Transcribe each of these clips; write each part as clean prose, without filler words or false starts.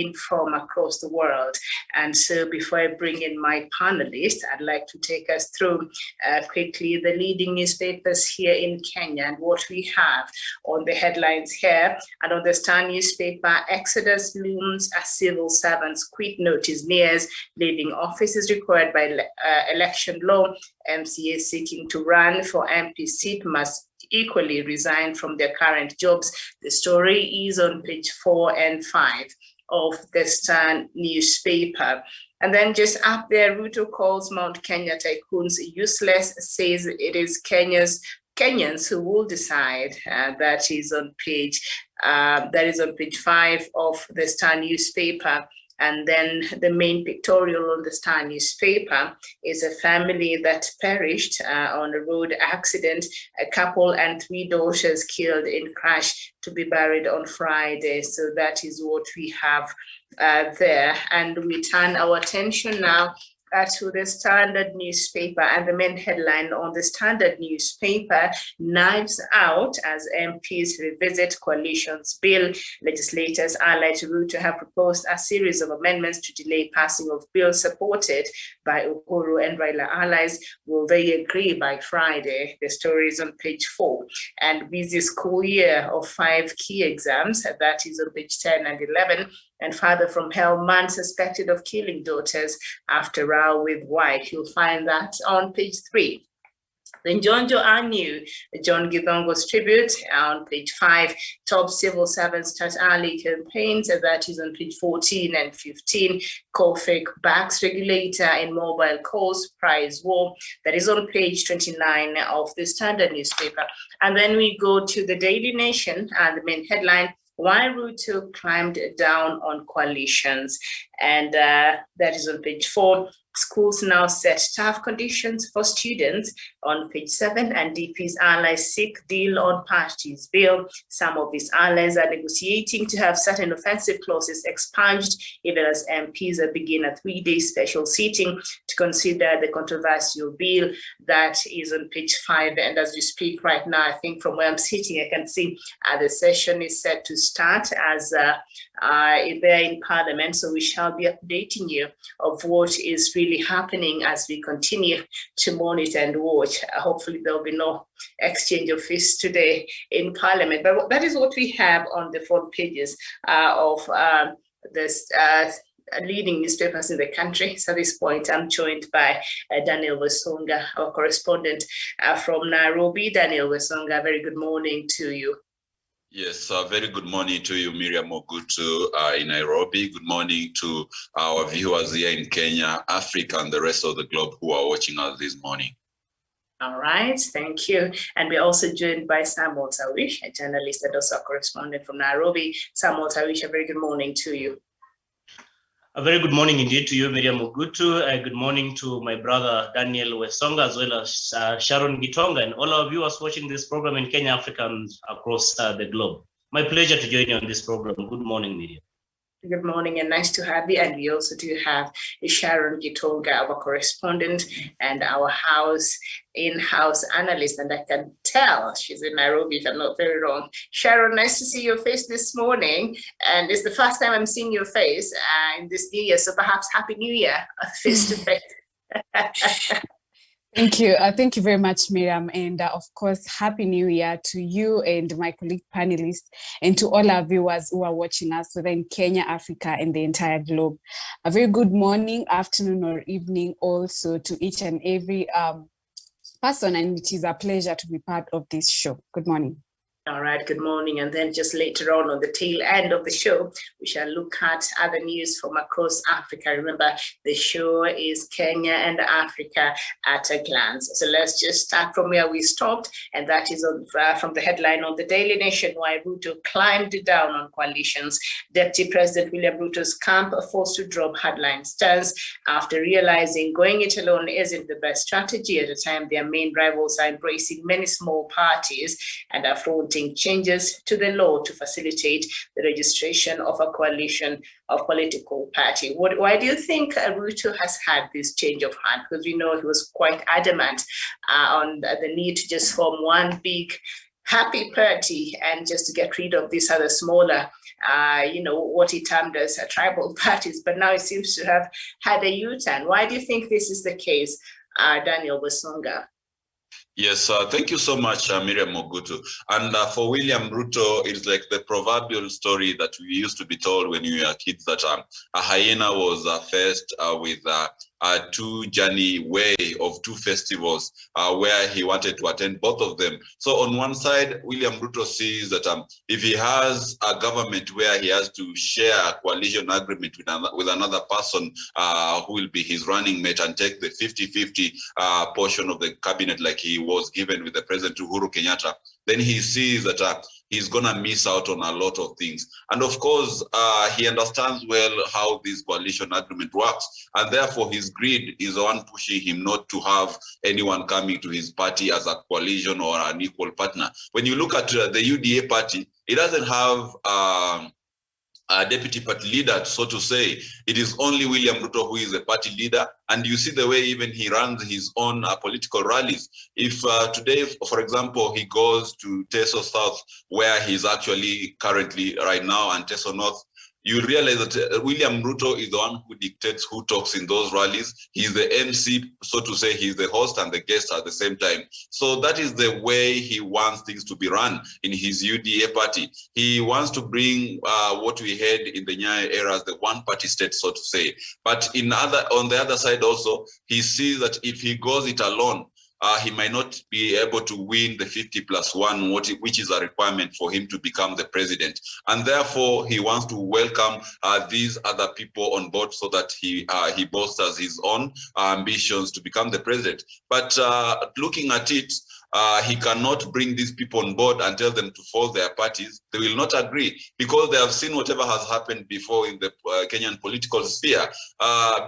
in from across the world. And so before I bring in my panelists, I'd like to take us through quickly the leading newspapers here in Kenya and what we have on the headlines here. And on the Star newspaper, Exodus looms as civil servants quit, notice nears, leaving offices required by election law. MCA seeking to run for MP seat must equally resign from their current jobs. The story is on page 4 and 5 of the Star newspaper. And then just up there, Ruto calls Mount Kenya tycoons useless, says it is Kenyans who will decide. That is on page 5 of the Star newspaper. And then the main pictorial on the Star newspaper is a family that perished on a road accident, a couple and 3 daughters killed in crash to be buried on Friday. So that is what we have there. And we turn our attention now to the Standard newspaper, and the main headline on the Standard newspaper, knives out as MPs revisit coalition's bill. Legislators allied to Ruto have proposed a series of amendments to delay passing of bills supported by Uhuru and Raila allies. Will they agree by Friday? The story is on page 4. And busy school year of 5 key exams, that is on page 10 and 11. And father from hell, man suspected of killing daughters after row with wife. You'll find that on page 3. Then John Joannu, John Githongo's tribute on page 5. Top civil servants start early campaigns, and that is on page 14 and 15. Fake backs regulator in mobile calls, price war. That is on page 29 of the Standard newspaper. And then we go to the Daily Nation, and the main headline, why Ruto climbed down on coalitions. And that is on page 4. Schools now set tough conditions for students on page 7, and DP's allies seek deal on party's bill. Some of his allies are negotiating to have certain offensive clauses expunged, even as MPs begin a 3-day special sitting to consider the controversial bill. That is on page 5. And as we speak right now, I think from where I'm sitting, I can see the session is set to start as there in Parliament. So we shall be updating you of what is really happening as we continue to monitor and watch. Hopefully there'll be no exchange of fists today in Parliament, but that is what we have on the front pages of this leading newspapers in the country. So at this point, I'm joined by Daniel Wesonga, our correspondent from Nairobi. Daniel Wesonga, very good morning to you. Yes, very good morning to you, Miriam Ogutu in Nairobi. Good morning to our viewers here in Kenya, Africa, and the rest of the globe who are watching us this morning. All right, thank you. And we're also joined by Samuel Tawish, a journalist and also a correspondent from Nairobi. Samuel Tawish, a very good morning to you. A very good morning indeed to you, Miriam Ogutu. Good morning to my brother Daniel Wesonga, as well as Sharon Gitonga, and all our viewers watching this program in Kenya, Africa, and across the globe. My pleasure to join you on this program. Good morning, Miriam. Good morning, and nice to have you. And we also do have Sharon Gitonga, our correspondent and our in-house analyst, and I can tell she's in Nairobi, if I'm not very wrong. Sharon, nice to see your face this morning, and it's the first time I'm seeing your face in this new year, so perhaps Happy New Year, face to face. Thank you. Thank you very much, Miriam. And of course, Happy New Year to you and my colleague panelists, and to all our viewers who are watching us whether in Kenya, Africa, and the entire globe. A very good morning, afternoon, or evening also to each and every person, and it is a pleasure to be part of this show. Good morning. All right, good morning. And then just later on the tail end of the show, we shall look at other news from across Africa. Remember, the show is Kenya and Africa at a glance. So let's just start from where we stopped, and that is from the headline on the Daily Nation, why Ruto climbed down on coalitions. Deputy President William Ruto's camp forced to drop hardline stance after realizing going it alone isn't the best strategy at a time their main rivals are embracing many small parties and are fronting changes to the law to facilitate the registration of a coalition of political party. Why do you think Ruto has had this change of heart? Because we know he was quite adamant on the need to just form one big happy party and just to get rid of these other smaller what he termed as tribal parties, but now it seems to have had a U-turn. Why do you think this is the case, Daniel Wesonga? Yes, thank you so much, Miriam Mogutu. And for William Ruto, it's like the proverbial story that we used to be told when we were kids, that a hyena was faced with a two-journey way of two festivals where he wanted to attend both of them. So on one side, William Ruto sees that if he has a government where he has to share a coalition agreement with another person who will be his running mate and take the 50-50 portion of the cabinet like he was given with the President Uhuru Kenyatta, then he sees that he's going to miss out on a lot of things. And of course, he understands well how this coalition agreement works. And therefore, his greed is the one pushing him not to have anyone coming to his party as a coalition or an equal partner. When you look at the UDA party, it doesn't have a deputy party leader, so to say. It is only William Ruto who is a party leader. And you see the way even he runs his own political rallies. If today, for example, he goes to Teso South, where he's actually currently right now, and Teso North, you realize that William Ruto is the one who dictates who talks in those rallies. He's the MC, so to say. He's the host and the guest at the same time. So that is the way he wants things to be run in his UDA party. He wants to bring what we had in the Nyayo era as the one-party state, so to say. But on the other side also, he sees that if he goes it alone, he might not be able to win the 50+1, which is a requirement for him to become the president. And therefore, he wants to welcome these other people on board so that he bolsters his own ambitions to become the president. But looking at it, he cannot bring these people on board and tell them to fold their parties. They will not agree because they have seen whatever has happened before in the Kenyan political sphere.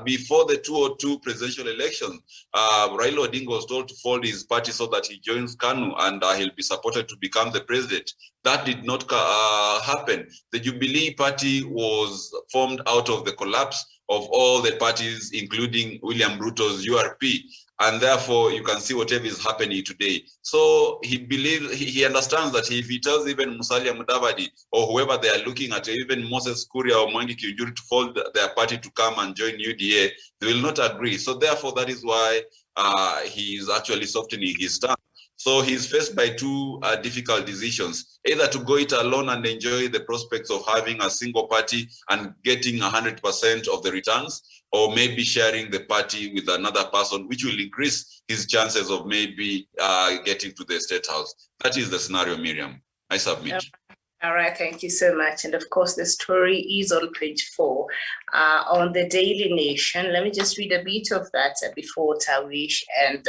Before the 2002 presidential election, Raila Odinga was told to fold his party so that he joins KANU and he'll be supported to become the president. That did not happen. The Jubilee party was formed out of the collapse of all the parties, including William Ruto's URP. And therefore, you can see whatever is happening today. So he understands that if he tells even Musalia Mudavadi or whoever they are looking at, even Moses Kuria or Mwangi Kiunjuri to fold their party to come and join UDA, they will not agree. So therefore, that is why he is actually softening his stance. So he's faced by two difficult decisions, either to go it alone and enjoy the prospects of having a single party and getting 100% of the returns, or maybe sharing the party with another person, which will increase his chances of maybe getting to the State House. That is the scenario, Miriam. I submit. All right, thank you so much. And of course, the story is on page 4 on the Daily Nation. Let me just read a bit of that before Tawish and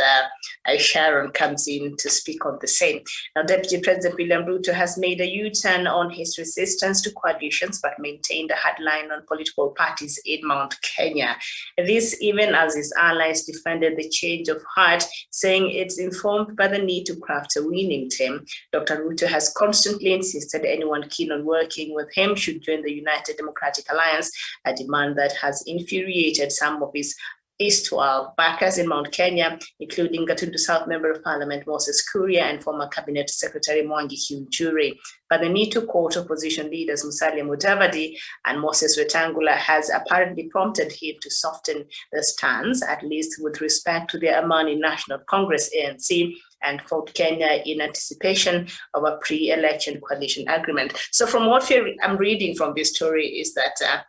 Sharon comes in to speak on the same. Now, Deputy President William Ruto has made a U-turn on his resistance to coalitions, but maintained a hard line on political parties in Mount Kenya. This even as his allies defended the change of heart, saying it's informed by the need to craft a winning team. Dr. Ruto has constantly insisted anyone keen on working with him should join the United Democratic Alliance, a demand that has infuriated some of his erstwhile backers in Mount Kenya, including Gatundu South Member of Parliament Moses Kuria and former Cabinet Secretary Mwangi Kiunjuri. But the need to court opposition leaders Musalia Mudavadi and Moses Wetangula has apparently prompted him to soften the stance, at least with respect to the Amani National Congress ANC and Fort Kenya, in anticipation of a pre-election coalition agreement. So from what I'm reading from this story is that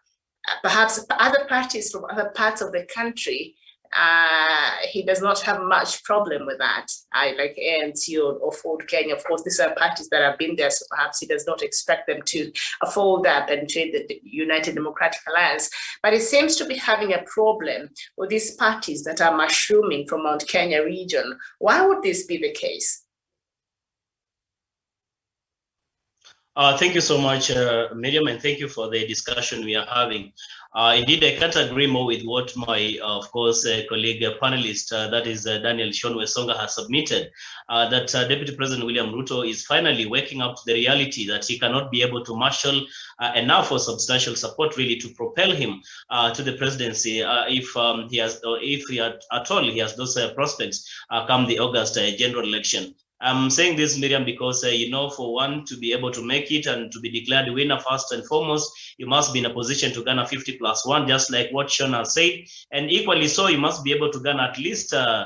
perhaps other parties from other parts of the country, he does not have much problem with that. Like ANC or Ford Kenya, of course, these are parties that have been there, so perhaps he does not expect them to fold up and join the United Democratic Alliance. But it seems to be having a problem with these parties that are mushrooming from Mount Kenya region. Why would this be the case? Thank you so much, Miriam, and thank you for the discussion we are having. Indeed, I can't agree more with what my, of course, colleague panelist, that is Daniel Sean Wesonga, has submitted, that Deputy President William Ruto is finally waking up to the reality that he cannot be able to marshal enough or substantial support really to propel him to the presidency if he has those prospects come the August general election. I'm saying this, Miriam, because, you know, for one to be able to make it and to be declared winner, first and foremost, you must be in a position to garner 50+1, just like what Sean has said. And equally so, you must be able to garner at least 50%,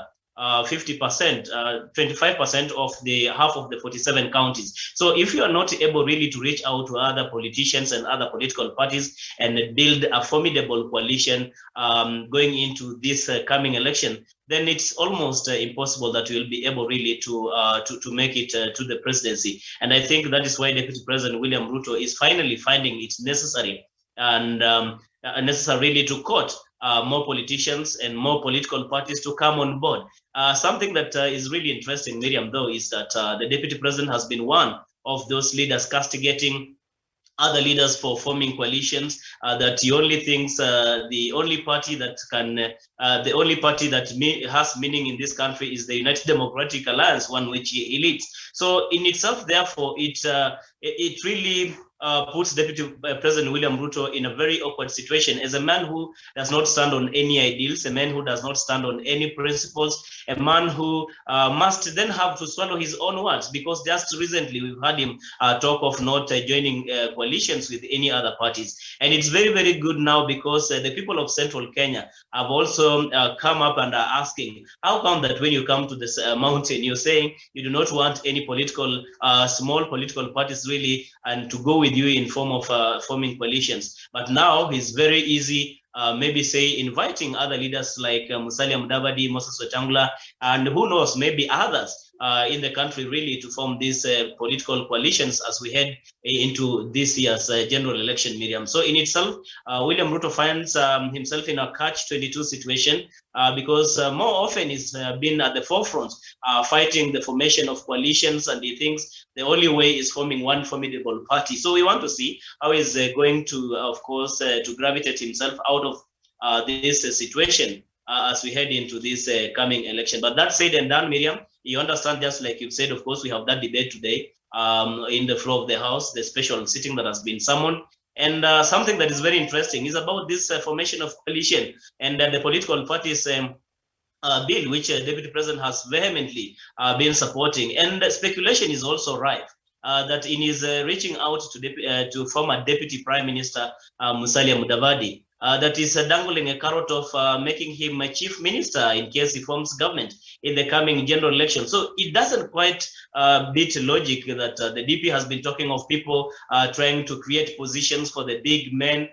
25% of the half of the 47 counties. So if you are not able really to reach out to other politicians and other political parties and build a formidable coalition going into this coming election, then it's almost impossible that you'll be able really to make it to the presidency. And I think that is why Deputy President William Ruto is finally finding it necessary and necessary really to court more politicians and more political parties to come on board. Something that is really interesting, Miriam, though, is that the Deputy President has been one of those leaders castigating other leaders for forming coalitions, that he only thinks the only party that has meaning in this country is the United Democratic Alliance, one which he leads. So in itself, therefore, it really puts Deputy President William Ruto in a very awkward situation as a man who does not stand on any ideals, a man who does not stand on any principles, a man who must then have to swallow his own words, because just recently we've heard him talk of not joining coalitions with any other parties. And it's very, very good now, because the people of Central Kenya have also come up and are asking, how come that when you come to this mountain, you're saying you do not want any political, small political parties really, and to go with you in form of forming coalitions. But now it's very easy, maybe say inviting other leaders like Musalia Mudavadi, Moses Wetangula, and who knows, maybe others in the country really to form these political coalitions as we head into this year's general election, Miriam. So in itself, William Ruto finds himself in a catch-22 situation because more often he's been at the forefront fighting the formation of coalitions, and he thinks the only way is forming one formidable party. So we want to see how he's going to, of course, to gravitate himself out of this situation as we head into this coming election. But that said and done, Miriam, you understand, just like you've said, of course, we have that debate today in the floor of the House, the special sitting that has been summoned. And something that is very interesting is about this formation of coalition and the political parties bill, which Deputy President has vehemently been supporting. And speculation is also rife that in his reaching out to former Deputy Prime Minister Musalia Mudavadi, that is dangling a carrot of making him a chief minister in case he forms government in the coming general election. So it doesn't quite beat logic that the DP has been talking of people trying to create positions for the big men,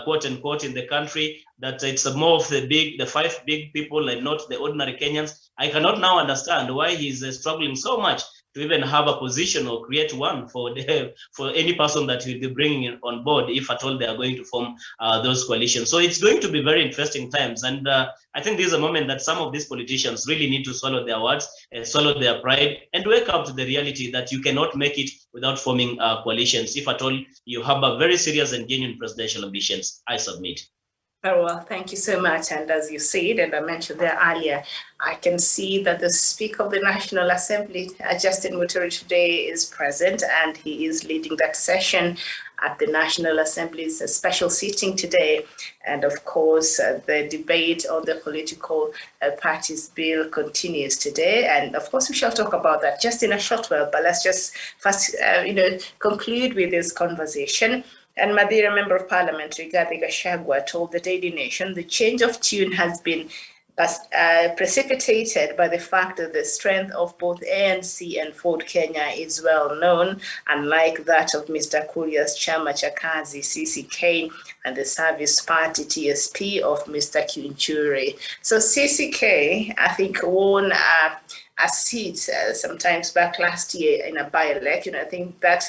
quote unquote, in the country, that it's more of the five big people and not the ordinary Kenyans. I cannot now understand why he's struggling so much to even have a position or create one for any person that will be bringing on board, if at all they are going to form those coalitions. So it's going to be very interesting times. And I think this is a moment that some of these politicians really need to swallow their words, swallow their pride, and wake up to the reality that you cannot make it without forming coalitions, if at all you have a very serious and genuine presidential ambitions. I submit. Very well, thank you so much. And as you said, and I mentioned there earlier, I can see that the Speaker of the National Assembly, Justin Muturi, today is present, and he is leading that session at the National Assembly's special sitting today. And of course, the debate on the political parties bill continues today. And of course, we shall talk about that just in a short while. But let's just first, conclude with this conversation. And Madeira Member of Parliament, Rigathi Gachagua, told the Daily Nation the change of tune has been precipitated by the fact that the strength of both ANC and Ford Kenya is well known, unlike that of Mr. Kuria's Chama Chakazi, CCK, and the Service Party, TSP, of Mr. Kiunchure. So CCK, I think, won a seat sometimes back last year in a by-election. I think that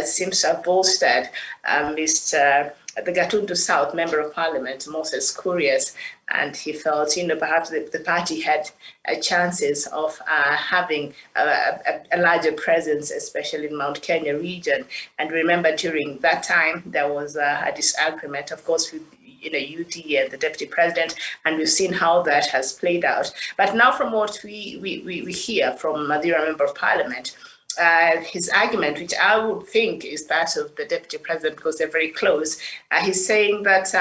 seems to have bolstered the Gatundu South Member of Parliament, Moses Kurias, and he felt, perhaps the party had chances of having a larger presence, especially in Mount Kenya region. And remember, during that time, there was a disagreement, of course, with UD and the Deputy President, and we've seen how that has played out. But now, from what we hear from Madeira Member of Parliament, his argument, which I would think is that of the Deputy President because they're very close, he's saying that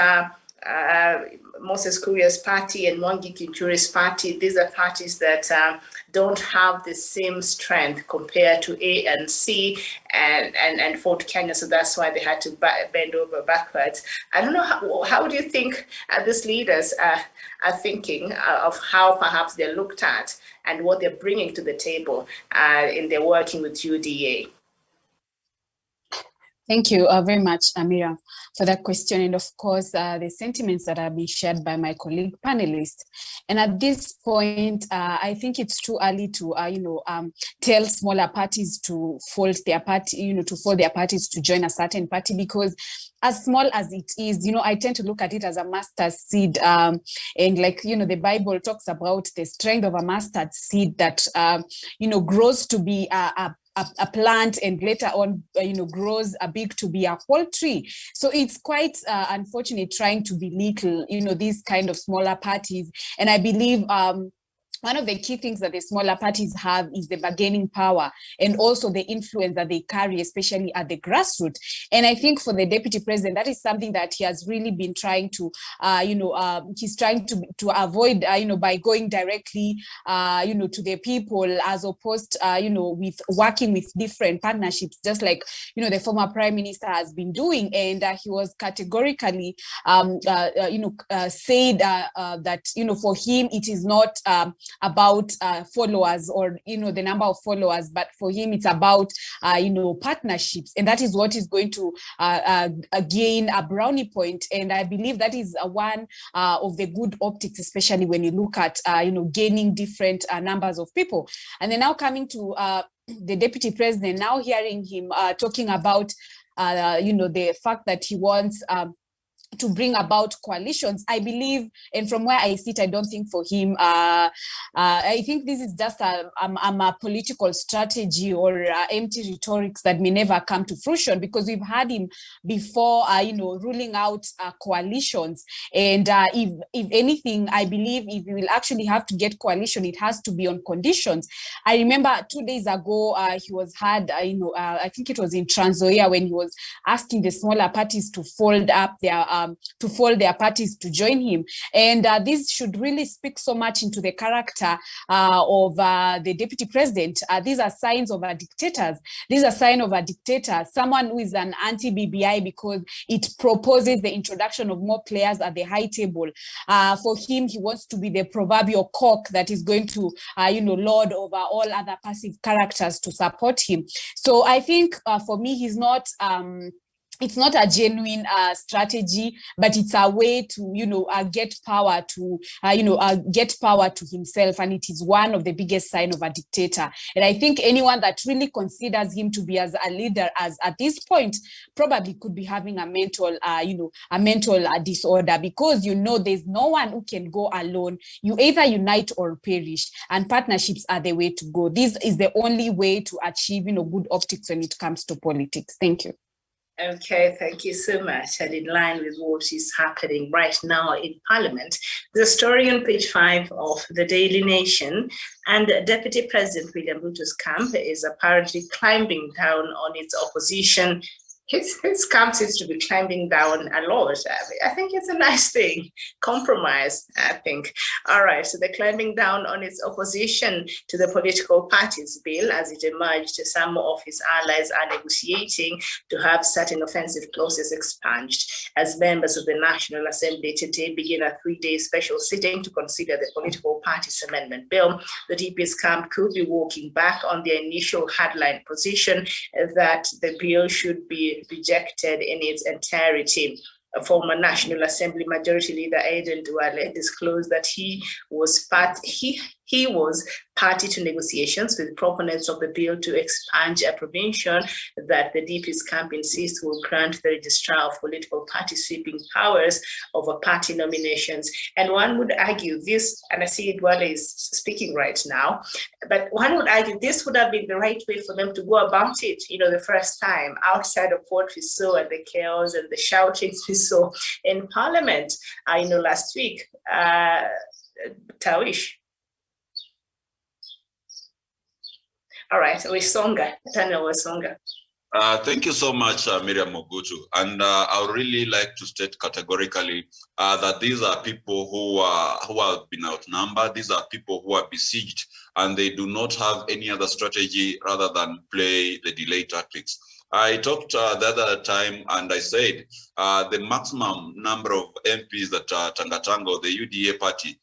Moses Kuria's party and Mwangi Kinchuri's party, these are parties that don't have the same strength compared to ANC and Fort Kenya, so that's why they had to bend over backwards. I don't know, how do you think these leaders are thinking of how perhaps they're looked at and what they're bringing to the table in their working with UDA? Thank you very much, Amira, for that question. And of course, the sentiments that have been shared by my colleague panelists. And at this point, I think it's too early to, tell smaller parties to fold their party, to fold their parties to join a certain party, because as small as it is, I tend to look at it as a mustard seed. And like, the Bible talks about the strength of a mustard seed that, grows to be a plant and later on, grows big to be a whole tree. So it's quite unfortunate trying to belittle, these kind of smaller parties. And I believe one of the key things that the smaller parties have is the bargaining power and also the influence that they carry, especially at the grassroots. And I think for the deputy president, that is something that he has really been trying to, he's trying to avoid, by going directly, to the people, as opposed, with working with different partnerships, just like, the former prime minister has been doing. And he was categorically, said that, for him, it is not about followers or the number of followers, but for him it's about partnerships, and that is what is going to gain a brownie point. And I believe that is one of the good optics, especially when you look at gaining different numbers of people. And then now coming to the deputy president, now hearing him talking about the fact that he wants to bring about coalitions, I believe, and from where I sit, I don't think for him, I think this is just a political strategy or empty rhetorics that may never come to fruition, because we've had him before, ruling out coalitions. And if anything, I believe if we will actually have to get coalition, it has to be on conditions. I remember 2 days ago, he was had, I think it was in Trans Nzoia, when he was asking the smaller parties to fold up their parties to join him. And this should really speak so much into the character of the deputy president. These are signs of a dictator. These are signs of a dictator, someone who is an anti-BBI because it proposes the introduction of more players at the high table. For him, he wants to be the proverbial cock that is going to, lord over all other passive characters to support him. So I think for me, he's not it's not a genuine strategy, but it's a way to, get power to, get power to himself. And it is one of the biggest signs of a dictator. And I think anyone that really considers him to be as a leader as at this point probably could be having a mental, disorder, because, there's no one who can go alone. You either unite or perish, and partnerships are the way to go. This is the only way to achieve, good optics when it comes to politics. Thank you. Okay, thank you so much. And in line with what is happening right now in Parliament, the story on page 5 of the Daily Nation, and Deputy President William Ruto's camp is apparently climbing down on its opposition. His camp seems to be climbing down a lot. I think it's a nice thing. Compromise, I think. All right, so they're climbing down on its opposition to the political parties bill as it emerged. Some of his allies are negotiating to have certain offensive clauses expunged. As members of the National Assembly today begin a 3-day special sitting to consider the political parties amendment bill, the DP's camp could be walking back on their initial hardline position that the bill should be rejected in its entirety. A former National Assembly Majority Leader Aden Duale disclosed that he was party to negotiations with proponents of the bill to expunge a provision that the DP's camp insists will grant the registrar of political party sweeping powers over party nominations. And one would argue this, and I see Duale is speaking right now, but one would argue this would have been the right way for them to go about it, the first time, outside of what we saw and the chaos and the shouting we saw in Parliament, last week. Tawish. All right, Daniel Wesonga. Thank you so much, Miriam Mogutu. And I would really like to state categorically that these are people who have been outnumbered. These are people who are besieged, and they do not have any other strategy rather than play the delay tactics. I talked the other time, and I said the maximum number of MPs that Tangatanga, the UDA party,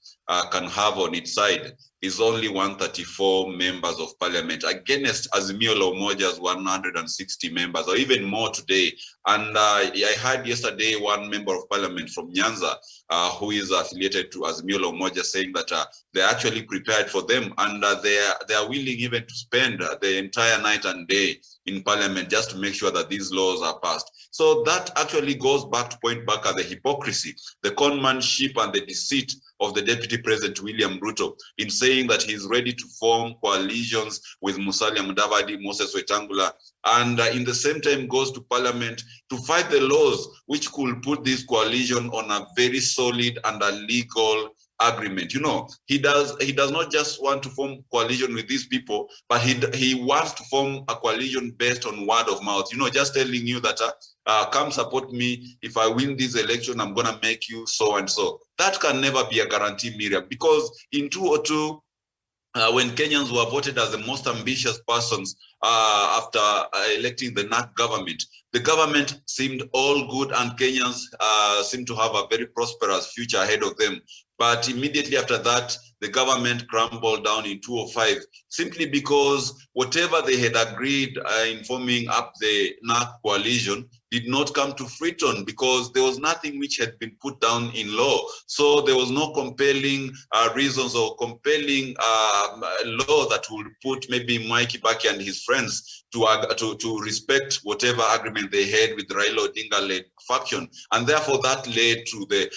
can have on its side is only 134 members of parliament against Azimio la Umoja's 160 members, or even more today. And I heard yesterday one member of parliament from Nyanza, who is affiliated to Azimio la Umoja, saying that they're actually prepared for them, and they are willing even to spend the entire night and day in parliament just to make sure that these laws are passed. So that actually goes back to point back at the hypocrisy, the conmanship and the deceit of the Deputy President William Ruto in saying that he's ready to form coalitions with Musalia Mudavadi, Moses Wetangula, and in the same time goes to parliament to fight the laws which could put this coalition on a very solid and a legal agreement. You know, he does not just want to form coalition with these people, but he wants to form a coalition based on word of mouth. You know, just telling you that come support me. If I win this election, I'm gonna make you so and so. That can never be a guarantee, Miriam, because in 2002, when Kenyans were voted as the most ambitious persons after electing the NAC government, the government seemed all good and Kenyans seemed to have a very prosperous future ahead of them. But immediately after that, the government crumbled down in 2005, simply because whatever they had agreed in forming up the NAC coalition did not come to fruition, because there was nothing which had been put down in law. So there was no compelling reasons or compelling law that would put maybe Mwai Kibaki and his friends to respect whatever agreement they had with the Raila Odinga-led faction. And therefore that led to the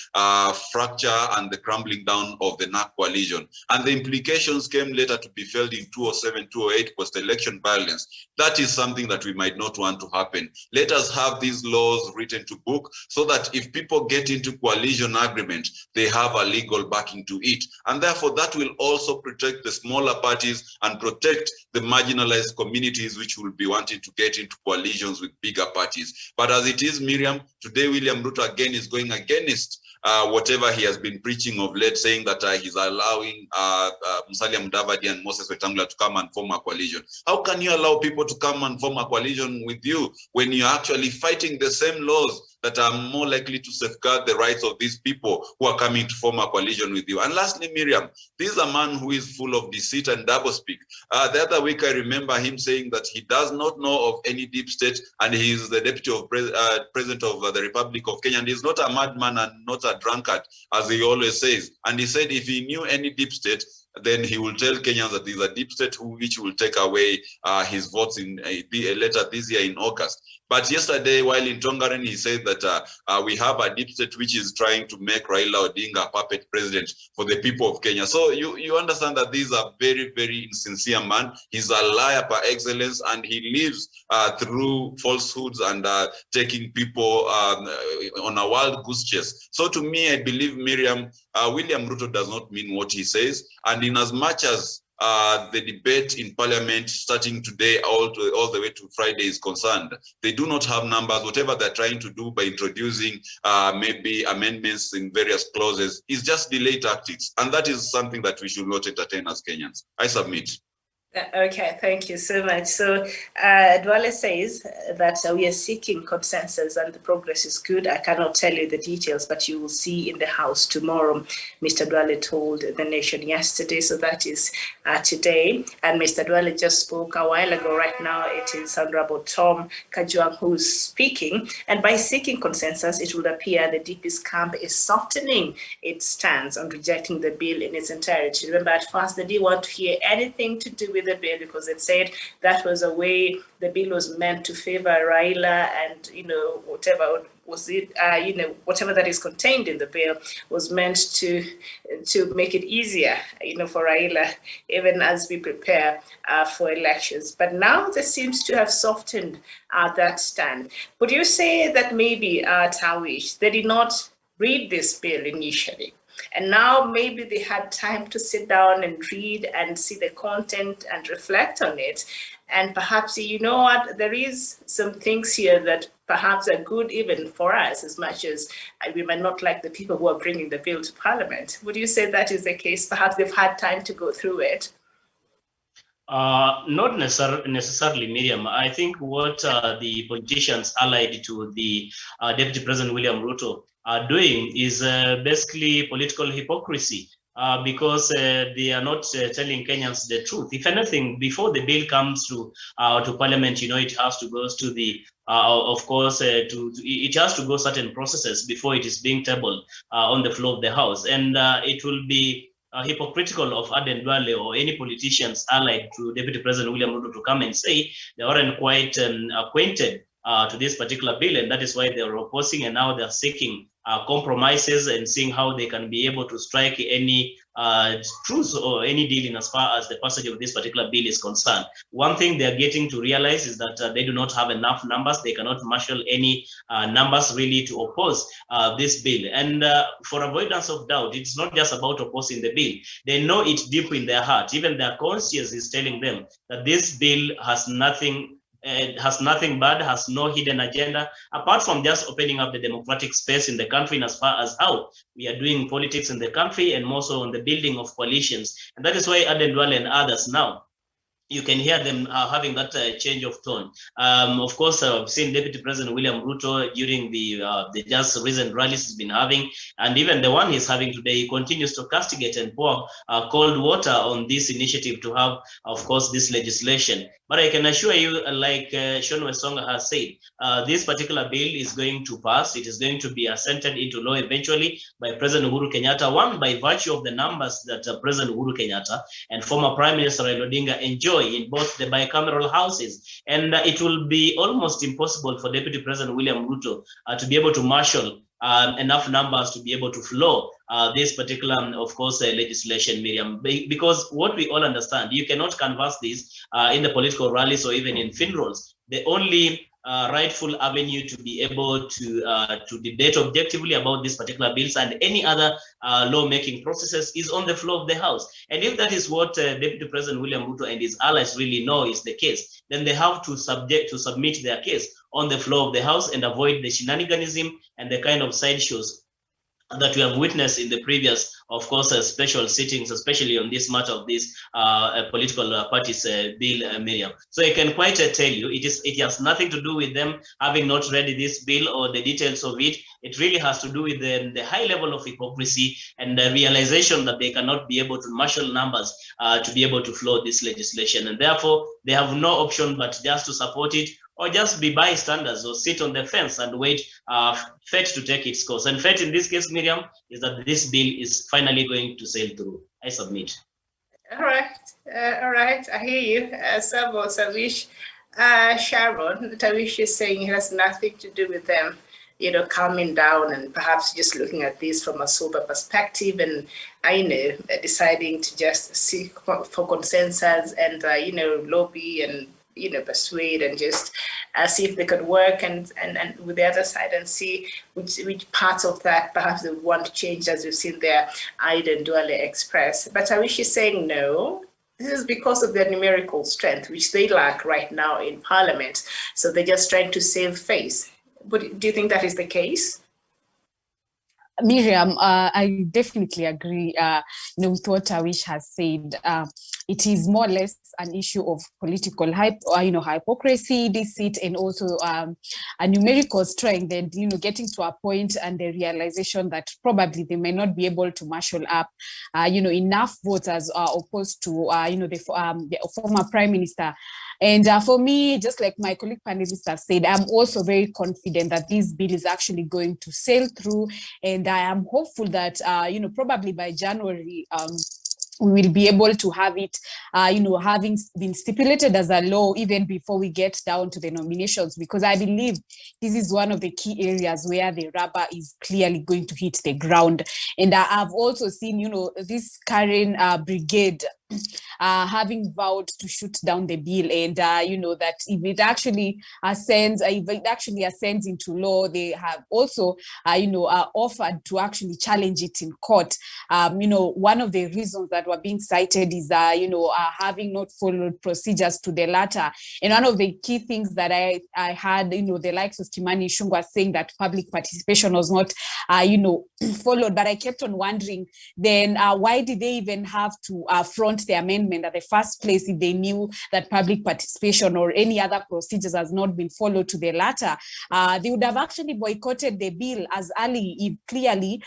fracture and the crumbling down of the NAC coalition. And the implications came later to be felt in 2007, 2008 post-election violence. That is something that we might not want to happen. Let us have these laws written to book so that if people get into coalition agreement, they have a legal backing to it. And therefore that will also protect the smaller parties and protect the marginalized communities which will be wanting to get into coalitions with bigger parties. But as it is, Miriam, today William Ruto again is going against whatever he has been preaching of late, saying that he's allowing Musalia Mudavadi and Moses Wetangula to come and form a coalition. How can you allow people to come and form a coalition with you when you're actually fighting the same laws that are more likely to safeguard the rights of these people who are coming to form a coalition with you? And lastly, Miriam, this is a man who is full of deceit and doublespeak. The other week, I remember him saying that he does not know of any deep state, and he is the deputy of president of the Republic of Kenya, and he's not a madman and not a drunkard, as he always says. And he said if he knew any deep state, then he will tell Kenyans that there's a deep state which will take away his votes in later this year in August. But yesterday, while in Tongaren, he said that we have a deep state which is trying to make Raila Odinga a puppet president for the people of Kenya. So you understand that this is a very, very insincere man. He's a liar par excellence, and he lives through falsehoods and taking people on a wild goose chase. So to me, I believe, Miriam, William Ruto does not mean what he says. And in as much as the debate in parliament starting today all the way to Friday is concerned, they do not have numbers. Whatever they're trying to do by introducing maybe amendments in various clauses is just delay tactics. And that is something that we should not entertain as Kenyans. I submit. Okay, thank you so much. So Dwale says that we are seeking consensus and the progress is good. I cannot tell you the details, but you will see in the House tomorrow, Mr. Dwale told the nation yesterday. So that is today. And Mr. Dwale just spoke a while ago. Right now, it is Honorable Tom Kajwang who's speaking. And by seeking consensus, it would appear the DP's camp is softening its stance on rejecting the bill in its entirety. Remember, at first, they didn't want to hear anything to do with the bill because it said that was a way the bill was meant to favor Raila, and whatever was it, whatever that is contained in the bill was meant to make it easier, for Raila, even as we prepare for elections. But now there seems to have softened that stand. Would you say that maybe Tawish, they did not read this bill initially? And now maybe they had time to sit down and read and see the content and reflect on it. And perhaps, you know what, there is some things here that perhaps are good even for us, as much as we might not like the people who are bringing the bill to Parliament. Would you say that is the case? Perhaps they've had time to go through it. Not necessarily, Miriam. I think what the politicians allied to the Deputy President William Ruto are doing is basically political hypocrisy. Because they are not telling Kenyans the truth. If anything, before the bill comes to Parliament, you know, it has to go to the, of course, it has to go certain processes before it is being tabled on the floor of the House, and it will be hypocritical of Aden Duale or any politicians allied to Deputy President William Ruto to come and say they weren't quite acquainted to this particular bill, and that is why they are opposing, and now they're seeking compromises and seeing how they can be able to strike any truce or any deal in as far as the passage of this particular bill is concerned. One thing they're getting to realize is that they do not have enough numbers. They cannot marshal any numbers really to oppose this bill. And for avoidance of doubt, it's not just about opposing the bill. They know it deep in their heart. Even their conscience is telling them that this bill has nothing bad, has no hidden agenda, apart from just opening up the democratic space in the country in as far as how we are doing politics in the country, and more so on the building of coalitions. And that is why Aden Duale and others now, you can hear them having that change of tone. Of course, I've seen Deputy President William Ruto during the just recent rallies he's been having, and even the one he's having today, he continues to castigate and pour cold water on this initiative to have, of course, this legislation. But I can assure you, like Sean Wesonga has said, this particular bill is going to pass. It is going to be assented into law eventually by President Uhuru Kenyatta, one, by virtue of the numbers that President Uhuru Kenyatta and former Prime Minister Raila Odinga enjoy in both the bicameral houses. And it will be almost impossible for Deputy President William Ruto to be able to marshal enough numbers to be able to floor this particular, of course, legislation, Miriam, because what we all understand, you cannot canvass this in the political rallies or even in funerals. The only rightful avenue to be able to debate objectively about these particular bills and any other lawmaking processes is on the floor of the House. And if that is what Deputy President William Ruto and his allies really know is the case, then they have to submit their case on the floor of the House and avoid the shenaniganism and the kind of sideshows that we have witnessed in the previous, of course, special sittings, especially on this matter of this political parties bill, Miriam. So I can quite tell you, it has nothing to do with them having not read this bill or the details of it. It really has to do with the high level of hypocrisy and the realization that they cannot be able to marshal numbers to be able to floor this legislation. And therefore, they have no option but just to support it, or just be bystanders or sit on the fence and wait fate to take its course. And fate in this case, Miriam, is that this bill is finally going to sail through. I submit. All right, I hear you. Sabo, Tawish, Sharon, Tawish is saying it has nothing to do with them, you know, calming down and perhaps just looking at this from a sober perspective and, deciding to just seek for consensus and, lobby and, persuade and just see if they could work and with the other side and see which parts of that perhaps they want to change, as we've seen there, Aden Duale express. But I wish she's saying no. This is because of their numerical strength, which they lack right now in Parliament. So they're just trying to save face. But do you think that is the case? Miriam, I definitely agree with what Tawish has said. It is more or less an issue of political hypocrisy, deceit, and also a numerical strength, and getting to a point and the realization that probably they may not be able to marshal up enough votes as opposed to the former Prime Minister. And for me, just like my colleague panelists have said, I'm also very confident that this bill is actually going to sail through, and I am hopeful that probably by January we will be able to have it, having been stipulated as a law even before we get down to the nominations, because I believe this is one of the key areas where the rubber is clearly going to hit the ground. And I've also seen, this Karen brigade having vowed to shoot down the bill, and that if it actually ascends into law, they have also offered to actually challenge it in court. One of the reasons that were being cited is having not followed procedures to the latter. And one of the key things that I had, the likes of Kimani Ichung'wah saying that public participation was not followed, but I kept on wondering, then why did they even have to front the amendment at the first place if they knew that public participation or any other procedures has not been followed to the latter? They would have actually boycotted the bill as early if clearly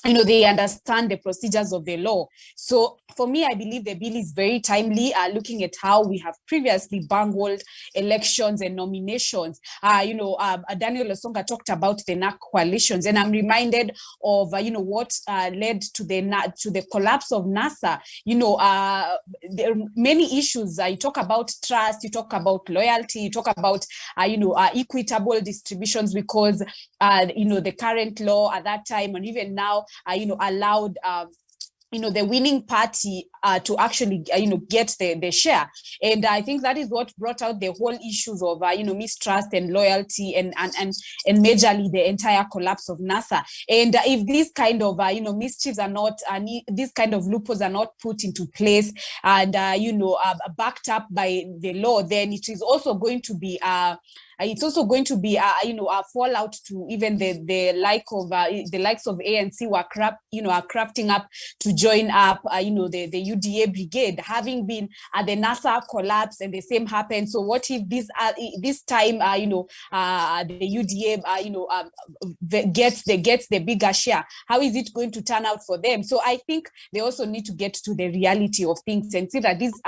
they understand the procedures of the law. So for me, I believe the bill is very timely, looking at how we have previously bungled elections and nominations. Daniel Osonga talked about the NAC coalitions, and I'm reminded of what led to the collapse of NASA. There are many issues. You talk about trust, you talk about loyalty, you talk about equitable distributions, because the current law at that time and even now allowed the winning party to actually get the share. And I think that is what brought out the whole issues of mistrust and loyalty and majorly the entire collapse of NASA. And if these kind of mischiefs are not, these kind of loopholes are not put into place and backed up by the law, then it is also going to be a fallout to even the likes of ANC are crafting up to join up the UDA brigade, having been at the NASA collapse, and the same happened. So what if this time the UDA gets the bigger share? How is it going to turn out for them? So I think they also need to get to the reality of things and see that these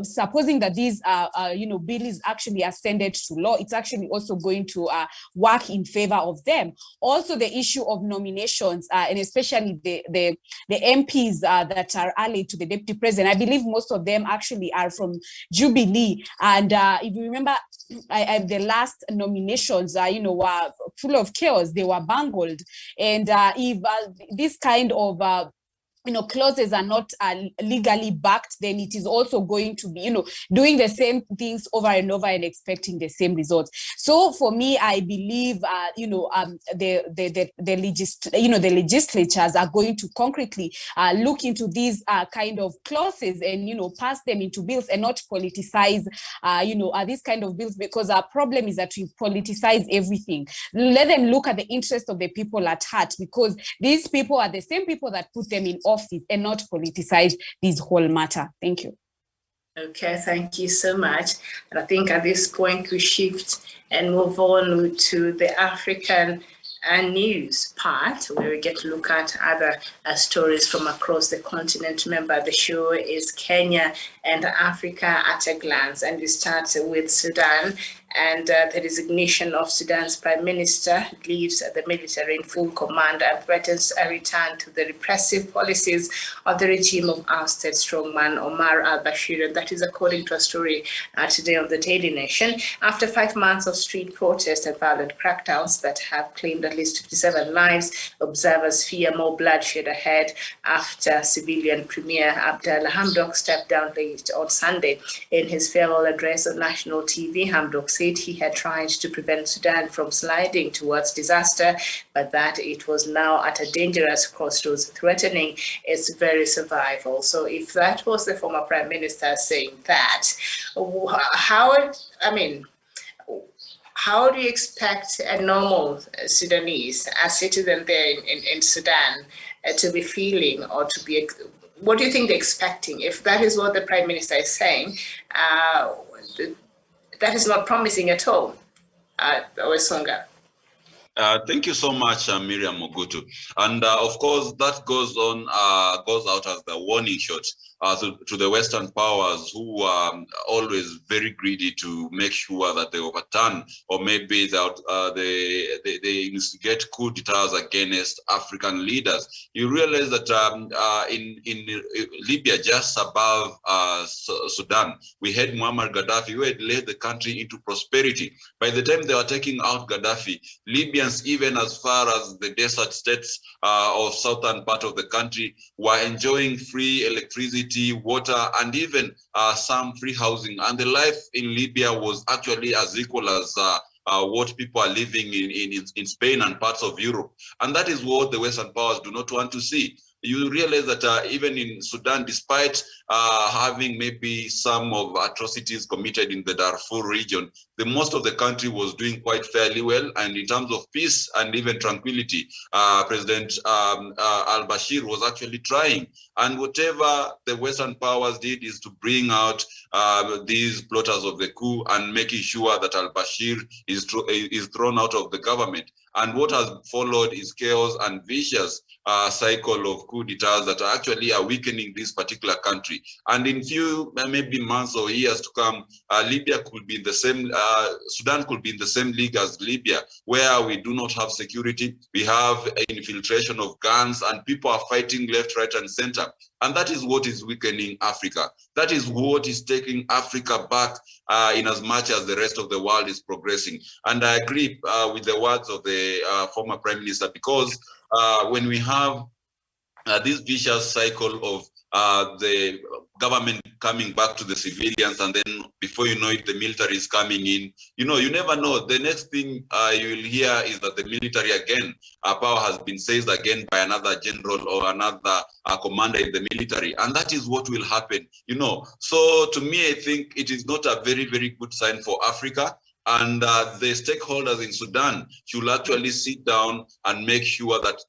supposing that these bill is actually ascended to law, it's actually also going to work in favor of them. Also, the issue of nominations and especially the MPs that are allied to the deputy president, I believe most of them actually are from Jubilee. And if you remember, the last nominations, were full of chaos. They were bungled. And if this kind of clauses are not legally backed, then it is also going to be, doing the same things over and over and expecting the same results. So for me, I believe, the legislatures are going to concretely look into these kind of clauses and, pass them into bills and not politicize, these kind of bills, because our problem is that we politicize everything. Let them look at the interest of the people at heart, because these people are the same people that put them in office, and not politicize this whole matter. Thank you. Okay, thank you so much. And I think at this point we shift and move on to the African news part, where we get to look at other stories from across the continent. Remember, the show is Kenya and Africa at a glance, and we start with Sudan. And the resignation of Sudan's prime minister leaves the military in full command and threatens a return to the repressive policies of the regime of ousted strongman Omar al-Bashir. And that is according to a story today on the Daily Nation. After 5 months of street protests and violent crackdowns that have claimed at least 57 lives, observers fear more bloodshed ahead after civilian Premier Abdallah Hamdok stepped down late on Sunday. In his farewell address on national TV, Hamdok said he had tried to prevent Sudan from sliding towards disaster, but that it was now at a dangerous crossroads, threatening its very survival. So if that was the former prime minister saying that, how do you expect a normal Sudanese, a citizen there in Sudan, to be feeling, or to be, what do you think they're expecting? If that is what the prime minister is saying, that is not promising at all. Osonga. Thank you so much, Miriam Mogutu. And of course, that goes out as the warning shot to the Western powers, who are always very greedy to make sure that they overturn, or maybe they instigate coup d'etats against African leaders. You realize that in Libya, just above Sudan, we had Muammar Gaddafi, who had led the country into prosperity. By the time they were taking out Gaddafi, Libyans, even as far as the desert states of southern part of the country, were enjoying free electricity electricity, water, and even some free housing. And the life in Libya was actually as equal as what people are living in Spain and parts of Europe. And that is what the Western powers do not want to see. You realize that even in Sudan, despite having maybe some of atrocities committed in the Darfur region, the most of the country was doing quite fairly well. And in terms of peace and even tranquility, President al-Bashir was actually trying. And whatever the Western powers did is to bring out these plotters of the coup and making sure that al-Bashir is thrown out of the government. And what has followed is chaos and vicious cycle of coup d'etats that are actually weakening this particular country. And in few maybe months or years to come, Libya could be in the same, Sudan could be in the same league as Libya, where we do not have security, we have infiltration of guns, and people are fighting left, right, and center. And that is what is weakening Africa. That is what is taking Africa back in as much as the rest of the world is progressing. And I agree with the words of the former Prime Minister, because when we have this vicious cycle of the government coming back to the civilians, and then before you know it, the military is coming in. You know, you never know. The next thing you will hear is that the military again, power has been seized again by another general or another commander in the military. And that is what will happen, you know. So to me, I think it is not a very, very good sign for Africa. And the stakeholders in Sudan should actually sit down and make sure that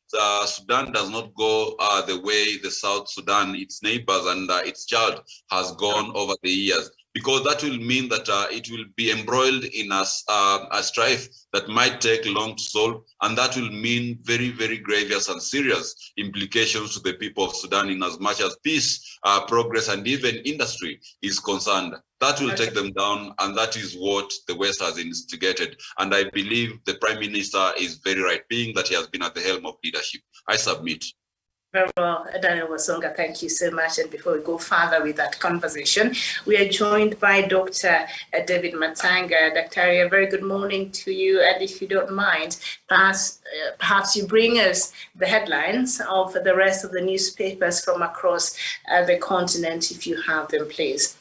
Sudan does not go the way the South Sudan, its neighbors and its child, has gone over the years. Because that will mean that it will be embroiled in a strife that might take long to solve, and that will mean very, very grievous and serious implications to the people of Sudan in as much as peace, progress, and even industry is concerned. That will take them down, and that is what the West has instigated. And I believe the Prime Minister is very right, being that he has been at the helm of leadership. I submit. Very well, Daniel Wasonga, thank you so much. And before we go further with that conversation, we are joined by Dr. David Matanga. Dr. a very good morning to you. And if you don't mind, perhaps you bring us the headlines of the rest of the newspapers from across the continent, if you have them, please.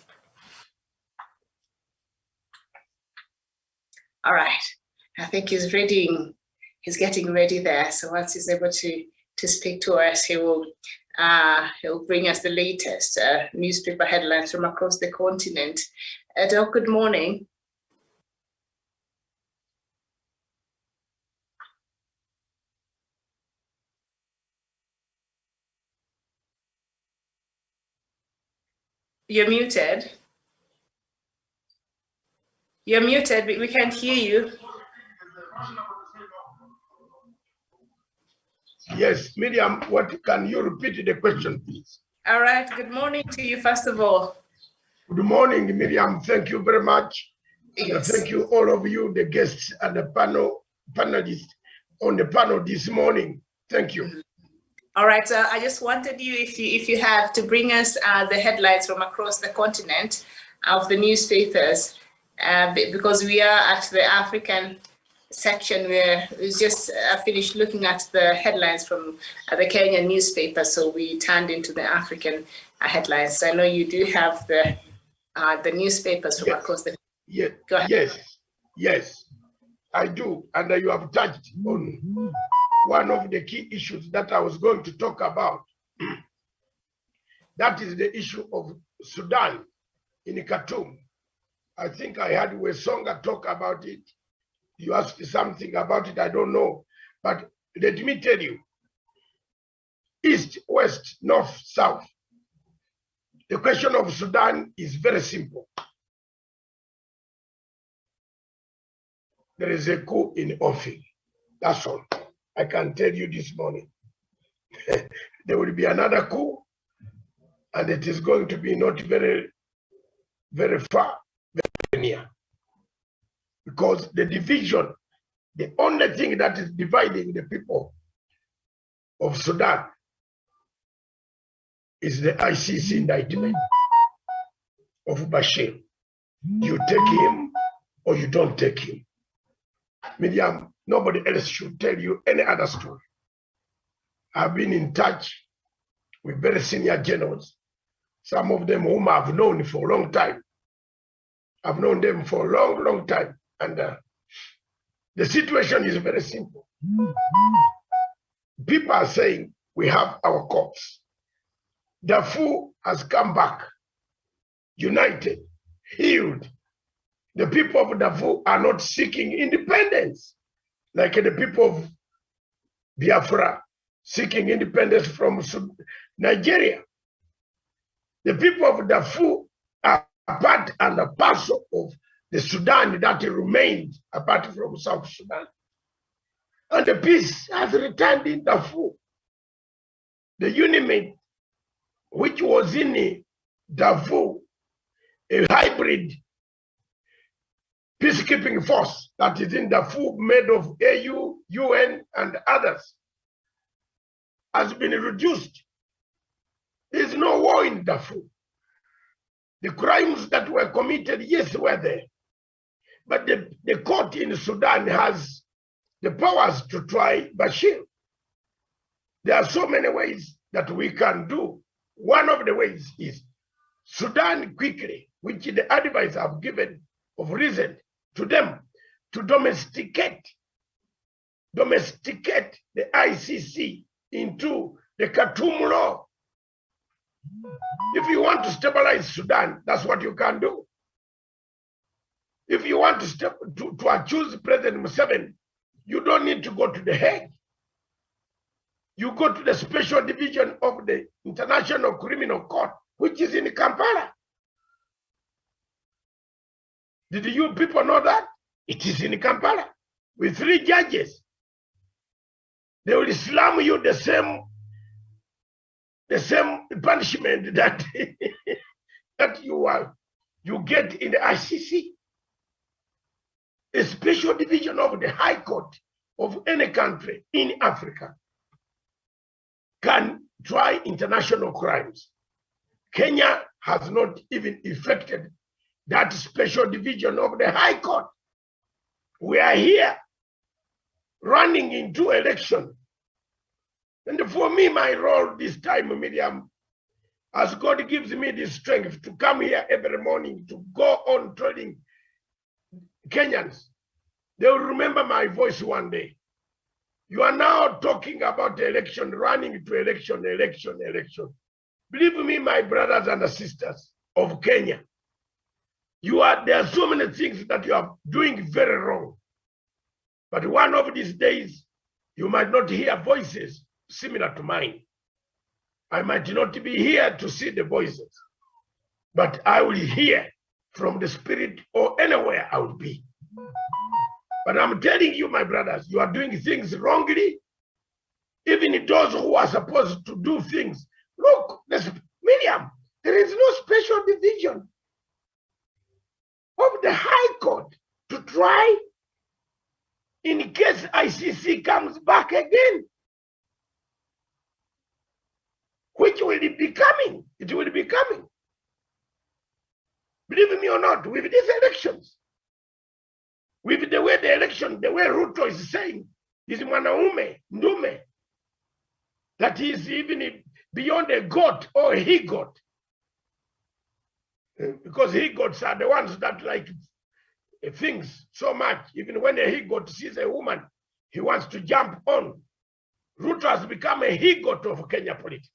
All right, I think he's ready. He's getting ready there. So once he's able to speak to us, he'll bring us the latest newspaper headlines from across the continent. Doc, good morning. You're muted. You're muted, but we can't hear you. Yes, Miriam, can you repeat the question, please? All right, good morning to you, first of all. Good morning, Miriam. Thank you very much. Yes. Thank you, all of you, the guests and the panelists on the panel this morning. Thank you. All right, so I just wanted you, if you have, to bring us the headlines from across the continent of the newspapers, because we are at the African section where we just finished looking at the headlines from the Kenyan newspaper, so we turned into the African headlines. So I know you do have the newspapers from across the. Yes. Go ahead. Yes, I do, and you have touched on one of the key issues that I was going to talk about. That is the issue of Sudan in Khartoum. I think I had Wesonga talk about it. You asked something about it, I don't know. But let me tell you, east, west, north, south. The question of Sudan is very simple. There is a coup in office. That's all I can tell you this morning. There will be another coup, and it is going to be not very, very far, very near. Because the division, the only thing that is dividing the people of Sudan is the ICC indictment of Bashir. You take him or you don't take him. Miriam, nobody else should tell you any other story. I've been in touch with very senior generals some of them whom I've known for a long time. I've known them for a long, long time. And the situation is very simple. People are saying we have our courts. Darfur has come back, united, healed. The people of Darfur are not seeking independence like the people of Biafra seeking independence from Nigeria. The people of Darfur are part and a parcel of the Sudan that remained apart from South Sudan. And the peace has returned in Darfur. The UNIMID, which was in Darfur, a hybrid peacekeeping force that is in Darfur, made of AU, UN, and others, has been reduced. There's no war in Darfur. The crimes that were committed, yes, were there. But the court in Sudan has the powers to try Bashir. There are so many ways that we can do. One of the ways is Sudan quickly, which the advice I've given of reason to them, to domesticate the ICC into the Khartoum law. If you want to stabilize Sudan, that's what you can do. If you want to accuse President Museveni, you don't need to go to The Hague. You go to the special division of the International Criminal Court, which is in Kampala. Did you people know that? It is in Kampala with 3 judges. They will slam you the same punishment that that you get in the ICC. A special division of the High Court of any country in Africa can try international crimes. Kenya has not even effected that special division of the High Court. We are here running into election. And for me, my role this time, Miriam, as God gives me the strength to come here every morning to go on telling Kenyans, they will remember my voice one day. You are now talking about the election, running to election. Believe me, my brothers and sisters of Kenya, there are so many things that you are doing very wrong. But one of these days, you might not hear voices similar to mine. I might not be here to see the voices, but I will hear from the Spirit or anywhere I will be. But I'm telling you, my brothers, you are doing things wrongly. Even those who are supposed to do things. Look, Miriam, there is no special division of the High Court to try in case ICC comes back again. Which will be coming. It will be coming. Believe me or not, with these elections, with the way the election, the way Ruto is saying, is mwanaume, ndume, that he is even beyond a god or a he-god. Because he-gods are the ones that like things so much. Even when a he-god sees a woman, he wants to jump on. Ruto has become a he-god of Kenya politics.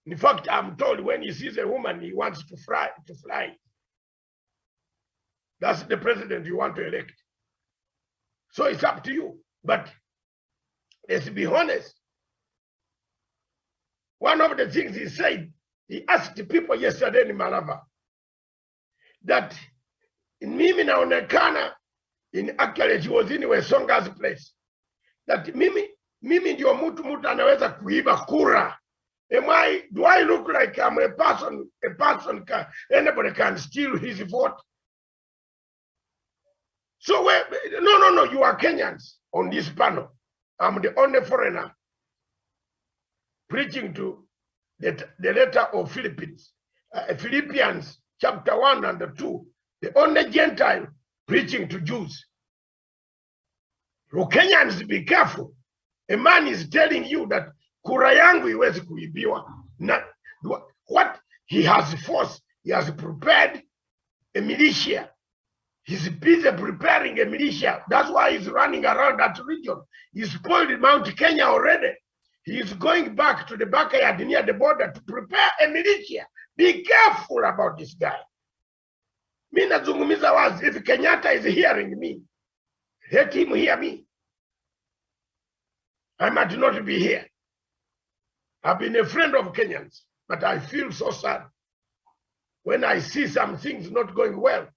In fact, I'm told when he sees a woman, he wants to fly. That's the president you want to elect. So it's up to you. But let's be honest. One of the things he said, he asked the people yesterday in Malava that in Mimi naonekana, actually he was in Wesonga's place, that Mimi ndio mtu anaweza kuiba kura. Do I look like I'm a person anybody can steal his vote? So, no, you are Kenyans on this panel. I'm the only foreigner preaching to the letter of Philippians chapter 1 and 2. The only Gentile preaching to Jews. You Kenyans, be careful. A man is telling you that kura yangu iwezi kuibiwa Not, what he has forced, he has prepared a militia. He's busy preparing a militia. That's why he's running around that region. He spoiled Mount Kenya already. He's going back to the backyard near the border to prepare a militia. Be careful about this guy. Mi nazungumza wazi, if Kenyatta is hearing me, let him hear me. I might not be here. I've been a friend of Kenyans, but I feel so sad when I see some things not going well.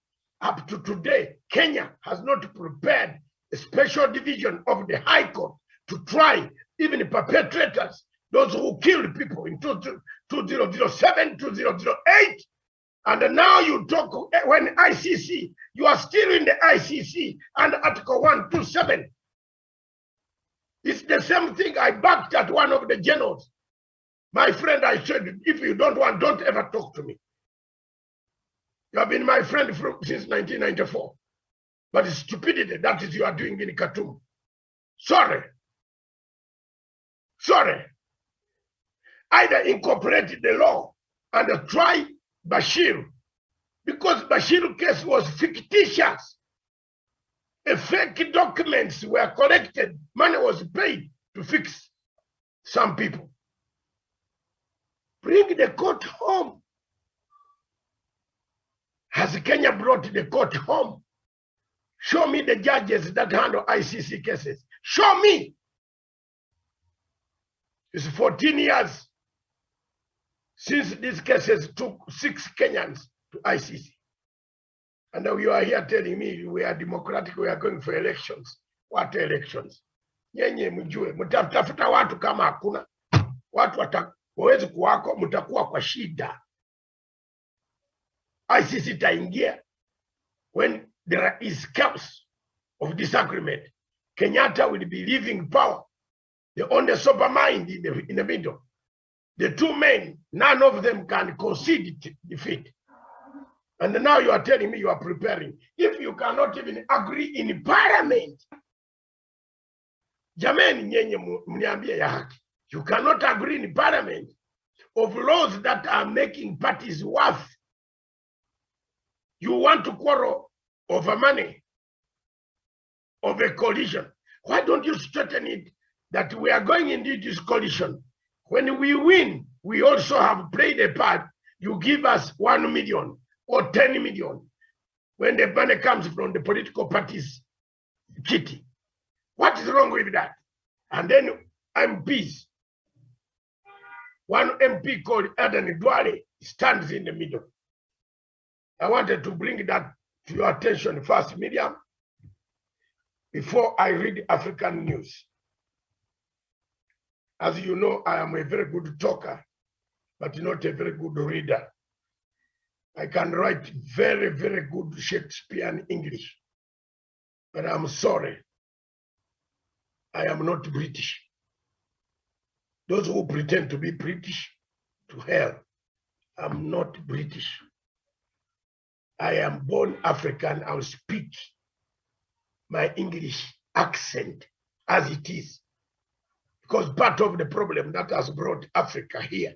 Up to today, Kenya has not prepared a special division of the High Court to try even the perpetrators, those who killed people in 2007, 2008. And now you talk when ICC, you are still in the ICC and Article 127. It's the same thing I backed at one of the generals. My friend, I said, if you don't want, don't ever talk to me. You have been my friend since 1994. But it's stupidity, that is you are doing in Khartoum. Sorry. Sorry. Either incorporate the law and try Bashir, because Bashir's case was fictitious. Fake documents were collected. Money was paid to fix some people. Bring the court home. Has Kenya brought the court home? Show me the judges that handle ICC cases. Show me. It's 14 years since these cases took 6 Kenyans to ICC. And now you are here telling me we are democratic, we are going for elections. What elections? Nyenye mjue, mtatafuta watu kama hakuna. Watu wawezi kuwako, mtakuwa kwa shida. ICC taingia when there is chaos of disagreement. Kenyatta will be leaving power. The only sober mind in the middle. The 2 men, none of them can concede defeat. And now you are telling me you are preparing. If you cannot even agree in parliament, jameni nyenye mniambie ya haki. You cannot agree in parliament of laws that are making parties worth. You want to quarrel over money, over coalition. Why don't you straighten it that we are going into this coalition? When we win, we also have played a part. You give us 1 million or 10 million when the money comes from the political parties kitty. What is wrong with that? And then MPs. One MP called Adan Duale stands in the middle. I wanted to bring that to your attention first, Miriam, before I read African news. As you know, I am a very good talker, but not a very good reader. I can write very, very good Shakespearean English, but I'm sorry, I am not British. Those who pretend to be British, to hell, I'm not British. I am born African. I'll speak my English accent as it is. Because part of the problem that has brought Africa here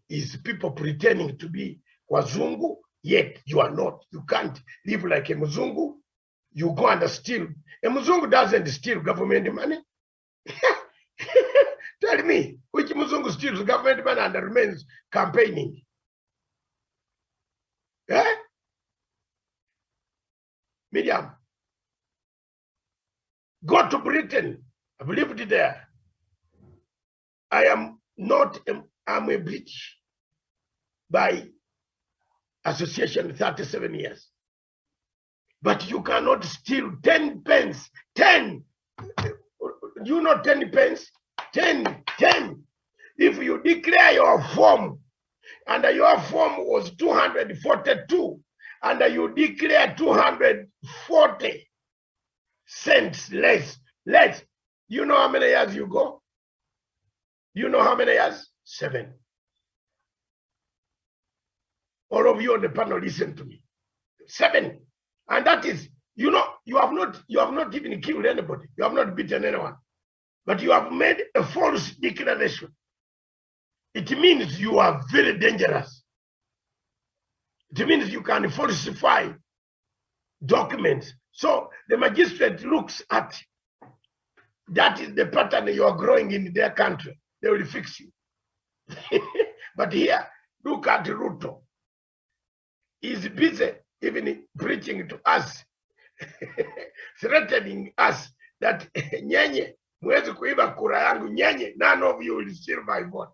is people pretending to be Wazungu, yet you are not. You can't live like a Mzungu. You go and steal. A Mzungu doesn't steal government money. Tell me, which Mzungu steals government money and remains campaigning? Eh? Miriam, go to Britain. I've lived there. I am not, I'm a British by association 37 years. But you cannot steal 10 pence, 10. You know 10 pence? 10. If you declare your form, and your form was 242, and you declare 240 cents less. You know how many years you go? You know how many years? 7. All of you on the panel, listen to me. 7. And that is, you know, you have not even killed anybody. You have not beaten anyone. But you have made a false declaration. it means you are very dangerous. It means you can falsify documents. So the magistrate looks at that is the pattern you are growing in their country. They will fix you. But here, look at Ruto. He's busy even preaching to us, threatening us that nyenye, mwezi kuiba kura yangu nyenye, none of you will steal my vote.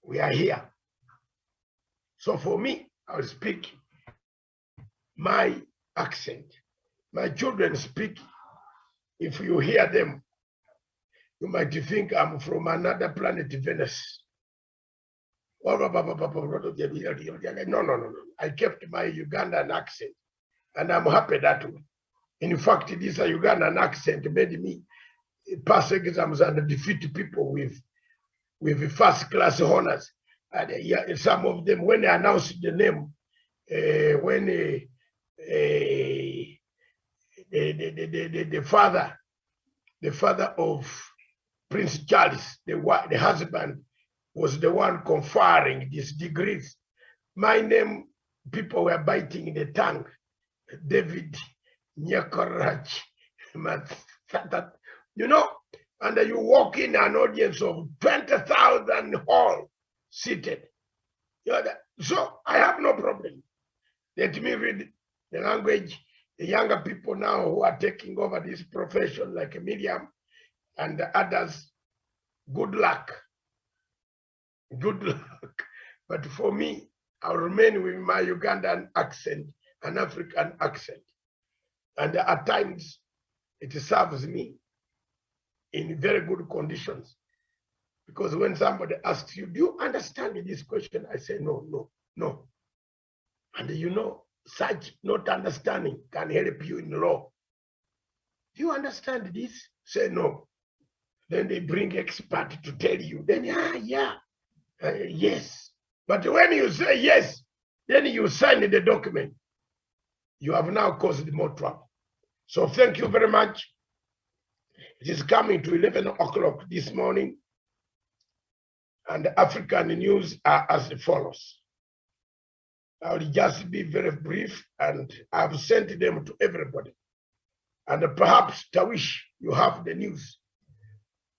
We are here. So for me, I'll speak my accent. My children speak. If you hear them, you might think I'm from another planet, Venus. No. I kept my Ugandan accent, and I'm happy that way. In fact, this Ugandan accent made me pass exams and defeat people with first-class honors. And some of them, when they announced the name, the father of Prince Charles, the husband, was the one conferring these degrees. My name, people were biting the tongue. David Nyakorach, you know, and you walk in an audience of 20,000 hall seated. So I have no problem. Let me read the language. The younger people now who are taking over this profession, like Miriam and the others, good luck. Good luck. But for me, I'll remain with my Ugandan accent, an African accent. And at times, it serves me in very good conditions. Because when somebody asks you, do you understand this question? I say, no. And you know, such not understanding can help you in law. Do you understand this? Say no. Then they bring expert to tell you. Then, yes. But when you say yes, then you sign the document. You have now caused more trouble. So thank you very much. It is coming to 11 o'clock this morning. And the African news are as follows. I will just be very brief, and I've sent them to everybody. And perhaps, Tawish, you have the news.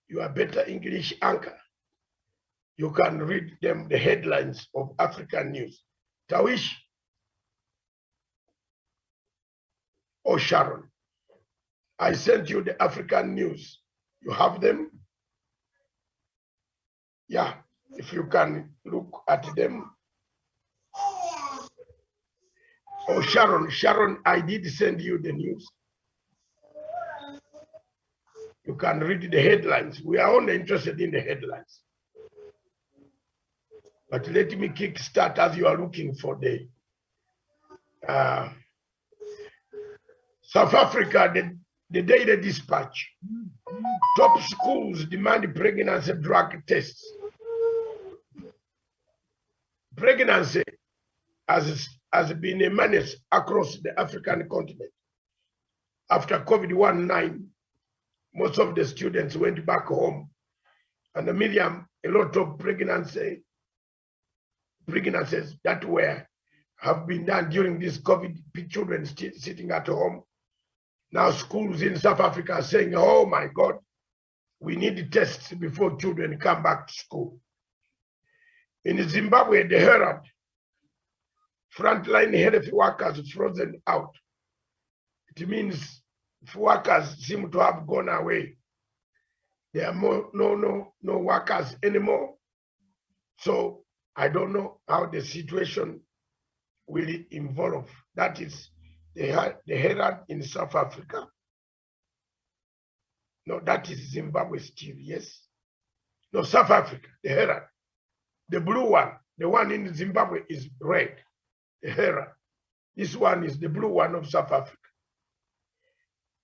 You are better English anchor. You can read them, the headlines of African news. Tawish or Sharon, I sent you the African news. You have them? Yeah, if you can look at them. Oh, Sharon, I did send you the news. You can read the headlines. We are only interested in the headlines. But let me kickstart as you are looking for the South Africa, the Daily Dispatch. Top schools demand pregnancy drug tests. Pregnancy has been a menace across the African continent. After COVID-19, most of the students went back home. And a lot of pregnancies that have been done during this COVID, children still sitting at home. Now schools in South Africa are saying, oh my God, we need tests before children come back to school. In Zimbabwe, the Herald, frontline health workers frozen out. It means workers seem to have gone away. There are no workers anymore. So I don't know how the situation will evolve. That is the Herald in South Africa. No, that is Zimbabwe still, yes. No, South Africa, the Herald. The blue one, the one in Zimbabwe is red, the Herald. This one is the blue one of South Africa.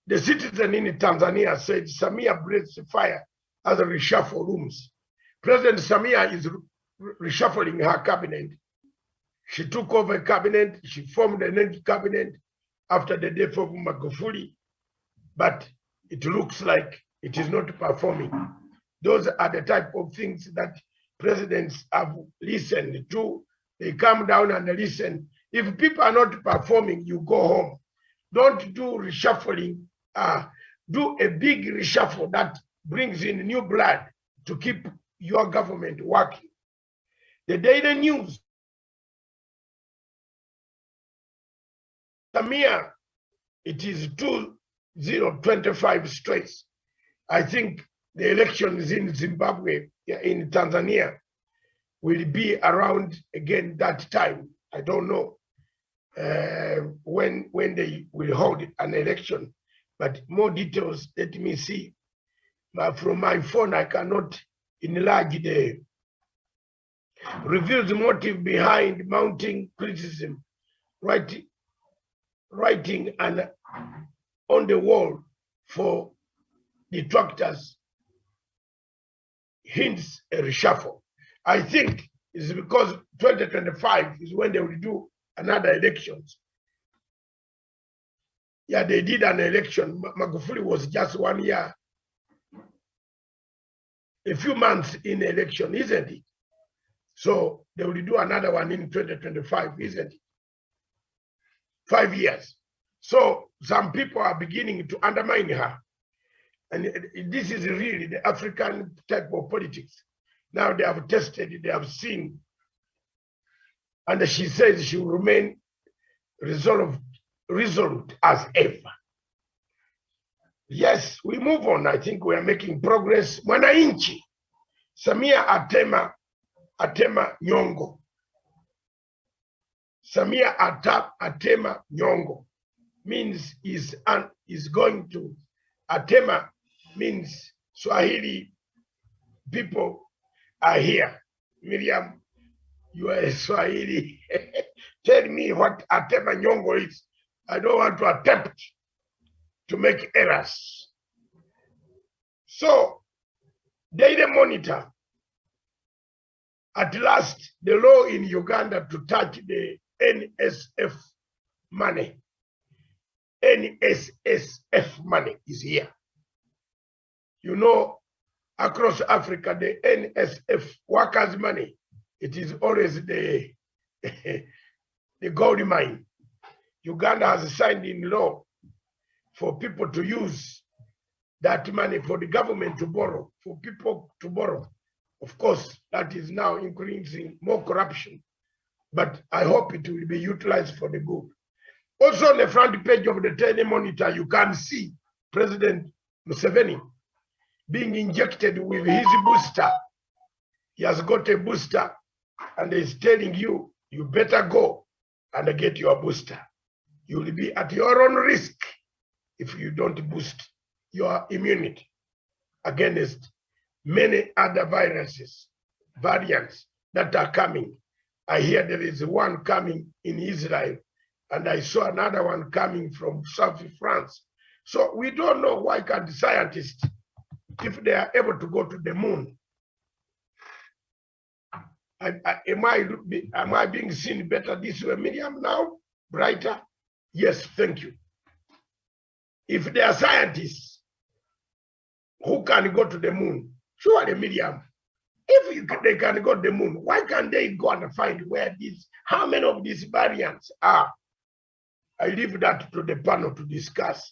The citizen in Tanzania said Samia breathes fire as a reshuffle rooms. President Samia is reshuffling her cabinet. She took over a cabinet, she formed a new cabinet after the death of Magufuli, but it looks like it is not performing. Those are the type of things that presidents have listened to. They come down and listen. If people are not performing, you go home. Don't do reshuffling. Do a big reshuffle that brings in new blood to keep your government working. The daily news. Samia, it is 2025 straight. I think the elections in Zimbabwe, in Tanzania, will be around again that time. I don't know when they will hold an election, but more details, let me see. But from my phone, I cannot enlarge the reveal the motive behind mounting criticism, writing and on the wall for detractors hints a reshuffle. I think it's because 2025 is when they will do another elections. Yeah, they did an election. Magufuli was just 1 year, a few months in election, isn't it? So they will do another one in 2025, isn't it? 5 years. So some people are beginning to undermine her. And this is really the African type of politics. Now they have tested it, they have seen. And she says she will remain resolute as ever. Yes, we move on. I think we are making progress. Mwananchi, Samia atema nyongo. Samia atema nyongo means is going to, atema means Swahili people are here. Miriam, you are a Swahili. Tell me what atema nyongo is. I don't want to attempt to make errors. So, Daily Monitor, at last, the law in Uganda to touch the NSF money. NSSF money is here. You know, across Africa, the NSF workers' money, it is always the, the gold mine. Uganda has signed in law for people to use that money, for the government to borrow, for people to borrow. Of course, that is now increasing more corruption, but I hope it will be utilized for the good. Also on the front page of the Daily Monitor, you can see President Museveni being injected with his booster. He has got a booster and he's telling you, you better go and get your booster. You will be at your own risk if you don't boost your immunity against many other viruses, variants that are coming. I hear there is one coming in Israel, and I saw another one coming from South France. So we don't know why can't scientists, if they are able to go to the moon, am I being seen better this way, Miriam, now? Brighter? Yes, thank you. If they are scientists who can go to the moon, surely, Miriam, if they can go to the moon, why can't they go and find where how many of these variants are? I leave that to the panel to discuss.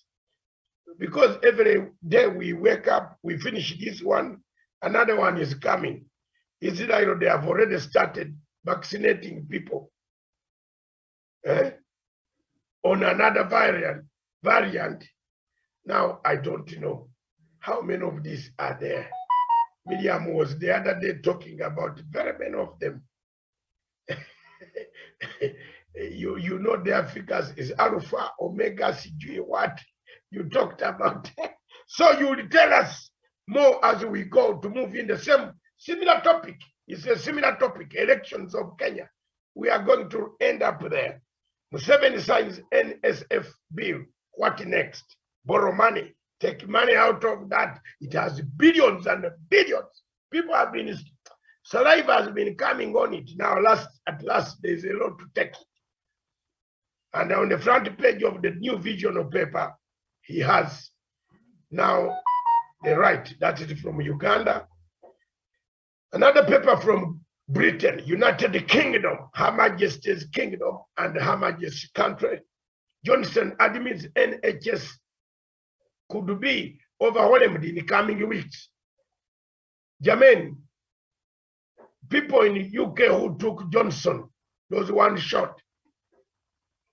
Because every day we wake up, we finish this one, another one is coming. Israel, they have already started vaccinating people on another variant. Now, I don't know how many of these are there. Miriam was the other day talking about very many of them. you know their figures is alpha, omega, CG, what you talked about. So you will tell us more as we go to move in the similar topic. It's a similar topic, elections of Kenya. We are going to end up there. Museveni signs NSF bill. What next? Borrow money. Take money out of that. It has billions and billions. People have been, saliva has been coming on it. Now, at last, there's a lot to take it. And on the front page of the New Vision paper, he has now the right, that is from Uganda. Another paper from Britain, United Kingdom, Her Majesty's Kingdom and Her Majesty's country. Johnson admits NHS could be overwhelmed in the coming weeks. Jermaine, people in the UK who took Johnson, those one shot,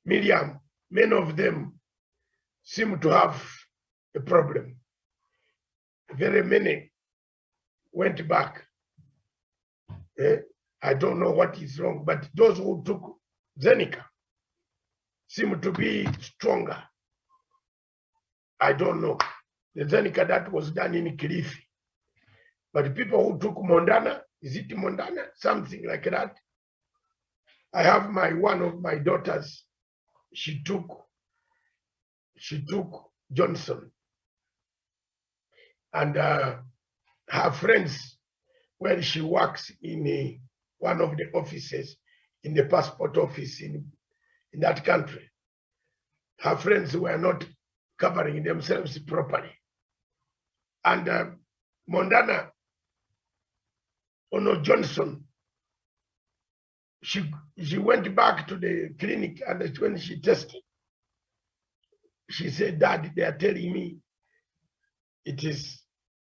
Miriam, many of them seem to have a problem. Very many went back. I don't know what is wrong, but those who took Zenica seem to be stronger. I don't know. The Zenica that was done in Kilifi. But people who took Mondana, is it Mondana? Something like that. I have one of my daughters, she took Johnson. And her friends, where she works in one of the offices, in the passport office in that country, her friends were not covering themselves properly. And Mondana, Johnson, she went back to the clinic, and when she tested, she said, Dad, they are telling me it is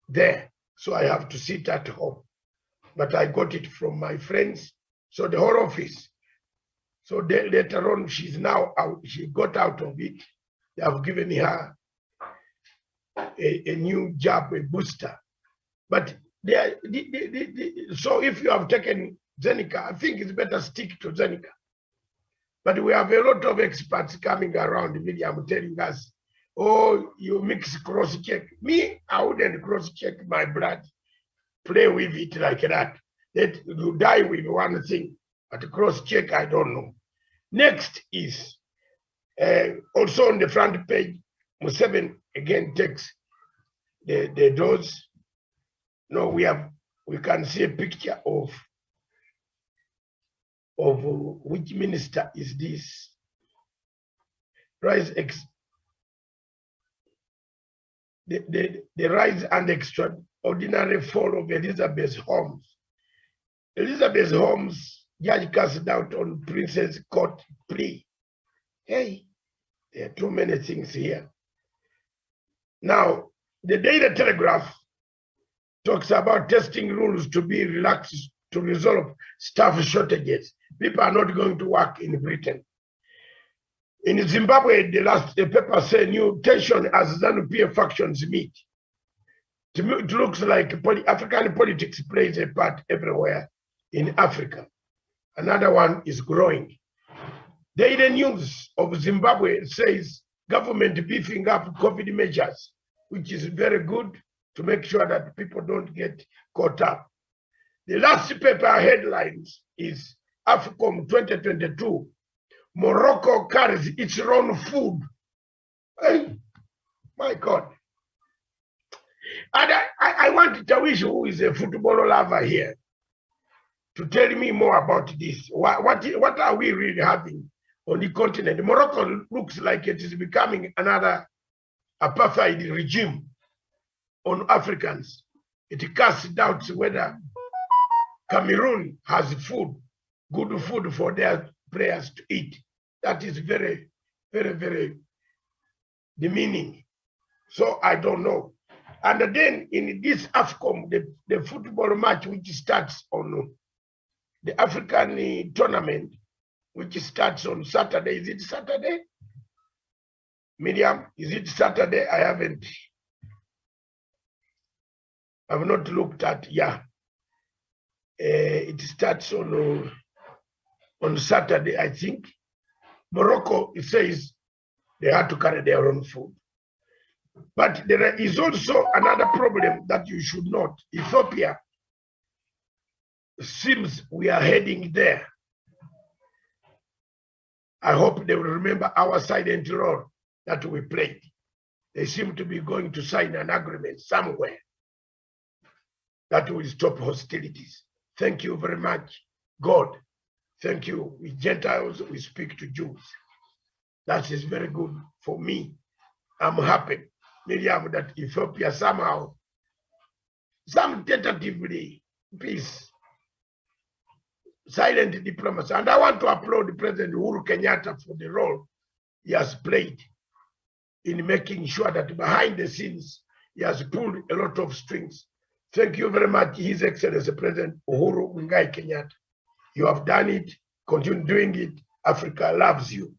there, so I have to sit at home. But I got it from my friends, so the whole office. So later on, she's now out, she got out of it. They have given her a new jab, a booster. But so if you have taken Zenica, I think it's better stick to Zenica. But we have a lot of experts coming around, Miriam, telling us, oh, you mix cross-check. Me, I wouldn't cross-check my blood, play with it like that. That you die with one thing, but cross-check, I don't know. Next is, also on the front page, Museveni again takes the dose. No, we can see a picture of which minister is this? The rise and extraordinary fall of Elizabeth Holmes. Elizabeth Holmes, judge cast out on Princess Court plea. Hey, there are too many things here. Now, the Daily Telegraph talks about testing rules to be relaxed to resolve staff shortages. People are not going to work in Britain. In Zimbabwe, the paper said new tension as ZANU-PF factions meet. It looks like African politics plays a part everywhere in Africa. Another one is growing. Daily News of Zimbabwe says government beefing up COVID measures, which is very good to make sure that people don't get caught up. The last paper headlines is AFCON 2022. Morocco carries its own food. Hey, my God. And I want Tawish, who is a football lover here, to tell me more about this. What are we really having on the continent? Morocco looks like it is becoming another apartheid regime on Africans. It casts doubts whether Cameroon has food, good food for their players to eat. That is very, very, very demeaning. So I don't know. And then in this AFCON, the football match which starts on the African tournament, which starts on Saturday. Is it Saturday? Miriam, is it Saturday? I've not looked at, yeah. It starts on Saturday, I think. Morocco, it says they had to carry their own food. But there is also another problem that you should note. Ethiopia seems we are heading there. I hope they will remember our silent role that we played. They seem to be going to sign an agreement somewhere that will stop hostilities. Thank you very much, God. Thank you. We Gentiles, we speak to Jews. That is very good for me. I'm happy, Miriam, that Ethiopia somehow, some tentatively peace, silent diplomacy. And I want to applaud President Uhuru Kenyatta for the role he has played in making sure that behind the scenes, he has pulled a lot of strings. Thank you very much, His Excellency President Uhuru Muigai Kenyatta. You have done it, continue doing it. Africa loves you.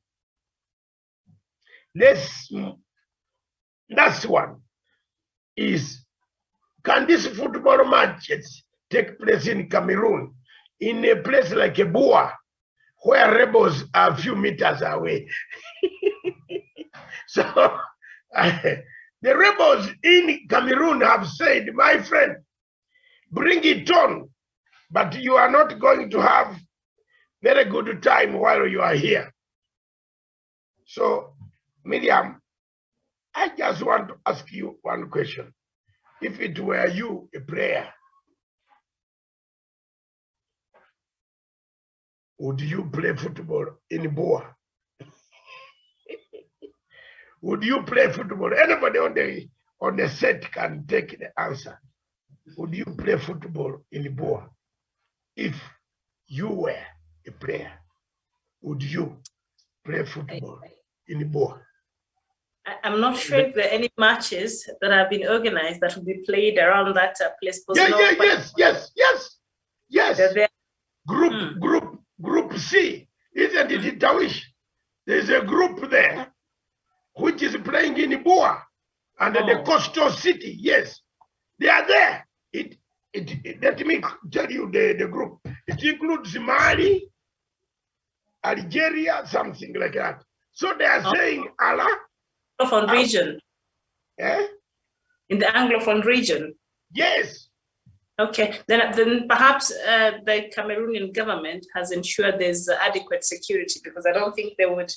Last one is, can these football matches take place in Cameroon, in a place like Ebua, where rebels are a few meters away? So the rebels in Cameroon have said, my friend, bring it on, but you are not going to have very good time while you are here. So, Miriam, I just want to ask you one question. If it were you, a player, would you play football in Boa? Would you play football? Anybody on the set can take the answer. Would you play football in Boa? If you were a player, would you play football in Boa? I'm not sure if there are any matches that have been organized that will be played around that place. Yes. Group C, isn't it in Tawish? There's a group there which is playing in Boa and the coastal city. Yes, they are there. Let me tell you the group. It includes Mali, Algeria, something like that. So they are saying Allah. Anglophone region. In the Anglophone region. Yes. Okay, then perhaps the Cameroonian government has ensured there's adequate security, because I don't think they would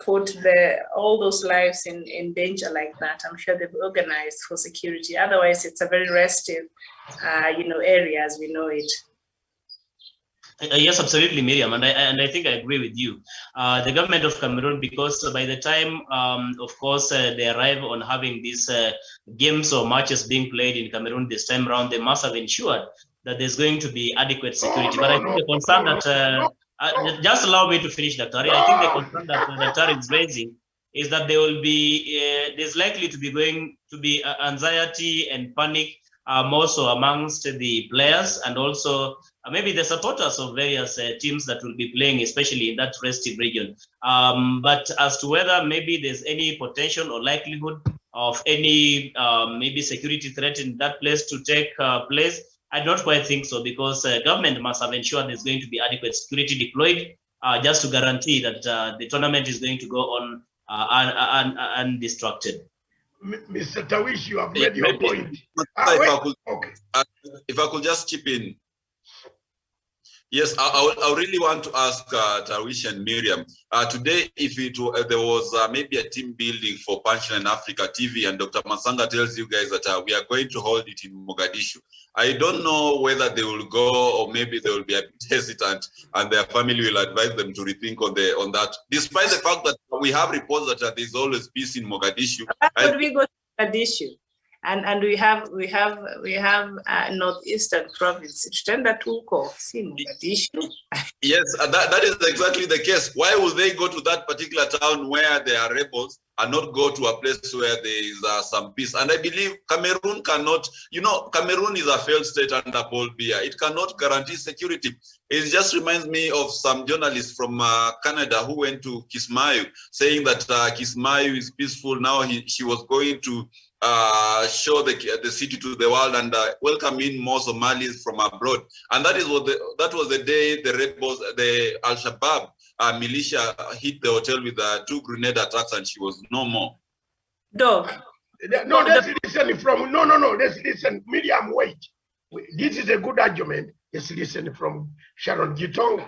put all those lives in danger like that. I'm sure they've organized for security. Otherwise, it's a very restive, area as we know it. Yes, absolutely, Miriam, and I think I agree with you. The government of Cameroon, because by the time, of course, they arrive on having these games or matches being played in Cameroon this time around, they must have ensured that there's going to be adequate security. But I think the concern that just allow me to finish, Dr. Ari. I think the concern that Dr. Ari is raising is that there will be there's likely to be anxiety and panic more so amongst the players and also maybe the supporters of various teams that will be playing, especially in that restive region. But as to whether maybe there's any potential or likelihood of any maybe security threat in that place to take place, I don't quite think so, because government must have ensured there's going to be adequate security deployed just to guarantee that the tournament is going to go on undistracted. Mr. Tawish, you have made your point. If I could just chip in. Yes, I really want to ask Tawish and Miriam. Today, if there was maybe a team building for Punchline Africa TV and Dr. Masanga tells you guys that we are going to hold it in Mogadishu, I don't know whether they will go or maybe they will be a bit hesitant and their family will advise them to rethink on that. Despite the fact that we have reports that there is always peace in Mogadishu. How could we go to Mogadishu? And we have northeastern province. Yes, that is exactly the case. Why would they go to that particular town where there are rebels and not go to a place where there is some peace? And I believe Cameroon cannot, Cameroon is a failed state under Paul Biya. It cannot guarantee security. It just reminds me of some journalists from Canada who went to Kismayo saying that Kismayo is peaceful. Now she was going to show the city to the world and welcome in more Somalis from abroad. And that was the day the rebels, the Al-Shabaab militia hit the hotel with 2 grenade attacks and she was no more. Dog. No, let's listen from, no, let's listen. Miriam, wait. This is a good argument. Let's listen from Sharon Gitonga.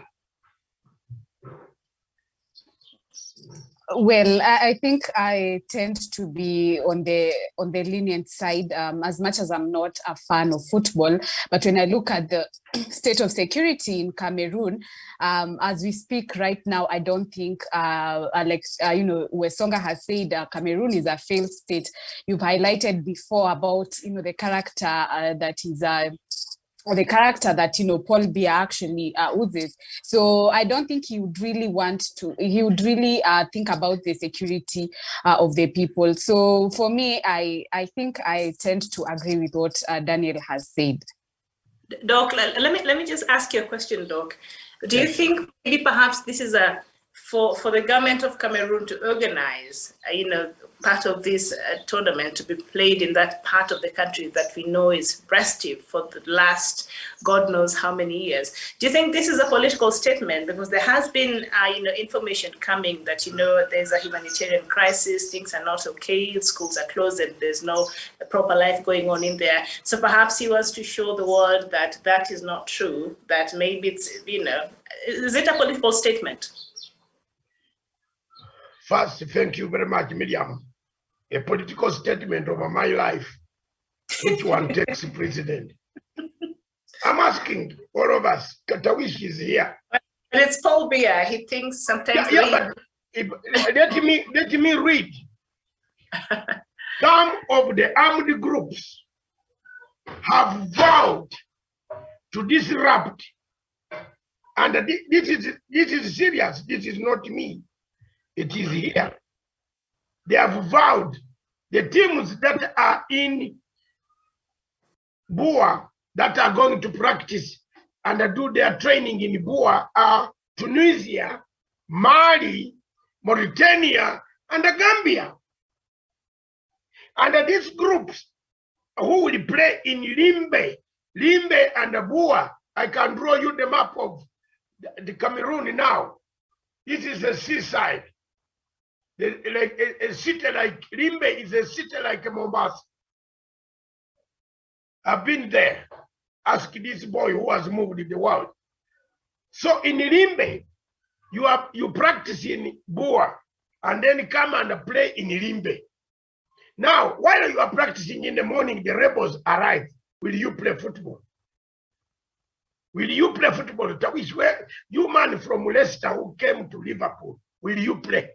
Well, I think I tend to be on the lenient side, as much as I'm not a fan of football. But when I look at the state of security in Cameroon, as we speak right now, I don't think, Wesonga has said Cameroon is a failed state. You've highlighted before about, the character that is or the character that, you know, Paul Biya actually oozes. So I don't think he would really think about the security of the people. So for me, I think I tend to agree with what Daniel has said. Doc, let me just ask you a question, Doc. Do you think maybe perhaps this is for the government of Cameroon to organize, you know, part of this tournament to be played in that part of the country that we know is restive for the last God knows how many years? Do you think this is a political statement? Because there has been, you know, information coming that, you know, there's a humanitarian crisis, things are not okay, schools are closed, and there's no proper life going on in there. So perhaps he wants to show the world that that is not true, that maybe it's, you know, is it a political statement? First, thank you very much, Miriam. A political statement over my life. Which one takes president? I'm asking all of us. Katawish is here. And it's Paul Biya. He thinks sometimes. Let me read. Some of the armed groups have vowed to disrupt, and this is serious. This is not me. It is here. They have vowed, the teams that are in Bua that are going to practice and do their training in Bua are Tunisia, Mali, Mauritania, and Gambia. And these groups who will play in Limbe and Bua, I can draw you the map of the Cameroon now. This is a seaside. Like a city like Limbe is a city like Mombasa. I've been there. Ask this boy who has moved in the world. So in Limbe, you practice in Bua and then come and play in Limbe. Now, while you are practicing in the morning, the rebels arrive. Will you play football? Will you play football? Tawish, where you man from Leicester who came to Liverpool, will you play?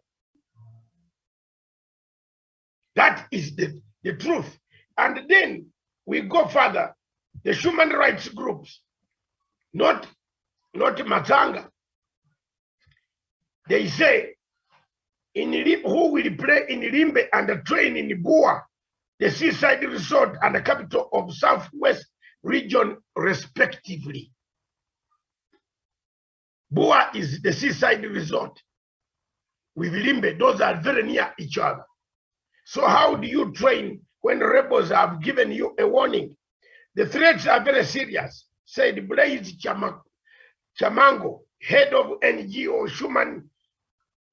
That is the truth. And then we go further. The human rights groups, not Matanga, they say, who will play in Limbe and train in Bua, the seaside resort and the capital of Southwest region, respectively. Bua is the seaside resort with Limbe. Those are very near each other. So how do you train when rebels have given you a warning? The threats are very serious, said Blaise Chamango, head of NGO Human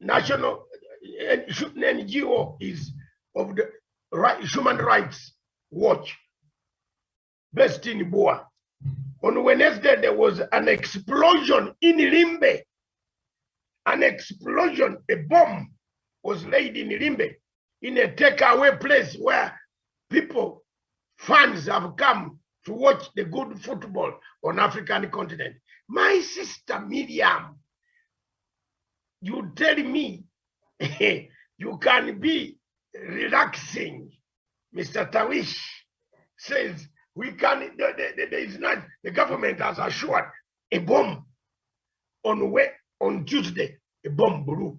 National NGO is of the Human Rights Watch, based in Bua. On Wednesday, there was an explosion in Limbe. An explosion, a bomb was laid in Limbe, in a takeaway place where people, fans have come to watch the good football on African continent. My sister Miriam, you tell me you can be relaxing. Mr. Tawish says we can, there is not, the government has assured a bomb on Tuesday, a bomb blew.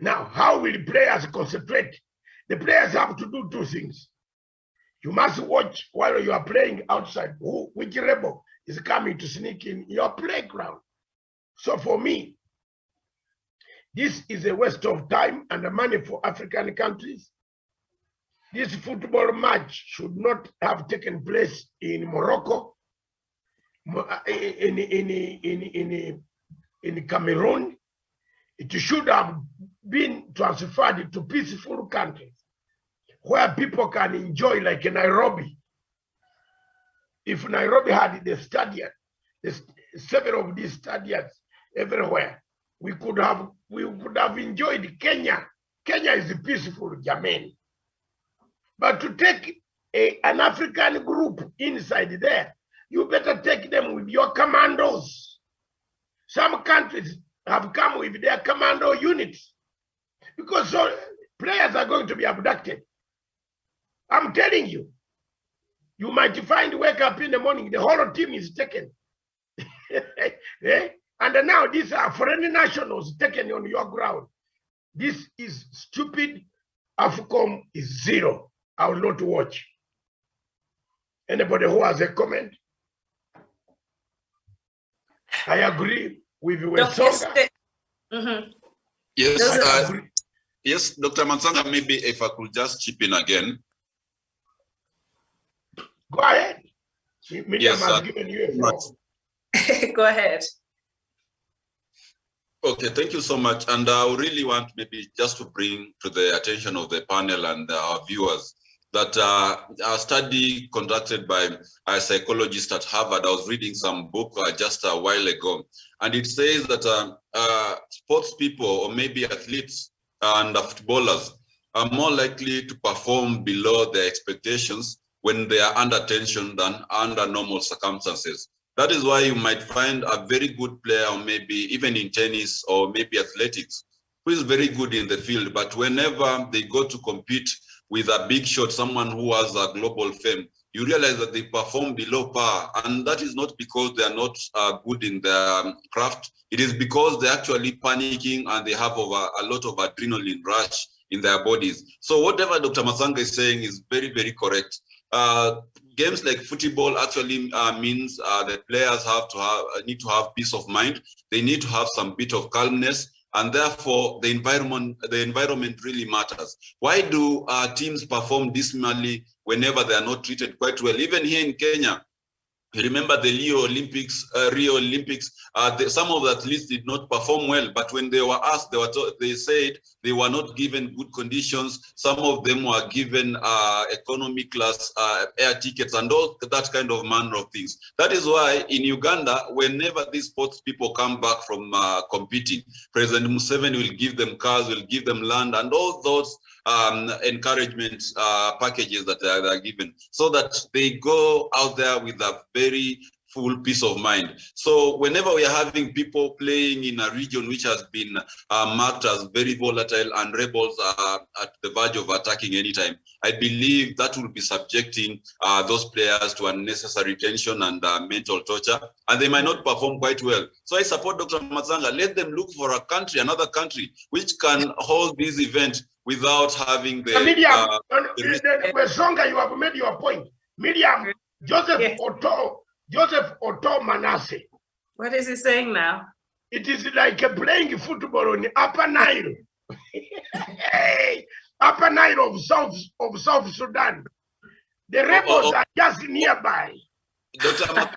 Now, how will the players concentrate? The players have to do two things. You must watch while you are playing outside which rebel is coming to sneak in your playground. So for me, this is a waste of time and money for African countries. This football match should not have taken place in Morocco, in Cameroon. It should have been transferred to peaceful countries where people can enjoy, like in Nairobi. If Nairobi had the stadium, several of these stadiums everywhere, we could have enjoyed Kenya. Kenya is peaceful, Jamaica. But to take an African group inside there, you better take them with your commandos. Some countries have come with their commando units because so players are going to be abducted. I'm telling you, You might find, wake up in the morning, the whole team is taken. And now these are foreign nationals taken on your ground. This is stupid. AFCON is 0. I will not watch. Anybody who has a comment? I agree with Wesonga. Yes, yes, Dr. Mansanga, maybe if I could just chip in again. Go ahead. Yes, has given you a floor. Go ahead. Okay, thank you so much. And I really want maybe just to bring to the attention of the panel and our viewers that a study conducted by a psychologist at Harvard, I was reading some book just a while ago, and it says that sports people or maybe athletes and footballers are more likely to perform below their expectations when they are under tension than under normal circumstances. That is why you might find a very good player, or maybe even in tennis or maybe athletics, who is very good in the field, but whenever they go to compete with a big shot, someone who has a global fame, you realize that they perform below par. And that is not because they are not good in their craft. It is because they're actually panicking and they have a lot of adrenaline rush in their bodies. So whatever Dr. Masanga is saying is very, very correct. Games like football actually means the players need to have peace of mind. They need to have some bit of calmness, and therefore the environment really matters. Why do teams perform dismally whenever they are not treated quite well? Even here in Kenya, you remember the Rio Olympics, some of the athletes did not perform well, but when they were asked, they said they were not given good conditions. Some of them were given economy class air tickets and all that kind of manner of things. That is why in Uganda, whenever these sports people come back from competing, President Museveni will give them cars, will give them land, and all those encouragement packages that they are given, so that they go out there with a very full peace of mind. So whenever we are having people playing in a region which has been marked as very volatile and rebels are at the verge of attacking anytime, I believe that will be subjecting those players to unnecessary tension and mental torture, and they might not perform quite well. So I support Dr. Matsanga. Let them look for a country, another country, which can hold this event without having the... Wesonga, you have made your point. Miriam, Joseph Otto Manasseh. What is he saying now? It is like playing football on the Upper Nile. Upper Nile of South Sudan. The rebels are just nearby. Dr.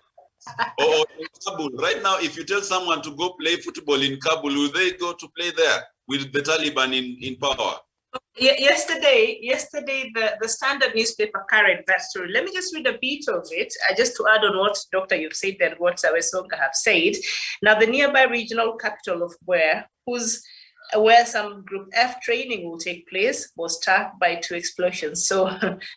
Or in Kabul. Right now, if you tell someone to go play football in Kabul, will they go to play there with the Taliban in power? Yesterday, the Standard newspaper carried that story. Let me just read a bit of it, just to add on what Dr. you've said and what Wesonga have said. Now, the nearby regional capital of where some Group F training will take place was struck by 2 explosions. So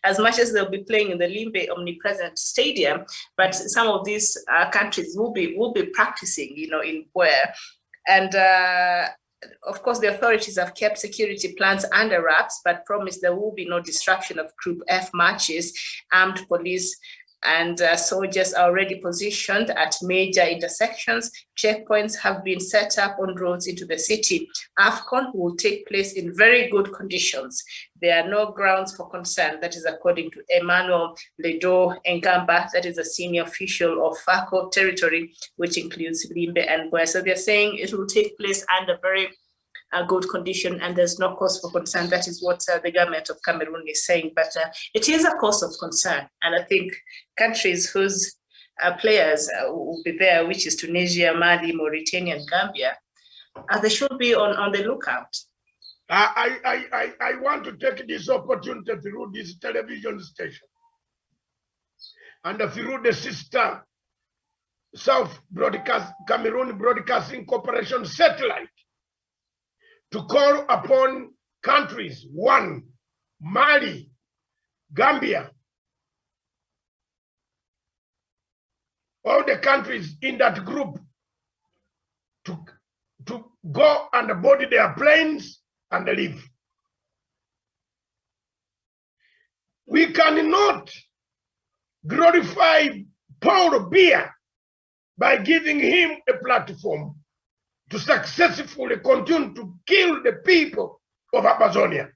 as much as they'll be playing in the Limbe Omnipresent Stadium, but some of these countries will be practicing, in where. And of course, the authorities have kept security plans under wraps, but promised there will be no disruption of Group F matches. Armed police and soldiers are already positioned at major intersections. Checkpoints have been set up on roads into the city. AFCON will take place in very good conditions. There are no grounds for concern. That is according to Emmanuel Ledo Ngamba, that is a senior official of FACO territory, which includes Limbe and Bwea. So they're saying it will take place under very good condition and there's no cause for concern. That is what the government of Cameroon is saying, but it is a cause of concern. And I think countries whose players will be there, which is Tunisia, Mali, Mauritania, and Gambia, they should be on the lookout. I want to take this opportunity through this television station and through the sister Cameroon Broadcasting Corporation satellite to call upon countries, 1, Mali, Gambia, all the countries in that group to go and board their planes and leave. We cannot glorify Paul Biya by giving him a platform to successfully continue to kill the people of Amazonia.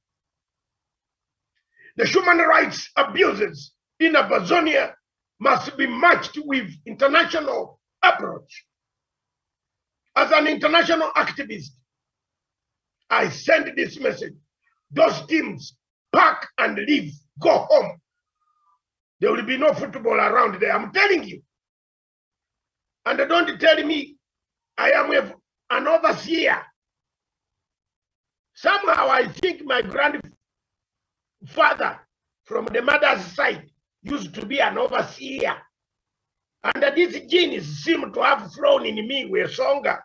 The human rights abuses in Amazonia must be matched with international approach. As an international activist, I send this message. Those teams, pack and leave, go home. There will be no football around there, I'm telling you. And don't tell me I am an overseer. Somehow I think my grandfather from the mother's side used to be an overseer. And these genes seem to have flown in me with Songa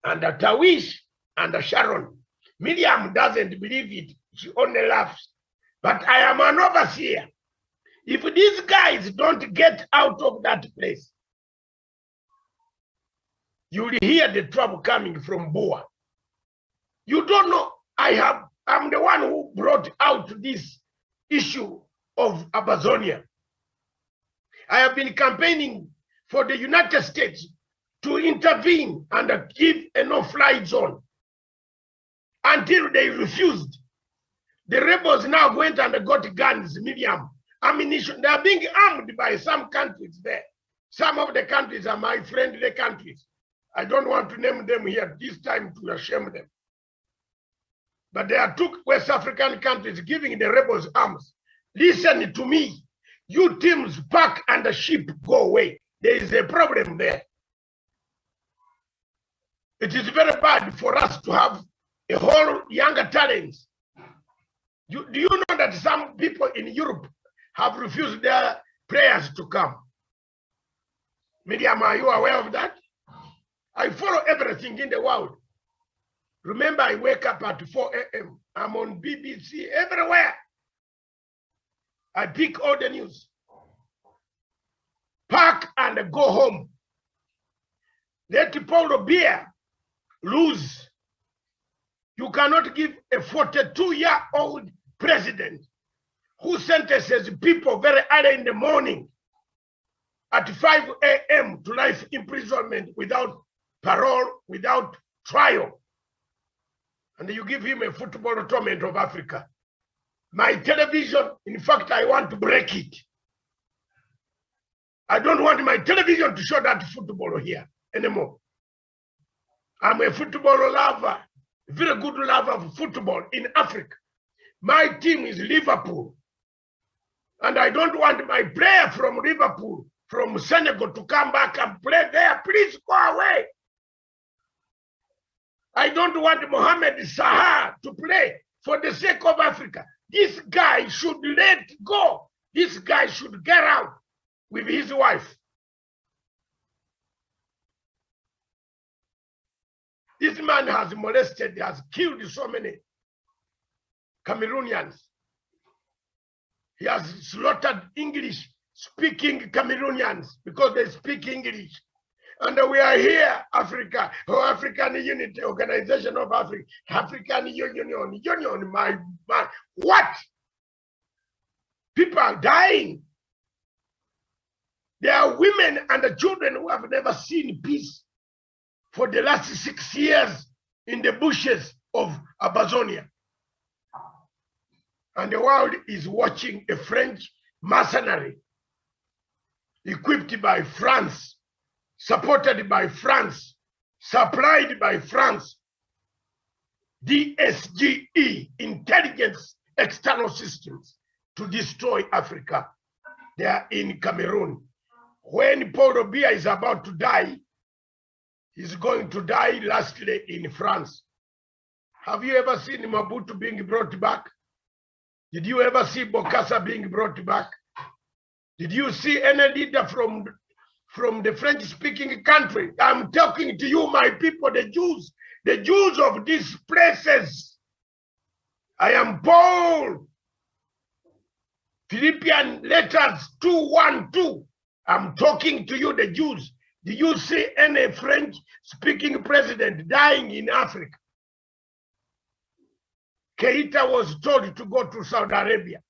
and Tawish and Sharon. Miriam doesn't believe it. She only laughs. But I am an overseer. If these guys don't get out of that place, you will hear the trouble coming from Boa. You don't know, I'm the one who brought out this issue of Amazonia. I have been campaigning for the United States to intervene and give a no-fly zone until they refused. The rebels now went and got guns, Miriam, ammunition. They are being armed by some countries there. Some of the countries are my friendly countries. I don't want to name them here this time to shame them. But there are 2 West African countries giving the rebels arms. Listen to me. You teams pack and the ship go away. There is a problem there. It is very bad for us to have a whole younger talents. Do you know that some people in Europe have refused their players to come? Miriam, are you aware of that? I follow everything in the world. Remember, I wake up at 4 a.m. I'm on BBC everywhere. I pick all the news. Pack and go home. Let Paul Biya lose. You cannot give a 42-year-old president who sentences people very early in the morning at 5 a.m. to life imprisonment without parole, without trial. And you give him a football tournament of Africa. My television, in fact, I want to break it. I don't want my television to show that football here anymore. I'm a football lover, a very good lover of football in Africa. My team is Liverpool. And I don't want my player from Liverpool, from Senegal, to come back and play there. Please go away. I don't want Mohamed Salah to play for the sake of Africa. This guy should let go. This guy should get out with his wife. This man has molested, has killed so many Cameroonians. He has slaughtered English-speaking Cameroonians because they speak English. And we are here, Africa, African Unity, Organization of Africa, African Union, my man. What? People are dying. There are women and the children who have never seen peace for the last 6 years in the bushes of Amazonia. And the world is watching a French mercenary equipped by France, supported by France, supplied by France, DSGE, intelligence external systems, to destroy Africa. They are in Cameroon. When Paul Biya is about to die, he's going to die lastly in France. Have you ever seen Mobutu being brought back? Did you ever see Bokassa being brought back? Did you see any leader from the French-speaking country? I'm talking to you, my people, the Jews of these places. I am Paul. Philippian letters 2:1-2. I'm talking to you, the Jews. Do you see any French-speaking president dying in Africa? Keita was told to go to Saudi Arabia.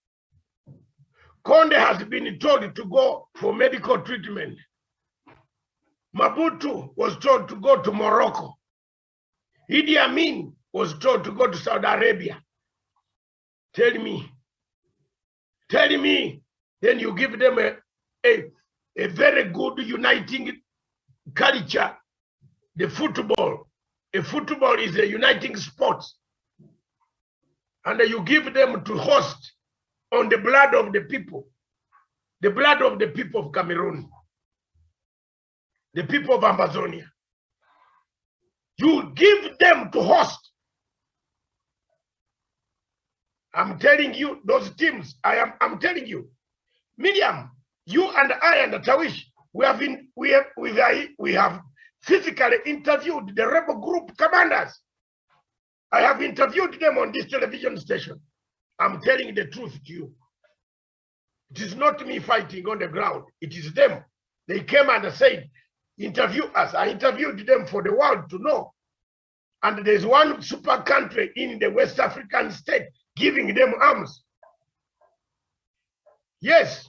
Konde has been told to go for medical treatment. Mobutu was told to go to Morocco. Idi Amin was told to go to Saudi Arabia. Tell me. Then you give them a very good uniting culture. The football. A football is a uniting sport. And you give them to host on the blood of the people. The blood of the people of Cameroon. The people of Amazonia. You give them to host. I'm telling you, those teams, I'm telling you, Miriam, you and I and Tawish, we have physically interviewed the rebel group commanders. I have interviewed them on this television station. I'm telling the truth to you. It is not me fighting on the ground. It is them. They came and said, interview us. I interviewed them for the world to know. And there's one super country in the West African state giving them arms. Yes.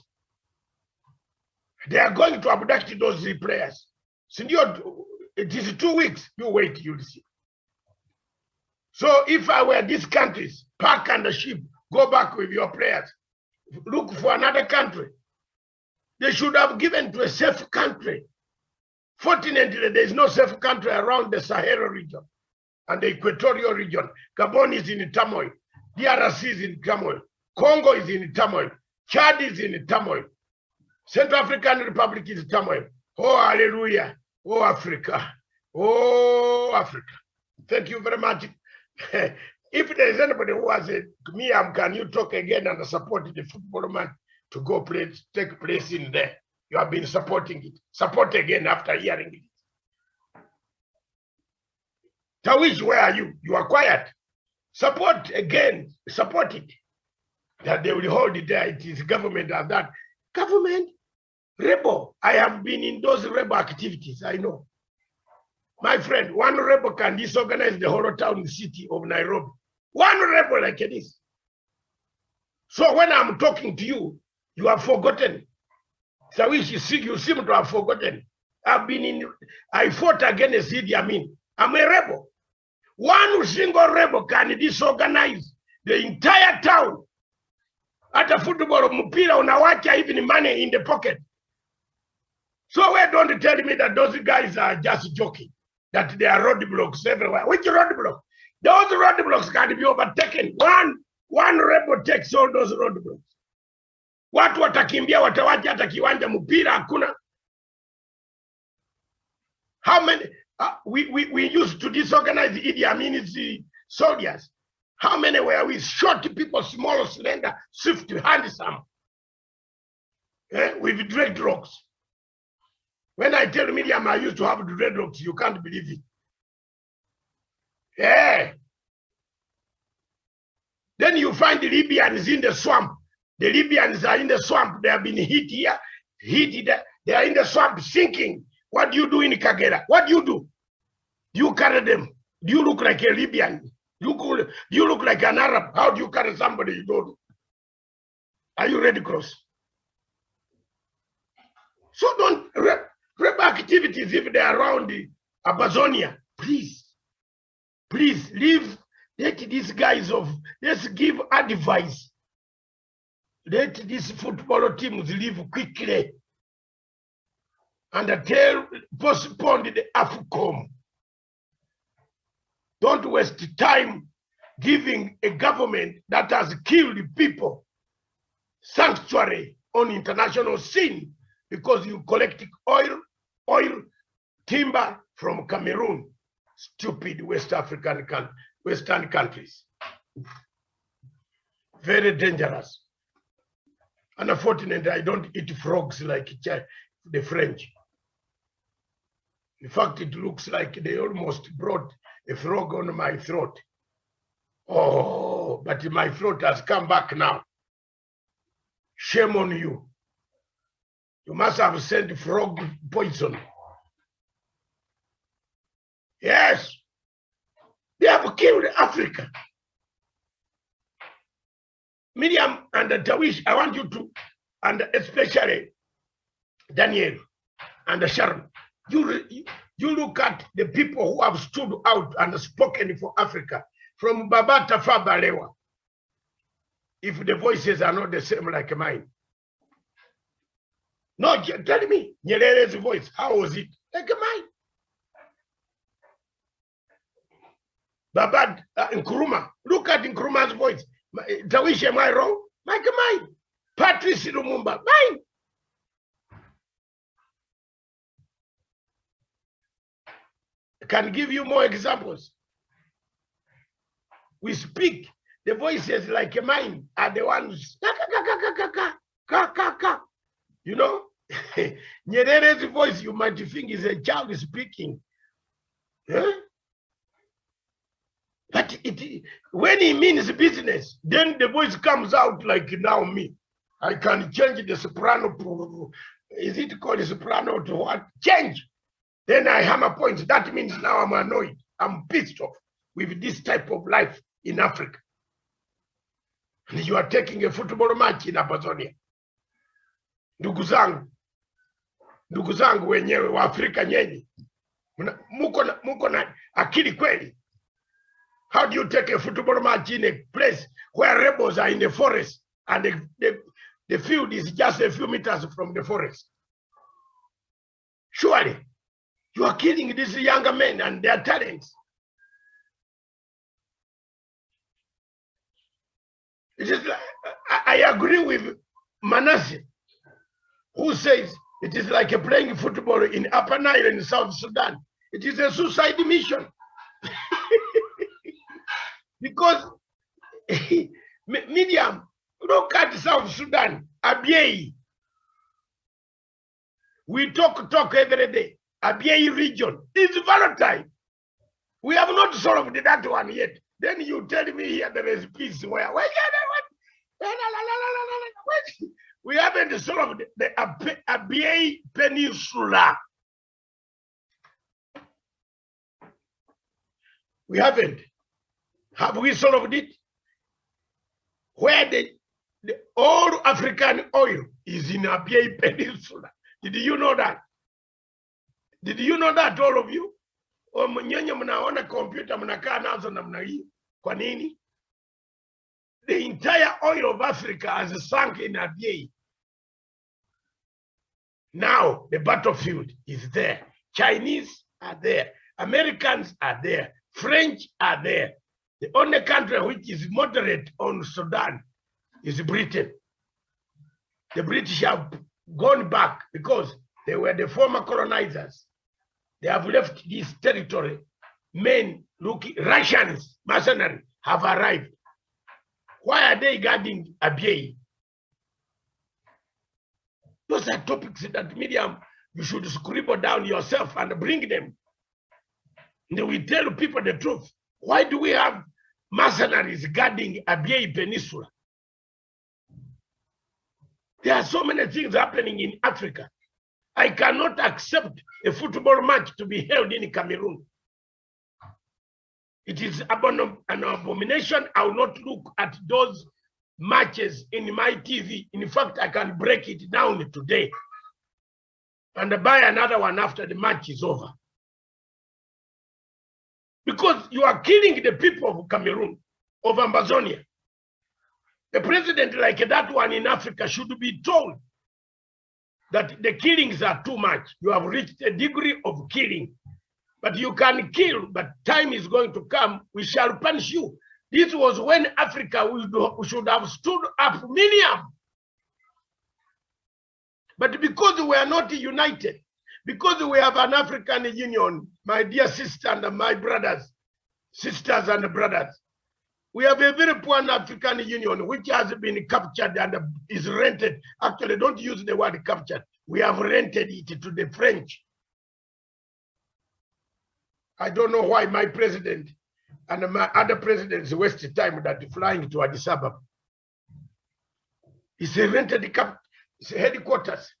They are going to abduct those 3 players. Senor, it is 2 weeks. You wait, you'll see. So if I were these countries, pack and the ship, go back with your players. Look for another country. They should have given to a safe country. Fortunately, there is no safe country around the Sahara region and the equatorial region. Gabon is in turmoil. DRC is in turmoil. Congo is in turmoil. Chad is in turmoil. Central African Republic is in turmoil. Oh, hallelujah. Oh, Africa. Oh, Africa. Thank you very much. If there is anybody who has a Miriam, can you talk again and support the football man to go play, take place in there? You have been supporting it. Support again after hearing it. Tawish, where are you? You are quiet. Support again. Support it. That they will hold it there. It is government and that. Government? Rebel. I have been in those rebel activities. I know. My friend, one rebel can disorganize the whole town city of Nairobi. One rebel like this. So when I'm talking to you, you have forgotten. So you seem to have forgotten. I fought against Idi Amin. I'm a rebel. One single rebel can disorganize the entire town. At a football mpira unawacha even money in the pocket. So why don't tell me that those guys are just joking? That there are roadblocks everywhere. Which roadblock? Those roadblocks can be overtaken. One rebel takes all those roadblocks. Watu watakimbia watawacha hata kiwanja mpira hakuna. How many we used to disorganize Idi Amin's soldiers? How many were we? Short people, small, slender, swift, handsome, with dreadlocks. When I tell Miriam I used to have dreadlocks, you can't believe it. Yeah. Then you find the Libyans in the swamp. The Libyans are in the swamp. They have been hit here, hit there. They are in the swamp sinking. What do you do in Kagera? What do? Do you carry them? Do you look like a Libyan? Do you look like an Arab? How do you carry somebody you don't? Are you Red Cross? So don't rebel activities if they are around the Amazonia. Please leave. Let these guys let's give advice. Let these football teams leave quickly and postpone the AFCON. Don't waste time giving a government that has killed people sanctuary on international scene because you collect oil, timber from Cameroon. Stupid Western countries. Very dangerous. And unfortunately, I don't eat frogs like the French. In fact, it looks like they almost brought a frog on my throat. Oh, but my throat has come back now. Shame on you. You must have sent frog poison. Yes. They have killed Africa. Miriam and Tawish, I want you to and especially Daniel and Sharon, you look at the people who have stood out and spoken for Africa, from Baba Tafa Balewa, if the voices are not the same like mine. No, tell me, Nyerere's voice, how was it? Like mine. Baba Nkrumah, look at Nkrumah's voice. Tawish, am I wrong? Like mine. Patrice Lumumba, mine. I can give you more examples. We speak, the voices like mine are the ones, you know? Nyerere's voice, you might think is a child speaking. Huh? But when he means business, then the voice comes out like now me. I can change the soprano to, is it called a soprano to what? Change. Then I hammer points. That means now I'm annoyed. I'm pissed off with this type of life in Africa. And you are taking a football match in Amazonia. Ndugu zangu wenyewe wa Afrika nyenye. Muko na akili kweli. How do you take a football match in a place where rebels are in the forest and the field is just a few meters from the forest? Surely, you are killing these younger men and their talents. It is like, I agree with Manasseh, who says it is like playing football in Upper Nile in South Sudan. It is a suicide mission. Because, Miriam, look at South Sudan, Abyei. We talk every day. Abyei region is volatile. We have not solved that one yet. Then you tell me here there is peace where we haven't solved the Abyei Peninsula. We haven't. Have we solved it? Where the all African oil is in Abyei Peninsula. Did you know that? Did you know that, all of you? O mnyenye mnaona computer mnakaa nazo namna hii. Kwa nini? The entire oil of Africa has sunk in Abyei. Now the battlefield is there. Chinese are there. Americans are there. French are there. The only country which is moderate on Sudan is Britain. The British have gone back because they were the former colonizers. They have left this territory. Men looking, Russians, mercenaries, have arrived. Why are they guarding Abyei? Those are topics that, Miriam, you should scribble down yourself and bring them. And we tell people the truth. Why do we have mercenaries guarding Abyei Peninsula? There are so many things happening in Africa. I cannot accept a football match to be held in Cameroon. It is an abomination. I will not look at those matches in my TV. In fact, I can break it down today and buy another one after the match is over. Because you are killing the people of Cameroon, of Amazonia. A president like that one in Africa should be told that the killings are too much. You have reached a degree of killing. But you can kill, but time is going to come, we shall punish you. This was when Africa should have stood up, Miriam. But because we are not united, because we have an African Union, my dear sister and my brothers, sisters and brothers, we have a very poor African Union which has been captured and is rented. Actually, don't use the word captured. We have rented it to the French. I don't know why my president and my other presidents waste time that flying to Addis Ababa. It's a rented headquarters.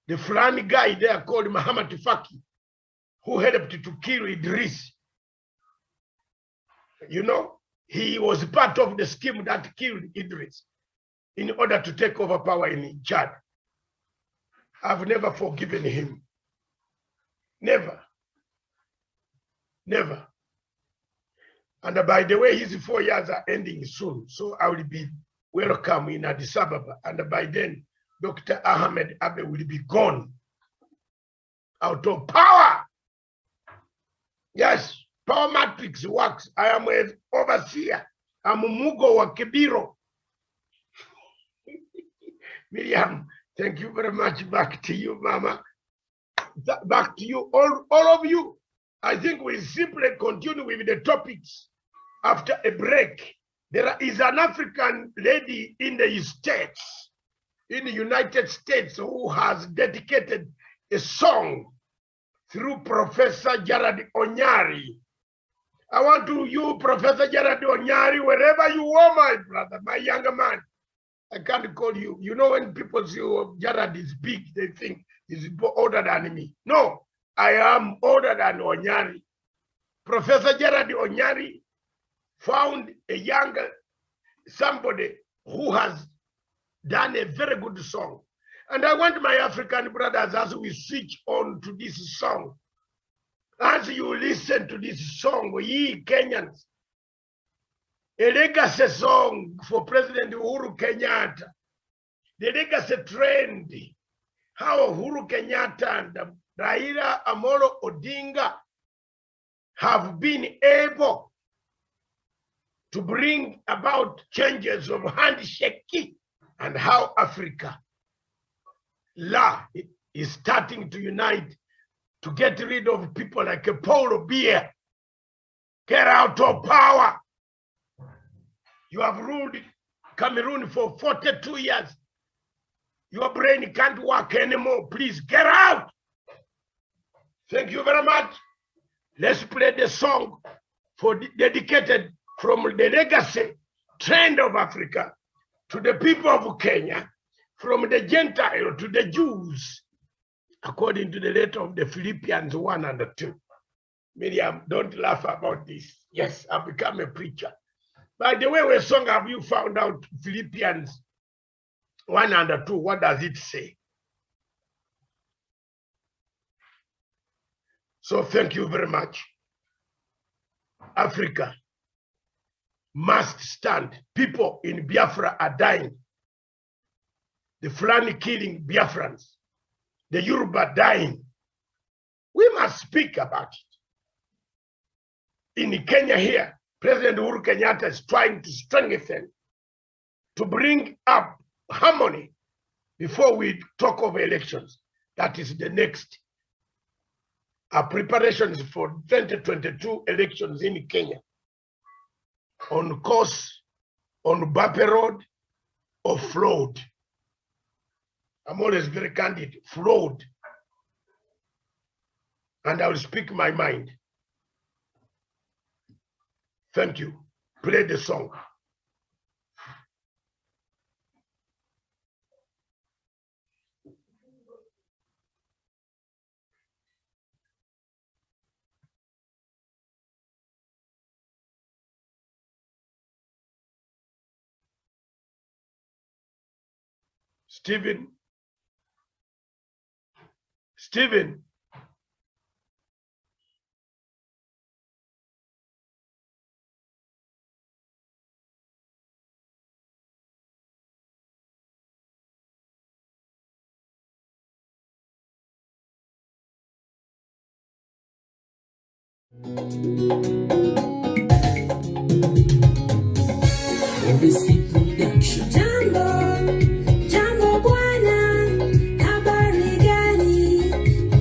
The Fulani guy there called Muhammad Faki, who helped to kill Idris. You know, he was part of the scheme that killed Idris. in order to take over power in Chad. I've never forgiven him. Never. Never. And by the way, his 4 years are ending soon, so I will be welcome in Addis Ababa. And by then, Dr. Ahmed Abe will be gone out of power. Yes, power matrix works. I am an overseer. I'm a Mugo wa Kibiro. Miriam, thank you very much. Back to you, Mama. Back to you, all of you. I think we'll simply continue with the topics after a break. There is an African lady in the States, in the United States, who has dedicated a song through Professor Gerard Onyari. I want to you, Professor Gerard Onyari, wherever you are, my brother, my younger man. I can't call you. You know, when people say, oh, Gerard is big, they think he's older than me. No, I am older than Onyari. Professor Gerard Onyari found a younger somebody who has done a very good song. And I want my African brothers, as we switch on to this song, as you listen to this song, ye Kenyans, a legacy song for President Uhuru Kenyatta, the legacy trend, how Uhuru Kenyatta and Raila Amolo Odinga have been able to bring about changes of handshake, and how Africa is starting to unite to get rid of people like a Paul Biya. Get out of power. You have ruled Cameroon for 42 years. Your brain can't work anymore. Please get out. Thank you very much. Let's play the song dedicated from the legacy trend of Africa to the people of Kenya, from the Gentile to the Jews, according to the letter of the Philippians 1 and 2. Miriam, don't laugh about this. Yes, I've become a preacher. By the way, what song have you found out? Philippians 1 and 2, what does it say? So thank you very much. Africa must stand. People in Biafra are dying. The Fulani killing Biafrans. The Yoruba dying. We must speak about it. In Kenya here, President Uhuru Kenyatta is trying to strengthen, to bring up harmony before we talk of elections. That is the next preparations for 2022 elections in Kenya. On course, on Bape Road, or fraud. I'm always very candid, fraud. And I will speak my mind. Thank you. Play the song. Stephen. Stephen. Jambo bwana, habari gani?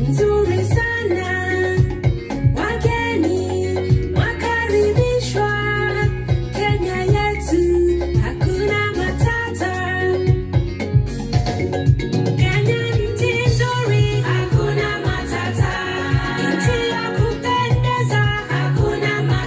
Nzuri sana. Wageni wakaribishwa Kenya yetu, hakuna matata. Kenya nchi nzuri, hakuna matata. Nchi ya kupendeza, hakuna matata.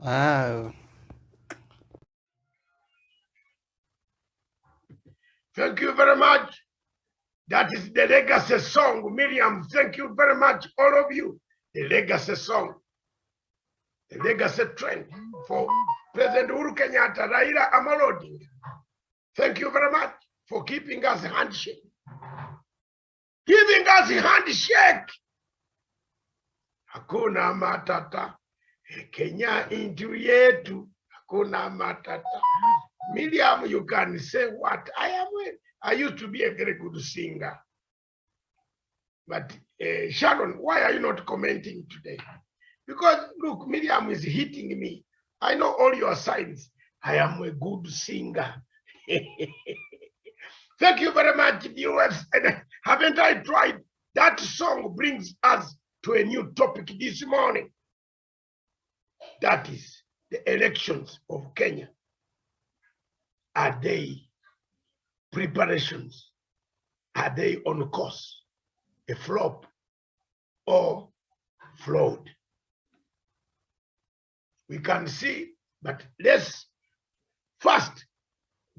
Wow. Thank you very much. That is the legacy song. Miriam, thank you very much, all of you. The legacy song. The legacy trend for President Uhuru Kenyatta, Raila Amolo Odinga. Thank you very much for keeping us handshake. Giving us a handshake. Hakuna matata. Kenya into yetu. Hakuna matata. Miriam, you can say what I used to be a very good singer. But Sharon, why are you not commenting today? Because look, Miriam is hitting me. I know all your signs. I am a good singer. Thank you very much, viewers. And haven't I tried? That song brings us to a new topic this morning. That is the elections of Kenya. Are they preparations? Are they on course? A flop or flawed? We can see, but let's first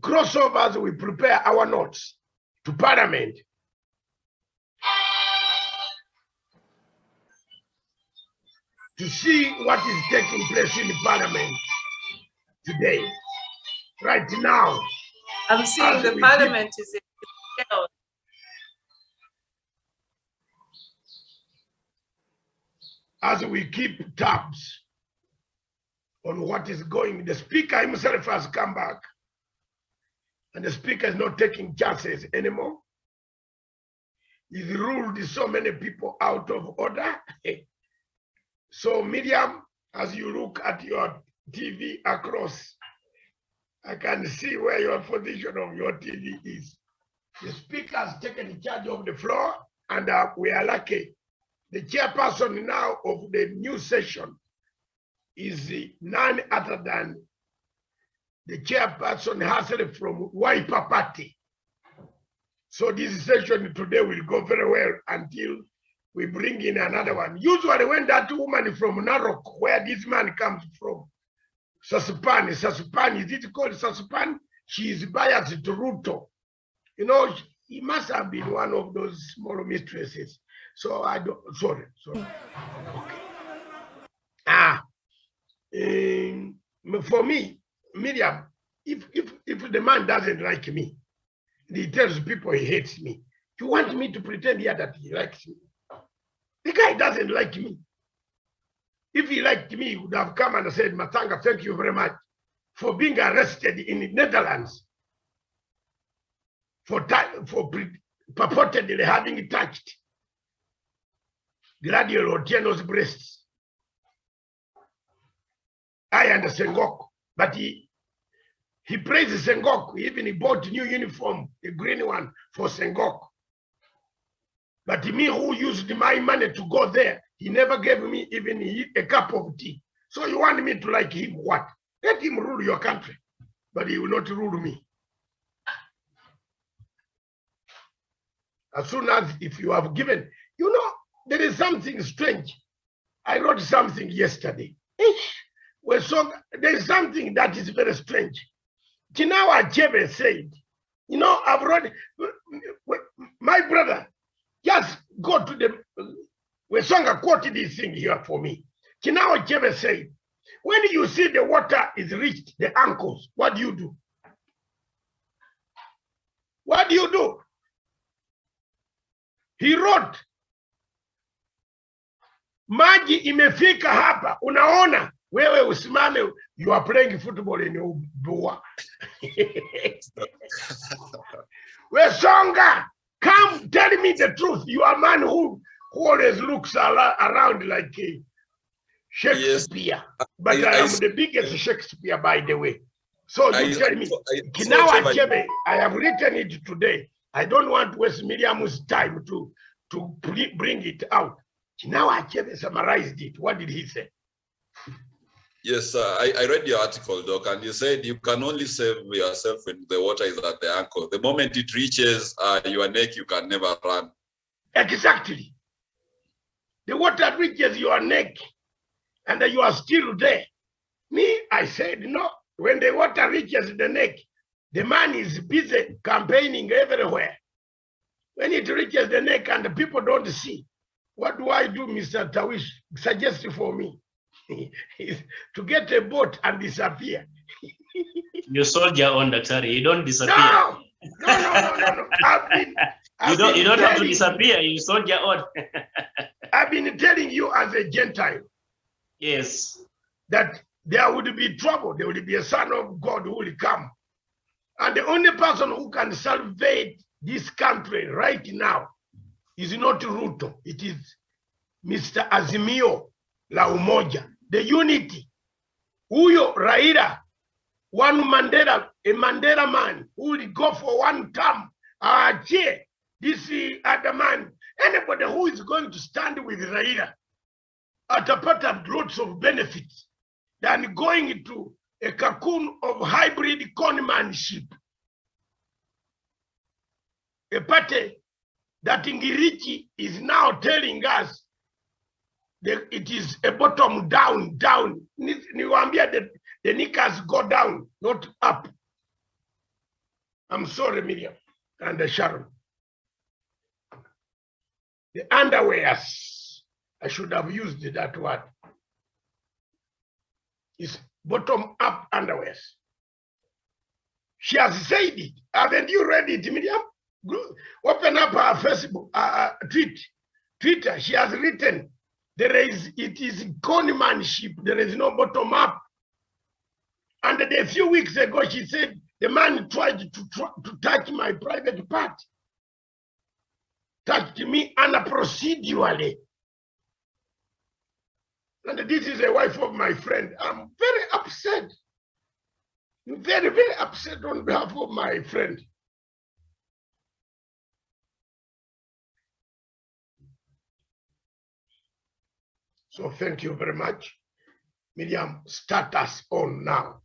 cross over as we prepare our notes to Parliament. To see what is taking place in Parliament today, right now. I'm seeing the Parliament is in chaos. As we keep tabs on what is going, the Speaker himself has come back, and the Speaker is not taking chances anymore. He's ruled so many people out of order. So Miriam, as you look at your TV across, I can see where your position of your TV is. The Speaker has taken charge of the floor, and we are lucky. The chairperson now of the new session is none other than the chairperson herself from Wiper Party. So this session today will go very well until we bring in another one. Usually when that woman from Narok, where this man comes from, Sasupan, is it called Sasupan? She is biased to Ruto. You know, he must have been one of those small mistresses. So I don't, sorry. Okay. For me, Miriam, if the man doesn't like me, he tells people he hates me. You want me to pretend here that he likes me? The guy doesn't like me. If he liked me, he would have come and said, Matanga, thank you very much for being arrested in the Netherlands for purportedly having touched Gladio Otieno's breasts. I understand Sengoku, but he praises Sengoku. Even he bought new uniform, the green one for Sengoku. But me who used my money to go there, he never gave me even a cup of tea. So you want me to like him, what? Let him rule your country, but he will not rule me. As soon as if you have given, you know, there is something strange. I wrote something yesterday. There is something that is very strange. Chinawa Achebe said, you know, I've wrote, my brother, just go to the, Wesonga quoted this thing here for me. Chinawa Achebe said, when you see the water is reached the ankles, what do you do? What do you do? He wrote, maji imefika hapa, unaona, wewe usimame, you are playing football in Ubua. Wesonga, come tell me the truth. You are a man who always looks around like a Shakespeare. Yes. But I am the biggest Shakespeare, by the way. So you tell me, Kinawa Achebe, I have written it today. I don't want West Miriam's time to bring it out. Kinawa Achebe summarized it. What did he say? Yes, I read your article, Doc, and you said you can only save yourself when the water is at the ankle. The moment it reaches your neck, you can never run. Exactly. The water reaches your neck, and you are still there. Me, I said, no, when the water reaches the neck, the man is busy campaigning everywhere. When it reaches the neck and the people don't see, what do I do, Mr. Tawish? Suggest for me. To get a boat and disappear. You soldier on, Daktari. You don't disappear. No. You don't have to disappear. You soldier on. I've been telling you as a Gentile. Yes. That there would be trouble. There would be a son of God who will come. And the only person who can salvage this country right now is not Ruto. It is Mr. Azimio la Umoja, the unity. Huyo Raila, one Mandela, a Mandela man who will go for one term. This other man, anybody who is going to stand with Raila atapata lots of benefits than going to a cocoon of hybrid conmanship. A party that Ngirichi is now telling us that it is a bottom down. Niwaambia that the knickers go down, not up. I'm sorry, Miriam and Sharon. The underwears, I should have used that word. It's bottom up underwears. She has said it. Haven't you read it, Miriam? Open up her Facebook, Twitter. She has written, it is conmanship. There is no bottom up. And a few weeks ago, she said, the man tried to touch my private part. Touched me unprocedurally. And this is a wife of my friend. I'm very upset. Very, very upset on behalf of my friend. So thank you very much. Miriam, start us on now.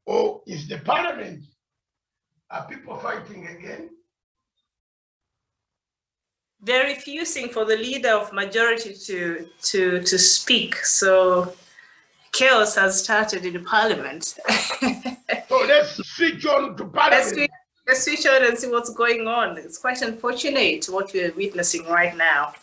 Oh, is the parliament? Are people fighting again? They're refusing for the leader of majority to speak. So chaos has started in the parliament. So let's switch on to parliament. Let's switch on and see what's going on. It's quite unfortunate what we're witnessing right now.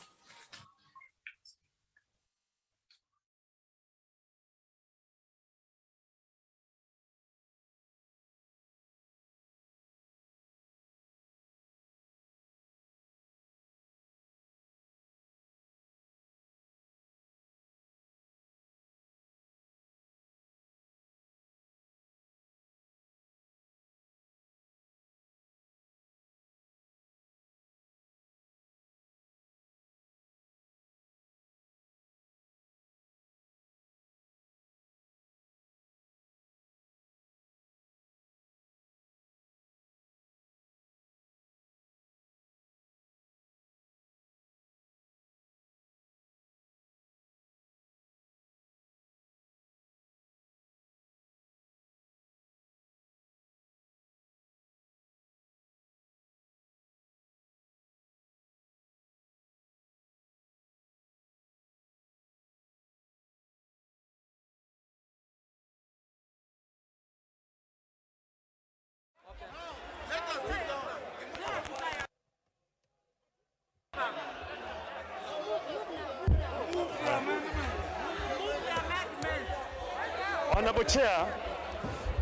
Honorable Chair,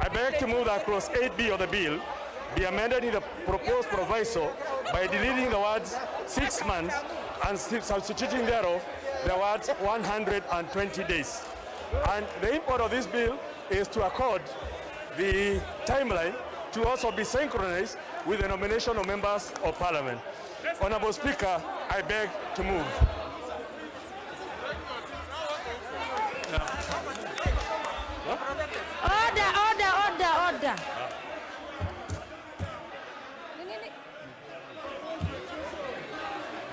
I beg to move that clause 8B of the bill be amended in the proposed proviso by deleting the words 6 months and substituting thereof the words 120 days. And the import of this bill is to accord the timeline to also be synchronized with the nomination of members of parliament. Honorable Speaker, I beg to move. Order.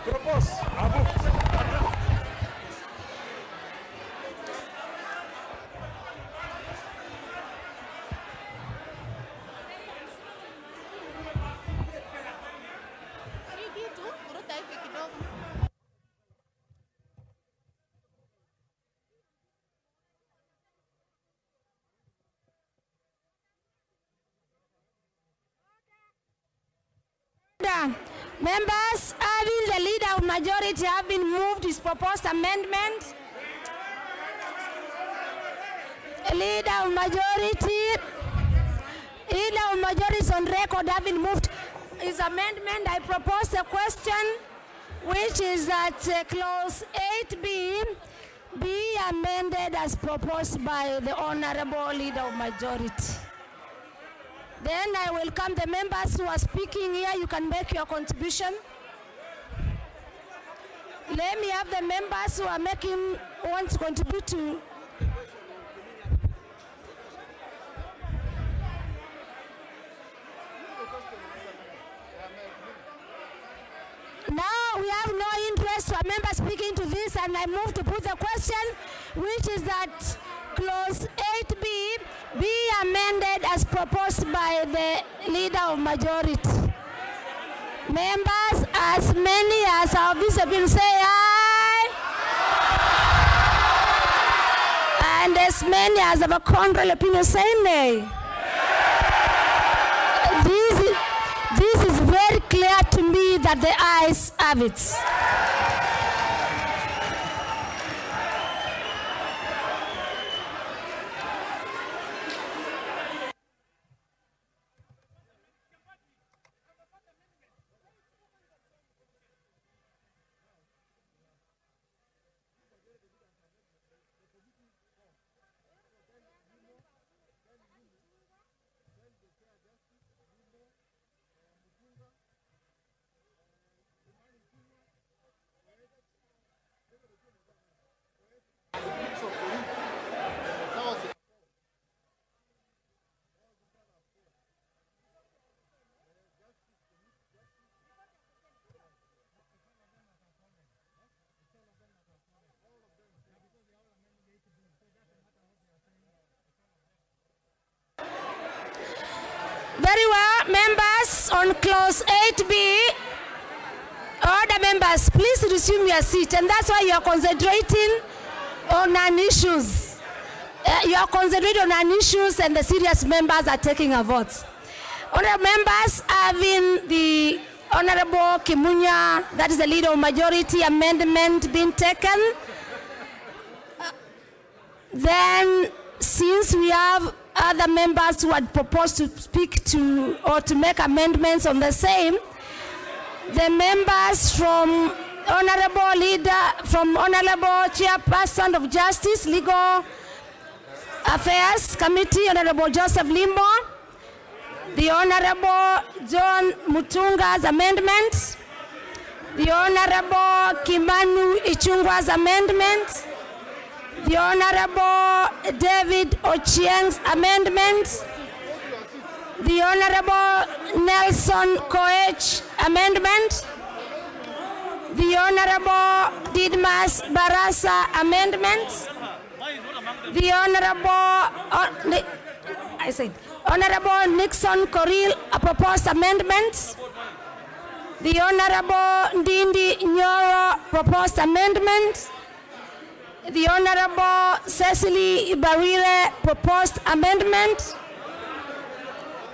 Propose. Abu. order. Members, having the leader of majority having moved his proposed amendment. Leader of majority is on record having moved his amendment. I propose a question, which is that clause 8B be amended as proposed by the honorable leader of majority. Then I welcome the members who are speaking here. You can make your contribution. Let me have the members who are want to contribute to. Now we have no interest for a member speaking to this, and I move to put the question, which is that clause 8B be amended as proposed by the leader of majority. Members, as many as are visible, say aye. And as many as have a contrary opinion, say nay. This is very clear to me that the ayes have it. Very well, members, on clause 8B, order members, please resume your seat, and that's why you are concentrating on non-issues. You are concentrating on non-issues, and the serious members are taking a vote. Honorable members, having the Honorable Kimunya, that is the leader of majority, amendment been taken, then since we have other members who had proposed to speak to or to make amendments on the same, the members from Honorable Chairperson of Justice, Legal Affairs Committee, Honorable Joseph Limbo, the Honorable John Mutunga's amendment, the Honorable Kimanu Ichungwa's amendment, the Honorable David Ochieng's amendment, the Honorable Nelson Koech amendment, the Honorable Didmas Barasa amendment, the Honorable Nixon Koril a proposed amendment, the Honorable Ndindi Nyoro proposed amendment, the Honorable Cecily Ibarire proposed amendment,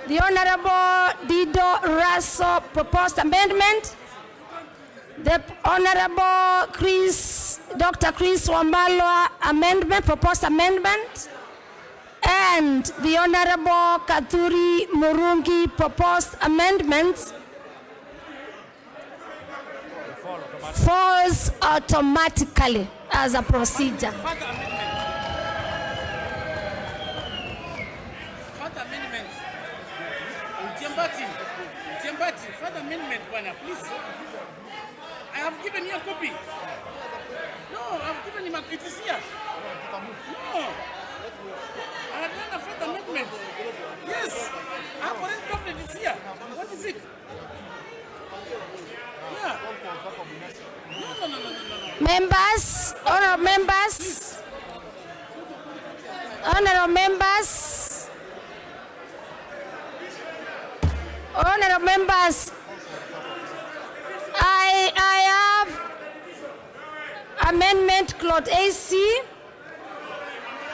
the Honorable Dido Raso proposed amendment, the Honorable Dr. Chris Wambalwa amendment, proposed amendment, and the Honorable Katuri Murungi proposed amendment falls automatically as a procedure. Further amendments. Jembati, further amendment, Bwana, please. I have given you a copy. No, I've given him a it is here. No. I have done a further amendment. Yes. I have already copied it here. What is it? Yeah. No. Members, honorable members, I have amendment clause AC.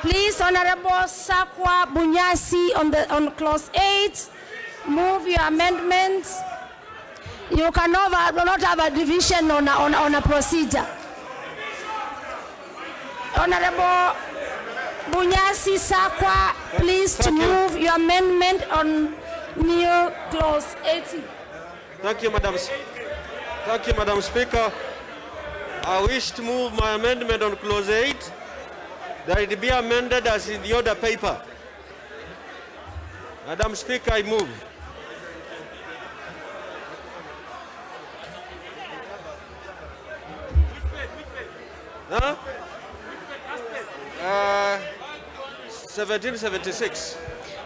Please, Honorable Sakwa Bunyasi on clause 8, move your amendment. You cannot not have a division on a procedure. Honorable Bunyasi Sakwa, please to move your amendment on new clause 80. Thank you, Madam Speaker. I wish to move my amendment on clause 8 that it be amended as in the order paper. Madam Speaker, I move. Huh? 1776.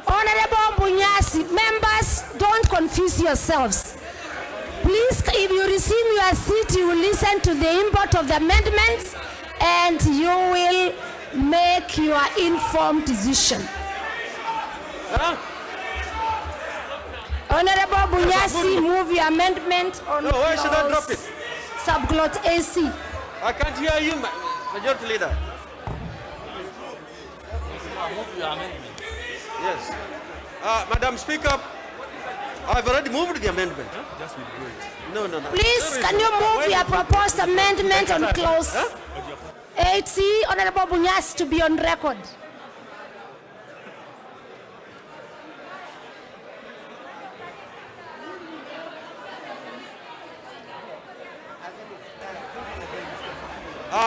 Honorable Bunyasi, members, don't confuse yourselves. Please, if you receive your seat, you will listen to the import of the amendments and you will make your informed decision. Huh? Honorable Bunyasi, move your amendment on why should I drop it? subclause AC. I can't hear you, Majority Leader. Yes. Madam Speaker, I've already moved the amendment. Just withdraw it. No. Please, can you move your proposed amendment on clause 80, Honorable Bunyasi, to be on record?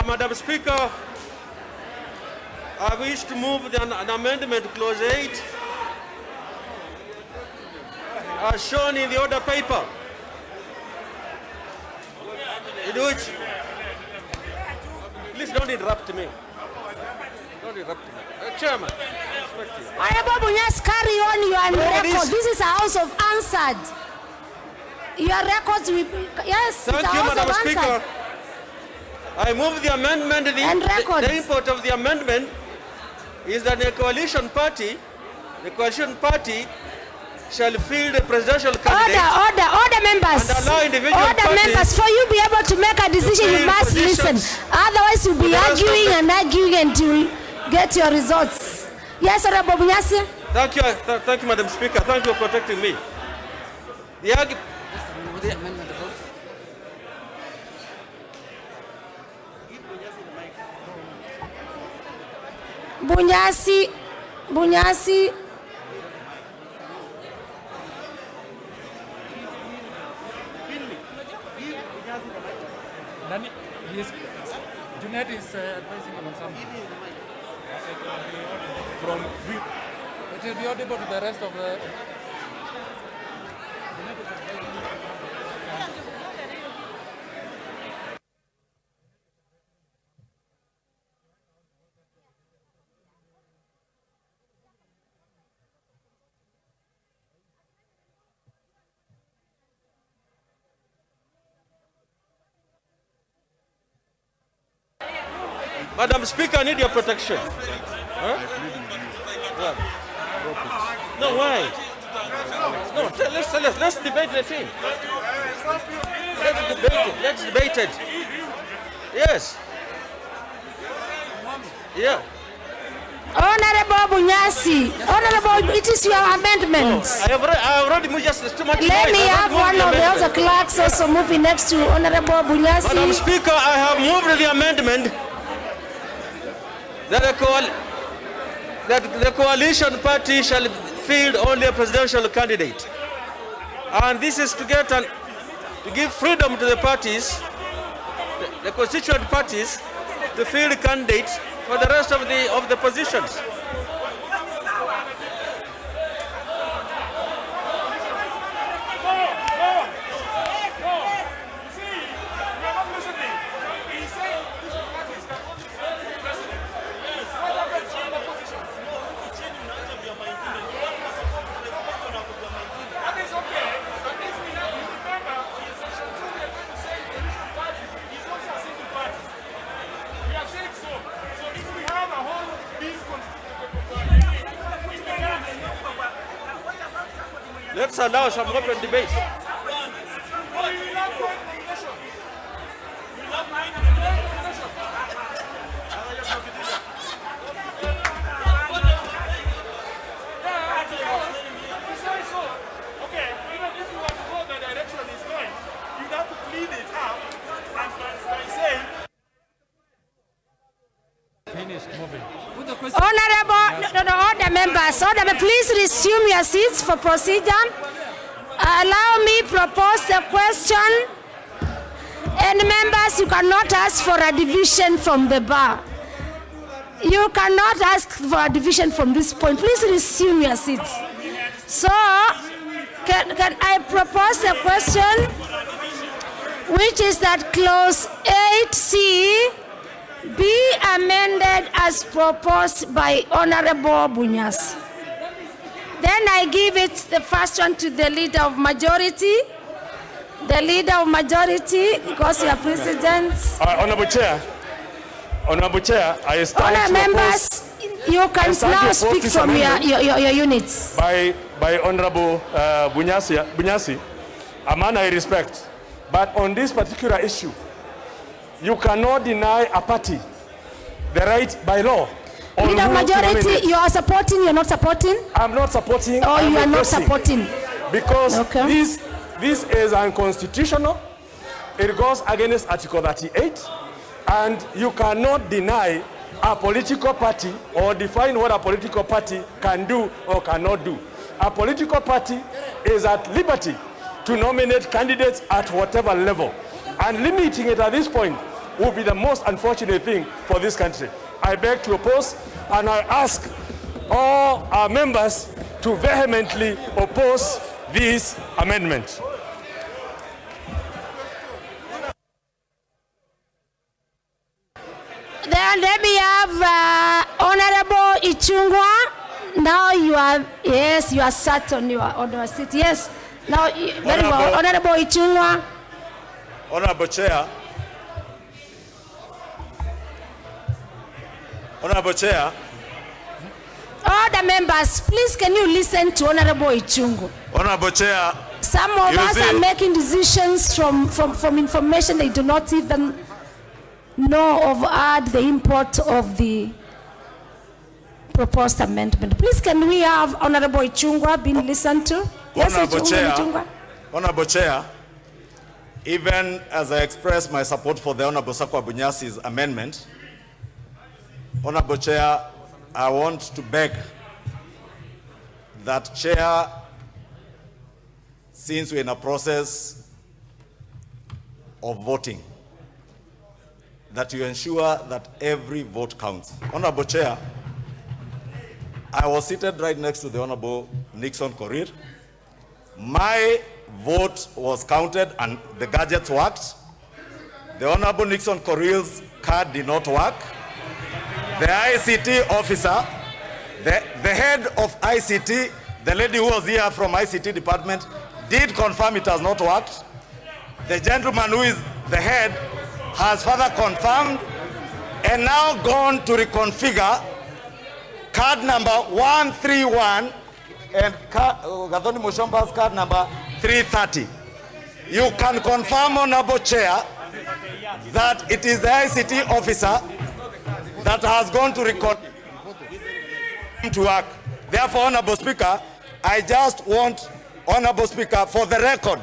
Madam Speaker, I wish to move an amendment to clause 8 as shown in the order paper, in which, please don't interrupt me. Don't interrupt me. Chairman, Honorable Bunyasi, carry on, you are on record. This is a house of answered. Your records will be, yes, thank it's a you, house Madam of Speaker. answered. I move the amendment. The import of the amendment is that the coalition party shall field a presidential candidate. Order members. And allow individual members, for you be able to make a decision, you must listen. Otherwise, you'll be arguing and you'll get your results. Yes, Honorable Bunyasi. Thank you, Madam Speaker. Thank you for protecting me. Bunyasi. Junaid is advising him on something. It will be audible to the rest of the. Madam Speaker, I need your protection. Huh? No, why? No, let's debate the thing. Let's debate it. Yes. Yeah. Honorable Bunyasi, it is your amendment. No, I already moved, just too much. Let me have one of the other clerks also moving next to Honorable Bunyasi. Madam Speaker, I have moved the amendment that the coalition party shall field only a presidential candidate, and this is to give freedom to the parties, the constituent parties, to field candidates for the rest of the positions. Let's allow some open debate. Okay, even if you want to go the direction is going, members, please resume your seats for procedure. Allow me propose the question. And members, you cannot ask for a division from the bar. You cannot ask for a division from this point. Please resume your seats. So, can I propose a question, which is that clause 8C be amended as proposed by Honorable Bunyasi. Then I give it the first one to the leader of majority. The leader of majority, because you are president. Honorable Chair, I stand to members, you can now speak from your units. By Honorable Bunyasi, a man I respect. But on this particular issue, you cannot deny a party the right by law. Leader of majority, you are supporting, you are not supporting? I'm not supporting. Or you are not supporting? Because this is unconstitutional. It goes against Article 38. And you cannot deny a political party or define what a political party can do or cannot do. A political party is at liberty to nominate candidates at whatever level. And limiting it at this point would be the most unfortunate thing for this country. I beg to oppose, and I ask all our members to vehemently oppose this amendment. Then let me have Honorable Ichungwa. Now you are, yes, you are sat on your seat. Yes. Now, very well. Honorable Ichungwa. Honorable Chair. Honorable Chair. All the members, please can you listen to Honorable Ichungwa? Honorable Chair. Some of us are making decisions from information they do not even know of the import of the proposed amendment. Please can we have Honorable Ichungwa being listened to? Yes, Honorable Chair, even as I express my support for the Honorable Sakwa Bunyasi's amendment, Honorable Chair, I want to beg that Chair, since we're in a process of voting, that you ensure that every vote counts. Honorable Chair, I was seated right next to the Honorable Nixon Korir. My vote was counted and the gadgets worked. The Honorable Nixon Korir's card did not work. The ICT officer, the head of ICT, the lady who was here from ICT department, did confirm it has not worked. The gentleman who is the head has further confirmed and now gone to reconfigure card number 131 and Gathoni Mushomba's card number 330. You can confirm, Honorable Chair, that it is the ICT officer that has gone to record to work. Therefore, Honorable Speaker, I just want, Honorable Speaker, for the record,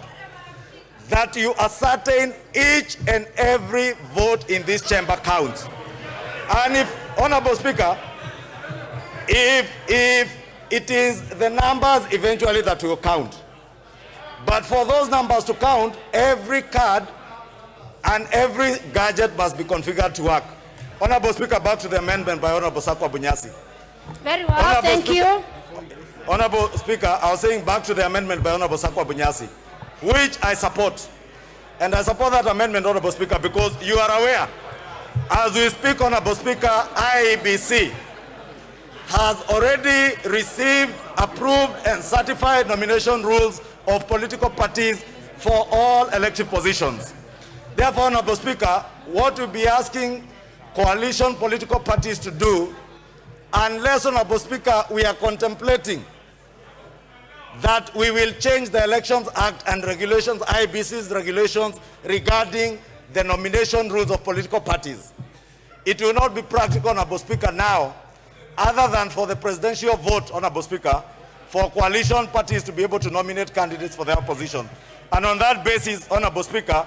that you ascertain each and every vote in this chamber counts. And if, Honorable Speaker, if it is the numbers eventually that will count, but for those numbers to count, every card and every gadget must be configured to work. Honorable Speaker, back to the amendment by Honorable Sakwa Bunyasi. Very well, Honorable thank you. Honorable Speaker, I was saying back to the amendment by Honorable Sakwa Bunyasi, which I support. And I support that amendment, Honorable Speaker, because you are aware, as we speak, Honorable Speaker, IEBC has already received, approved, and certified nomination rules of political parties for all elective positions. Therefore, Honorable Speaker, what we'll be asking coalition political parties to do, unless, Honorable Speaker, we are contemplating that we will change the Elections Act and regulations, IBC's regulations regarding the nomination rules of political parties. It will not be practical, Honorable Speaker, now, other than for the presidential vote, Honorable Speaker, for coalition parties to be able to nominate candidates for their position. And on that basis, Honorable Speaker,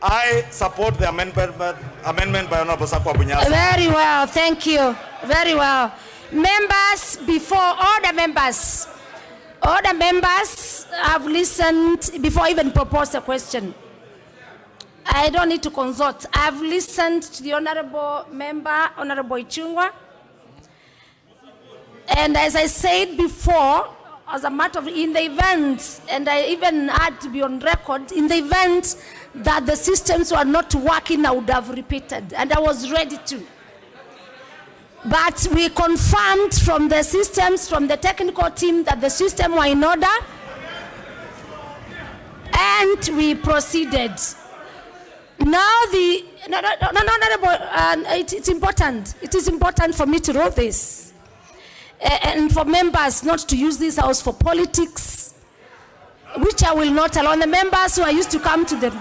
I support the amendment by Honorable Sakwa Bunyasi. Very well, thank you. Very well. Members, order members have listened before I even propose a question. I don't need to consult. I've listened to the Honorable Member, Honorable Ichung'wah. And as I said before, as a matter of, in the event, and I even had to be on record, in the event that the systems were not working, I would have repeated, and I was ready to. But we confirmed from the systems, from the technical team, that the system were in order, and we proceeded. Now it's important. It is important for me to know this, and for members not to use this house for politics, which I will not allow. The members who are used to come to them.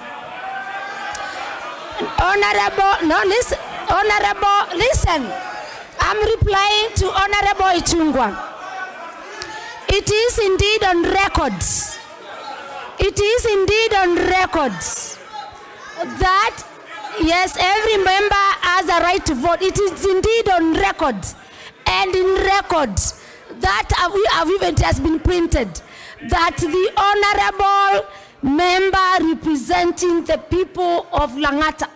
Honorable, listen. I'm replying to Honorable Ichung'wah. It is indeed on record. It is indeed on record that, yes, every member has a right to vote. It is indeed on record. And in record, that even has been printed, that the Honorable Member representing the people of Lang'ata,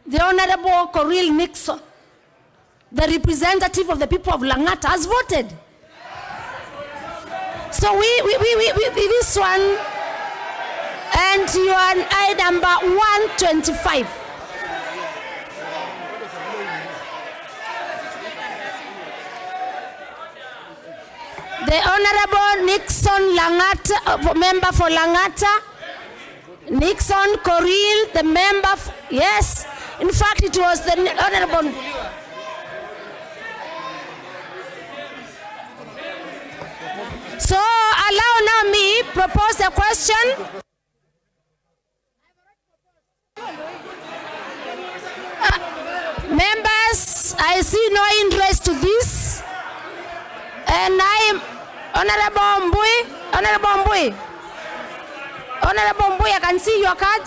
the Honorable Coril Nixon, the representative of the people of Lang'ata, has voted. So we this one, and you are on I number 125. The Honorable Nixon Lang'ata, member for Lang'ata, Nixon Coril, the member, yes, in fact it was the Honorable. So allow now me propose a question. Members, I see no interest to this, and I am Honorable Mbui, I can see your card.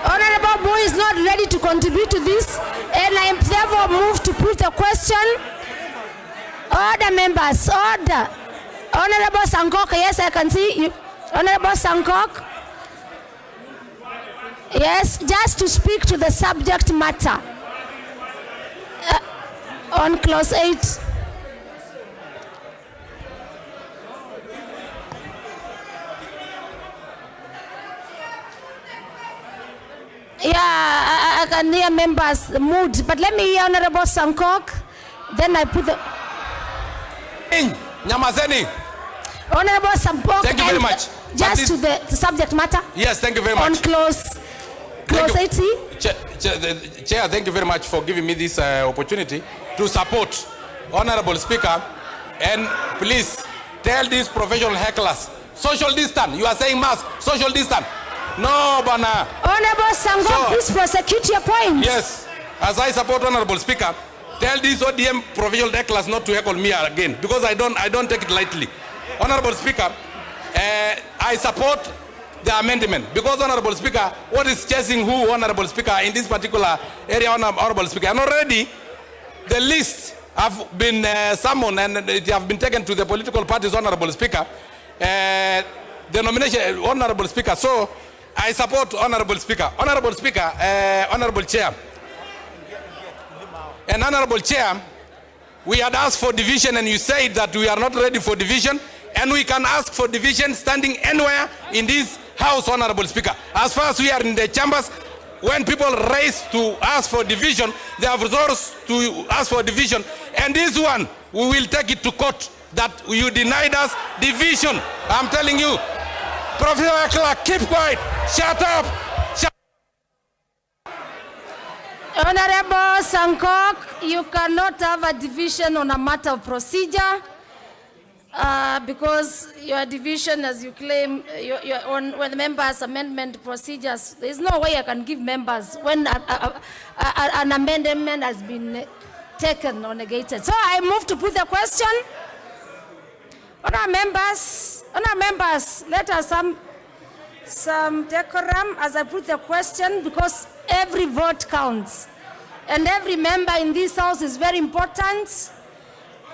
Honorable Mbui is not ready to contribute to this, and I am therefore moved to put a question. Order, members, order. Honorable Sankok, yes, I can see you. Honorable Sankok. Yes, just to speak to the subject matter on clause 8. Yeah, I can hear members' mood, but let me hear Honorable Sankok, then I put the... Nyamazeni. Honorable Sankok. Thank you very much. Just to the subject matter. Yes, thank you very much. On clause 80. Chair, thank you very much for giving me this opportunity to support Honorable Speaker, and please tell these professional hecklers, social distance. You are saying mask, social distance. No, Bana. Honorable Sankok, please prosecute your point. Yes, as I support Honorable Speaker, tell these ODM professional hecklers not to heckle me again, because I don't take it lightly. Honorable Speaker, I support the amendment, because Honorable Speaker, what is chasing who, Honorable Speaker, in this particular area, Honorable Speaker, and already the list have been summoned and it have been taken to the political parties, Honorable Speaker, the nomination, Honorable Speaker. So I support Honorable Speaker. Honorable Speaker, Honorable Chair, and Honorable Chair, we had asked for division and you said that we are not ready for division, and we can ask for division standing anywhere in this house, Honorable Speaker. As far as we are in the chambers, when people raise to ask for division, they have resources to ask for division, and this one, we will take it to court that you denied us division. I'm telling you, Professor Clark, keep quiet, shut up. Honorable Sankok, you cannot have a division on a matter of procedure, because your division, as you claim, when the members' amendment procedures, there is no way I can give members when an amendment has been taken or negated. So I move to put the question. Honourable members, let us some decorum as I put the question, because every vote counts. and every member in this house is very important.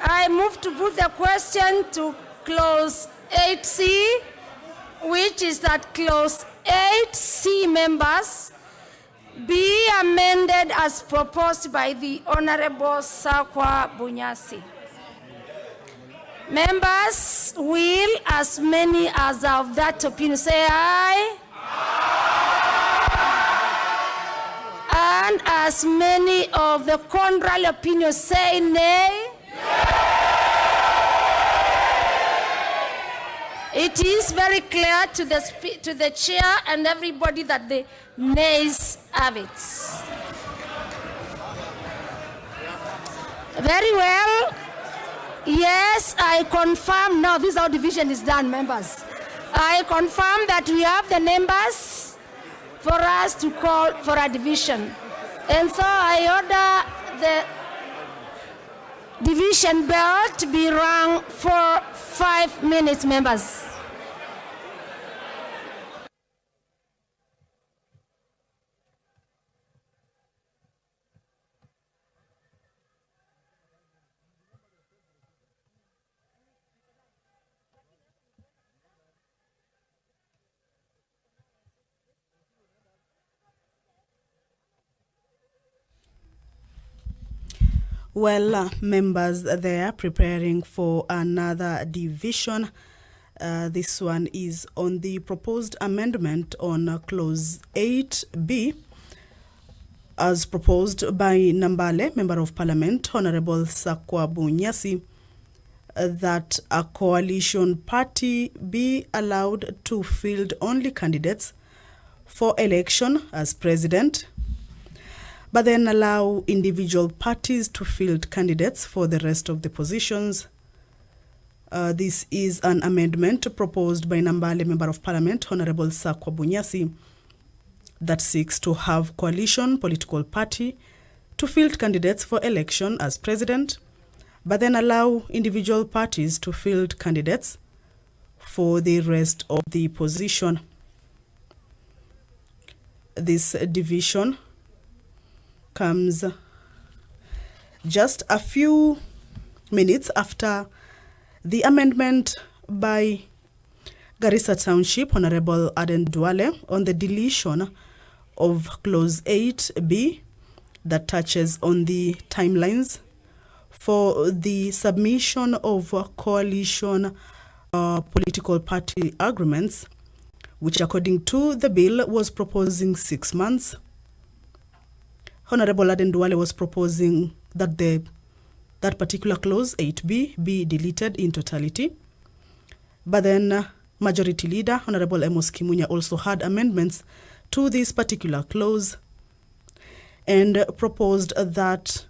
I move to put the question to clause 8C, which is that clause 8C members be amended as proposed by the Honorable Sakwa Bunyasi. Members will, as many as of that opinion, say aye. And as many of the contrary opinions say nay. It is very clear to the chair and everybody that the nays have it. Very well. Yes, I confirm. Now this is how division is done, members. I confirm that we have the numbers for us to call for a division. And so I order the division bell to be rung for 5 minutes, members. Well, members, they are preparing for another division. This one is on the proposed amendment on clause 8B, as proposed by Nambale, Member of Parliament, Honorable Sakwa Bunyasi, that a coalition party be allowed to field only candidates for election as president, but then allow individual parties to field candidates for the rest of the positions. This is an amendment proposed by Nambale, Member of Parliament, Honorable Sakwa Bunyasi, that seeks to have coalition political party to field candidates for election as president, but then allow individual parties to field candidates for the rest of the position. This division comes just a few minutes after the amendment by Garissa Township, Honorable Aden Duale, on the deletion of clause 8B that touches on the timelines for the submission of coalition political party agreements, which according to the bill was proposing 6 months. Honorable Aden Duale was proposing that that particular clause 8B be deleted in totality. But then Majority Leader Honorable Amos Kimunya also had amendments to this particular clause and proposed that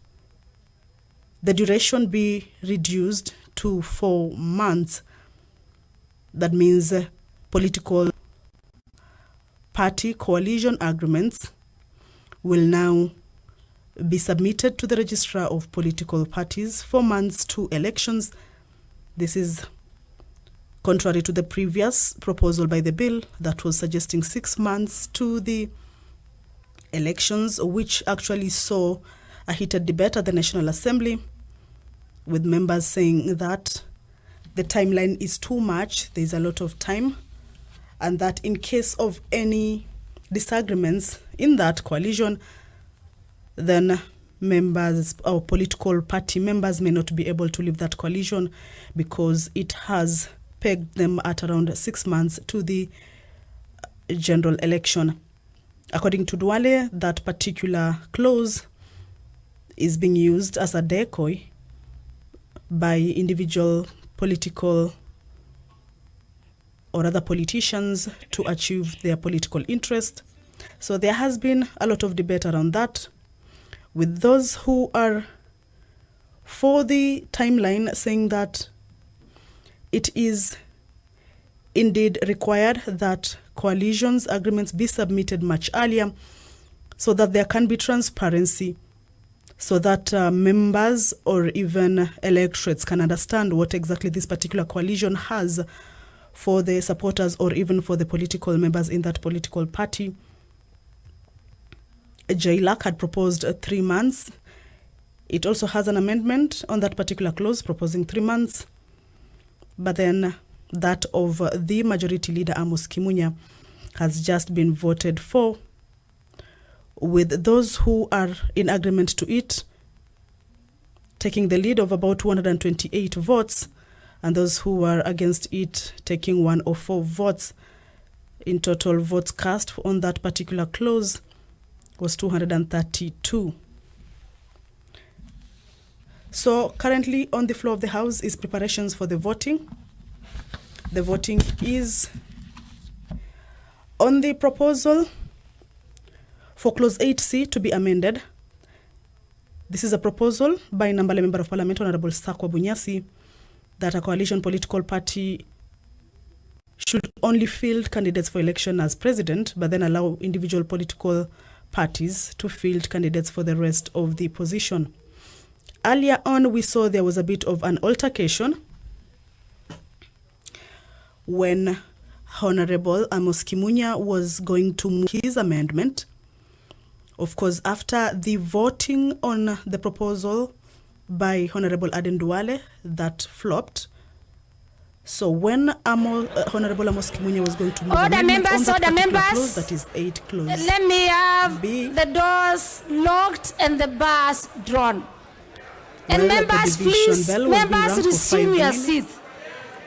the duration be reduced to 4 months. That means political party coalition agreements will now be submitted to the Registrar of Political Parties 4 months to elections. This is contrary to the previous proposal by the bill that was suggesting 6 months to the elections, which actually saw a heated debate at the National Assembly, with members saying that the timeline is too much, there's a lot of time, and that in case of any disagreements in that coalition, then members or political party members may not be able to leave that coalition because it has pegged them at around 6 months to the general election. According to Duale, that particular clause is being used as a decoy by individual political or other politicians to achieve their political interest. So there has been a lot of debate around that, with those who are for the timeline saying that it is indeed required that coalitions agreements be submitted much earlier so that there can be transparency, so that members or even electorates can understand what exactly this particular coalition has for the supporters or even for the political members in that political party. JLAC had proposed 3 months. It also has an amendment on that particular clause proposing 3 months. But then that of the Majority Leader Amos Kimunya has just been voted for, with those who are in agreement to it taking the lead of about 128 votes, and those who are against it taking 104 votes. In total, votes cast on that particular clause was 232. So currently on the floor of the House is preparations for the voting. The voting is on the proposal for Clause 8C to be amended. This is a proposal by Nambale Member of Parliament, Honorable Sakwa Bunyasi, that a coalition political party should only field candidates for election as president, but then allow individual political parties to field candidates for the rest of the position. Earlier on, we saw there was a bit of an altercation when Honorable Amos Kimunya was going to move his amendment. Of course, after the voting on the proposal by Honorable Aden Duale, that flopped. So when Honorable Amos Kimunya was going to move order members, on that clause, that is 8 clause. Let me have the doors locked and the bars drawn. And members, please, members resume your seats.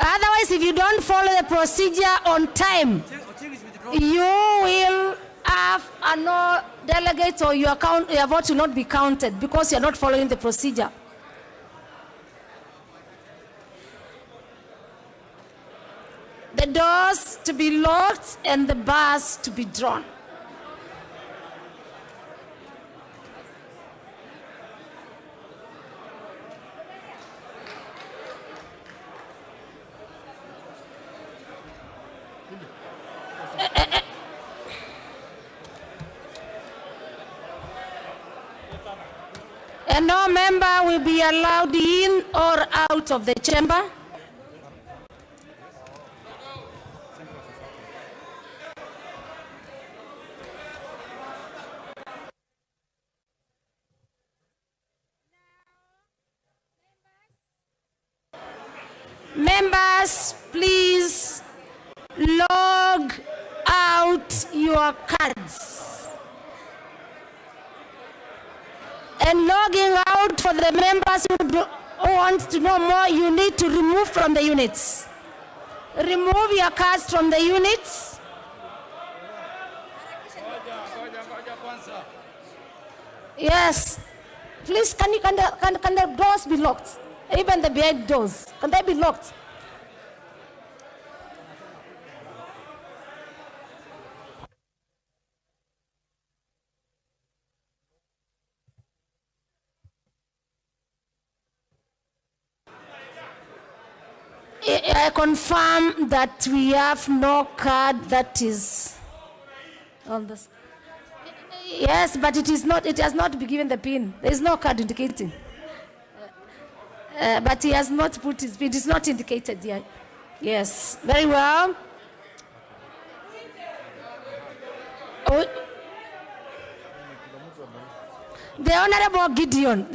Otherwise, if you don't follow the procedure on time, you will have a no delegate, or your vote will not be counted because you're not following the procedure. The doors to be locked and the bars to be drawn. And no member will be allowed in or out of the chamber. Members, please log out your cards. And logging out, for the members who want to know more, you need to remove from the units. Remove your cards from the units. Yes. Please, can the doors be locked? Even the bed doors, can they be locked? I confirm that we have no card that is on this. Yes, but it is not. It has not been given the pin. There is no card indicating. But he has not put his pin. It is not indicated yet. Yes, very well. Oh. The Honorable Gideon.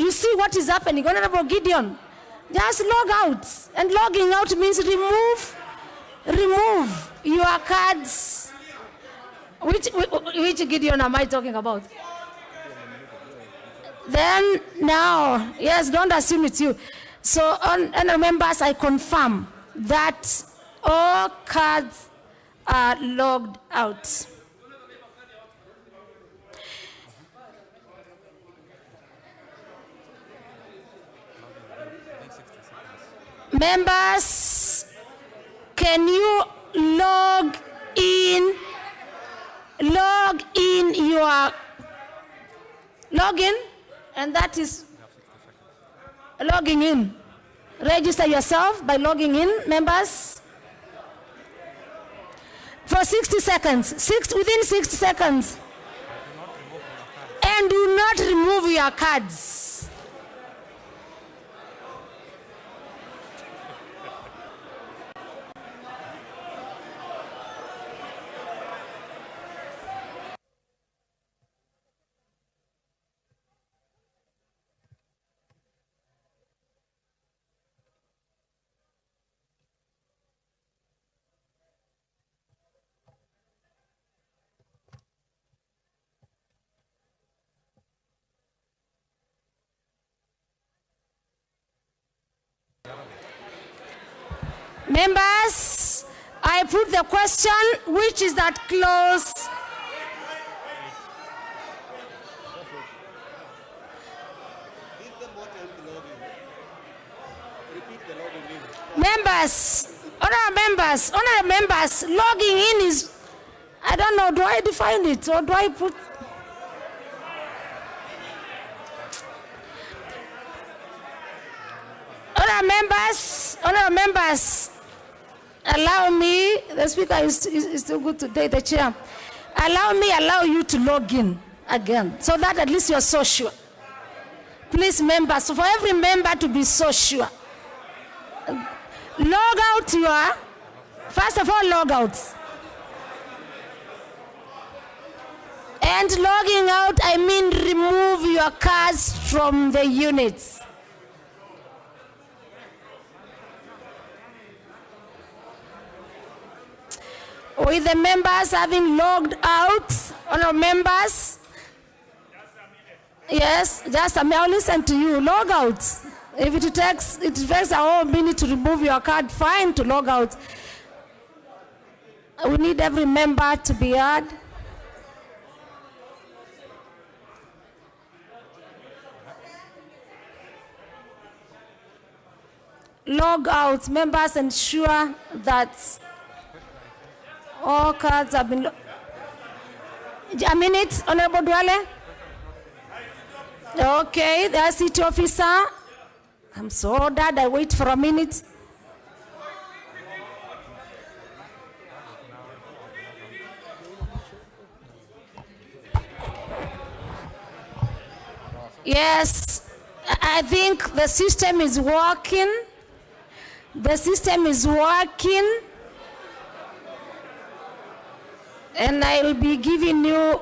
You see what is happening, Honorable Gideon. Just log out, and logging out means remove your cards. Which Gideon am I talking about? Then now, yes, don't assume it's you. So, and members, I confirm that all cards are logged out. Members, can you log in your login, and that is logging in. Register yourself by logging in, members, for 60 seconds, within 60 seconds, and do not remove your cards. Members, I put the question, which is that clause? Members, honorable members, logging in is, I don't know, do I define it or do I put? Honorable members, allow me, the speaker is too good today, the chair. Allow you to log in again, so that at least you're so sure. Please, members, so for every member to be so sure. Log out first of all, log out. And logging out, I mean remove your cards from the units. With the members having logged out, honorable members, yes, just a minute, I'll listen to you. Log out. If it takes a whole minute to remove your card, fine, to log out. We need every member to be heard. Log out. Members, ensure that all cards have been. A minute, Honorable Dwale. Okay, the ICT officer. I'm so glad I wait for a minute. Yes, I think the system is working. The system is working. And I'll be giving you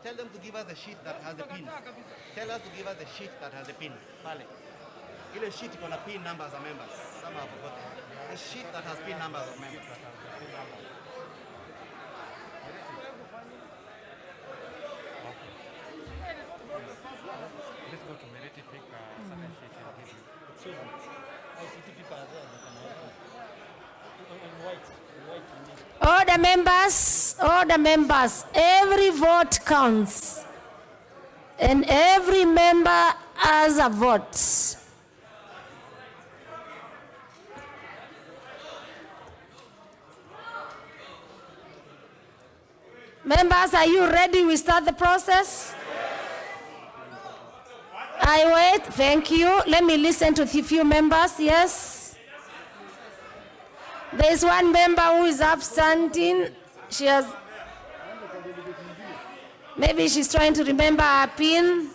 Tell them to give us a sheet that has the pins. Tell us to give us a sheet that has a pin. Pale. Ile sheet iko na pin numbers of members. Some have forgotten. The sheet that has pin numbers of members. Let's go to Meriti, pick a certain sheet and give you. ICT people are there, they can help you. In white. all the members, every vote counts. And every member has a vote. Members, are you ready? We start the process? I wait. Thank you. Let me listen to a few members. Yes. There's one member who is absenting. Maybe she's trying to remember her PIN.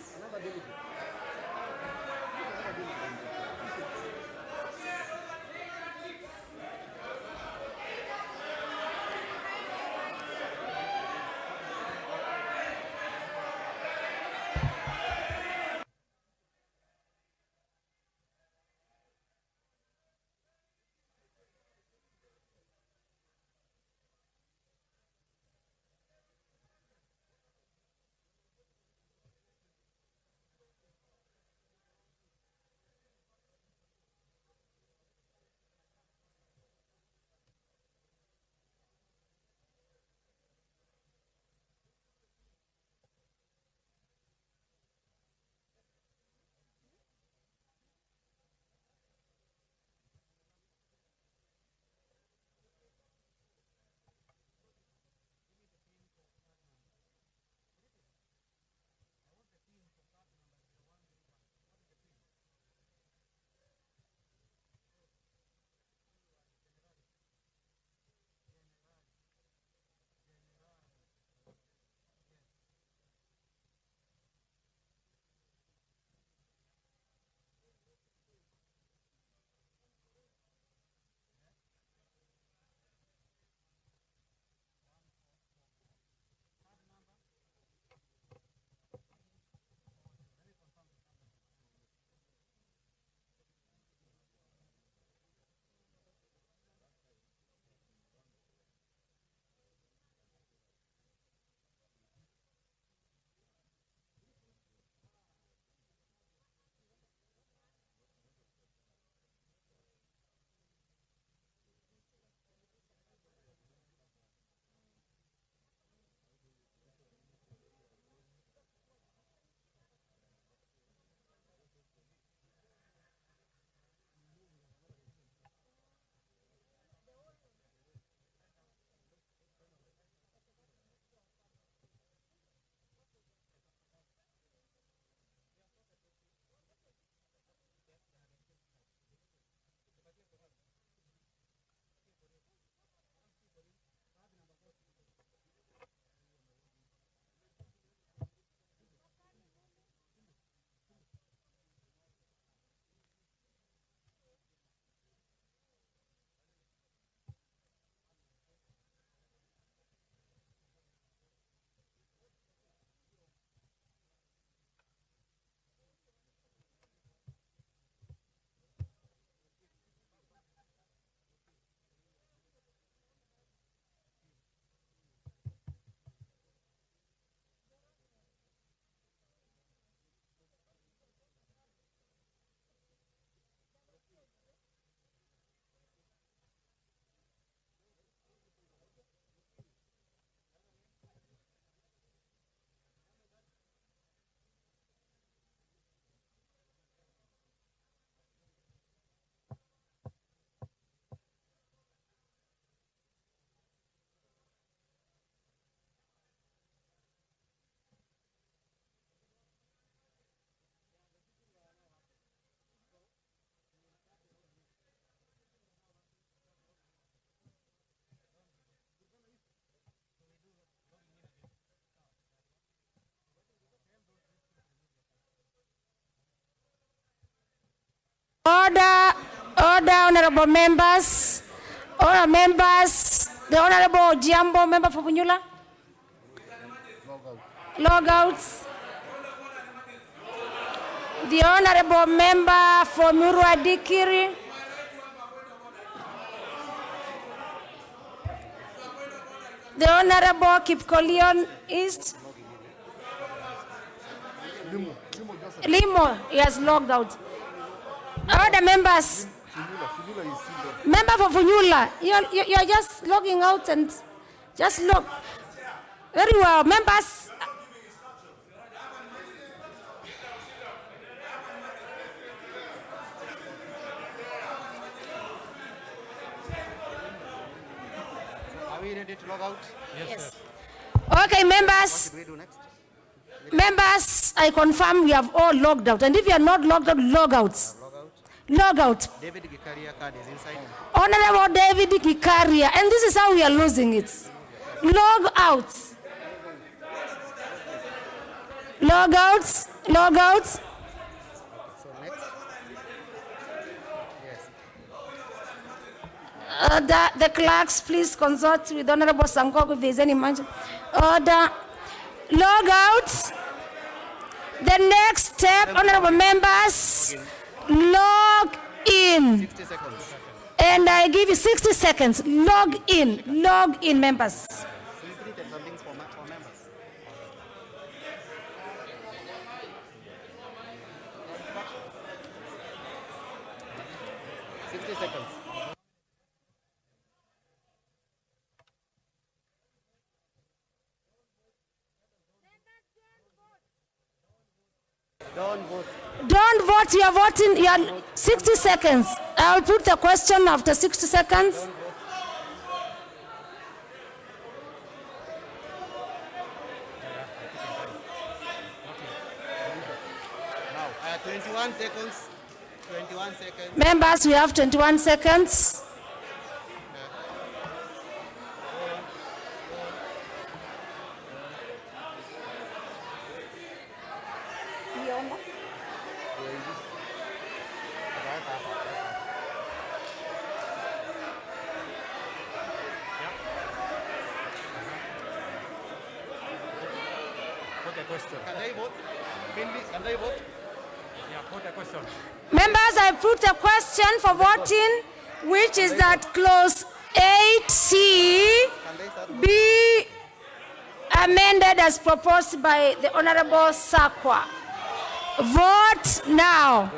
honorable members, the Honorable Jambo, member for Bunyula. Logouts. The Honorable member for Murwa Dikiri. The Honorable Kipkolion East. Limo, he has logged out. All the members. Member for Funyula, you're just logging out and just log. Very well, members. Are we ready to log out? Yes. Okay, members. What do we do next? Members, I confirm we have all logged out. And if you are not logged out, log out. Log out. David Gikaria card is inside. Honorable David Gikaria. And this is how we are losing it. Log out. Log out. Log out. So next. Yes. The clerks, please consult with Honorable Sankoko if there is any mention. Order. Log out. The next step, honorable members, log in. 60 seconds. And I give you 60 seconds. Log in, members. So you printed some things for members. Seconds. Don't vote. Don't vote, you are voting, you are 60 seconds. I will put the question after 60 seconds. Now, 21 seconds. 21 seconds. Members, we have 21 seconds. Can they vote? Can they vote? Yeah, put a question. Members, I put a question for voting, which is that clause 8C be amended as proposed by the Honorable Sakwa. Vote now.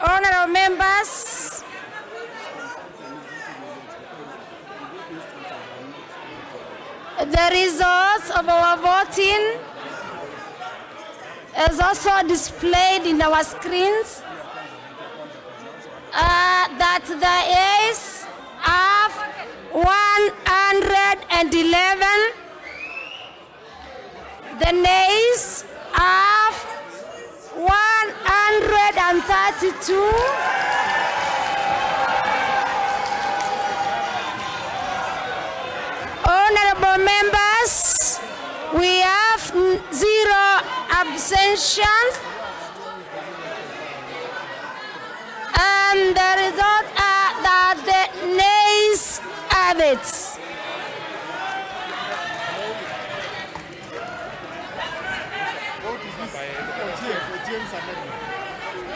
Honorable members, The results of our voting is also displayed in our screens. That the ayes have 111, the nays have 132. Honorable members, we have 0 abstentions, and the result are that the nays have it.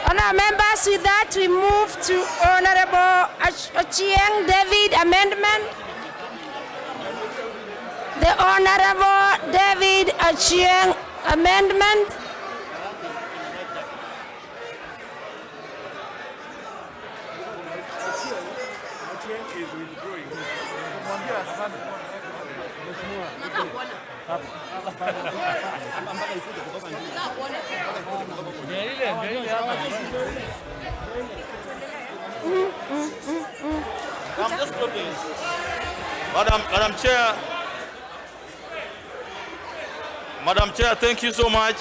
Honorable members, with that we move to Honorable Ochieng David amendment. The Honorable David Ochieng amendment. Madam Chair, thank you so much.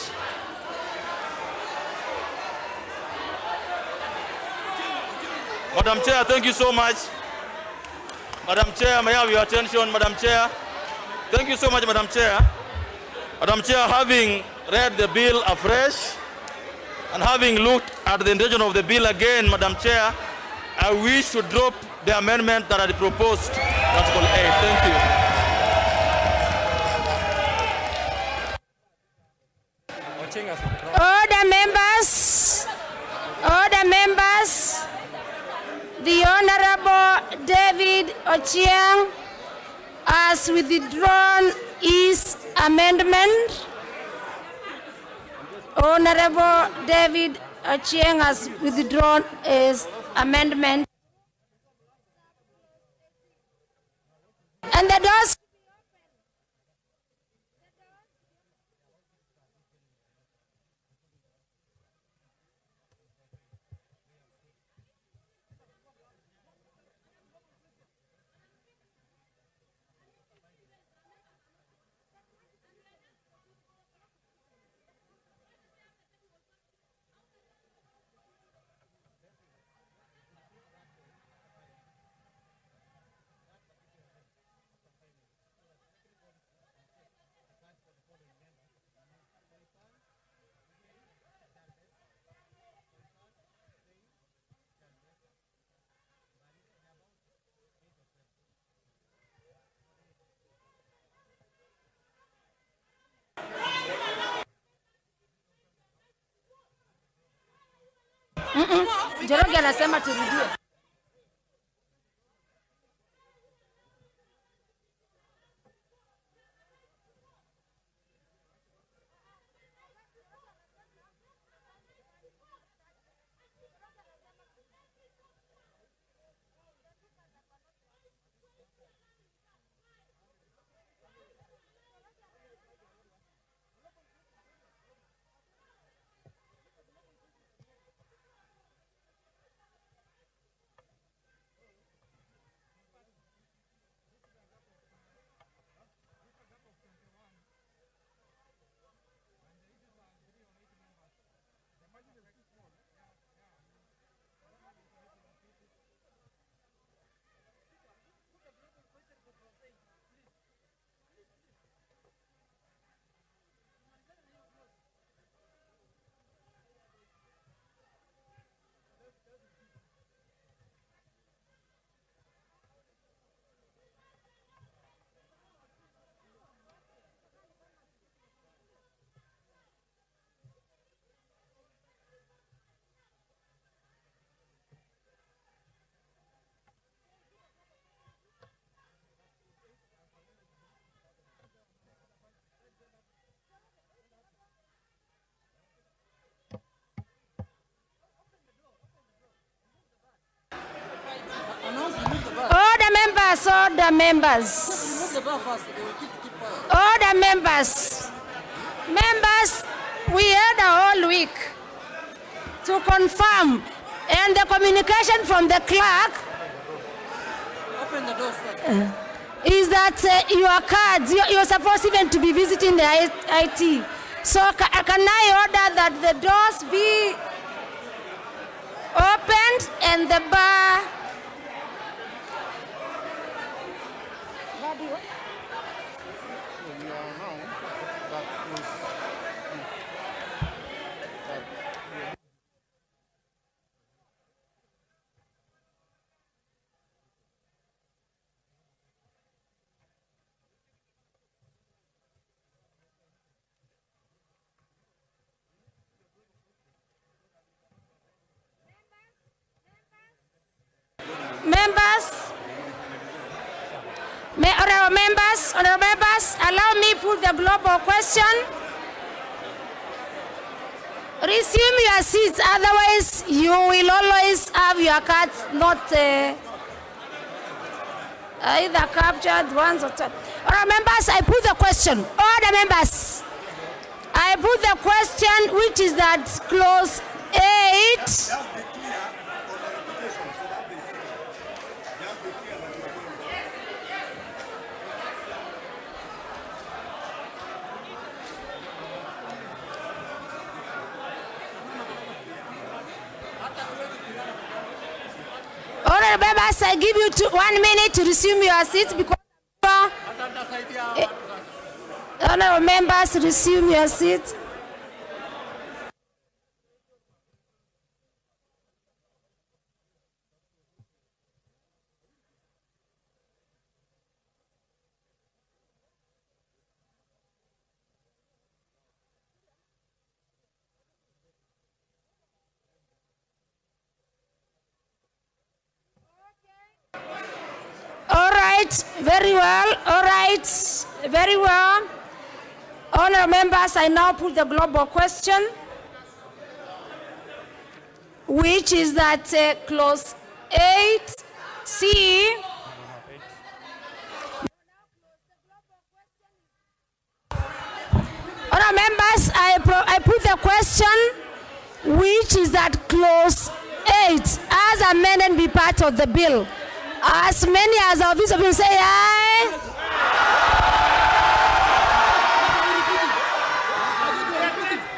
Madam Chair, thank you so much. Madam Chair, may I have your attention, Madam Chair? Thank you so much, Madam Chair. Madam Chair, having read the bill afresh and having looked at the intention of the bill again, Madam Chair, I wish to drop the amendment that I proposed, Article 8. Thank you. Order members, the Honorable David Ochieng has withdrawn his amendment. Honorable David Ochieng has withdrawn his amendment. And the doors. Njoroge anasema turudie. Other members, we had a whole week to confirm, and the communication from the clerk is that your cards, you're supposed even to be visiting the IT. So can I order that the doors be opened and the bar honorable members, allow me put the global question. Resume your seats, otherwise you will always have your cards not either captured once or twice. Honorable members, I put the question. Order members, I put the question, which is that clause 8. Honorable members, I give you 1 minute to resume your seats because honorable members, resume your seats. All right, very well. All right, very well. Honorable members, I now put the global question, which is that clause 8C. Honorable members, I put the question, which is that clause 8, as amended, be part of the bill. As many as our visa will say aye.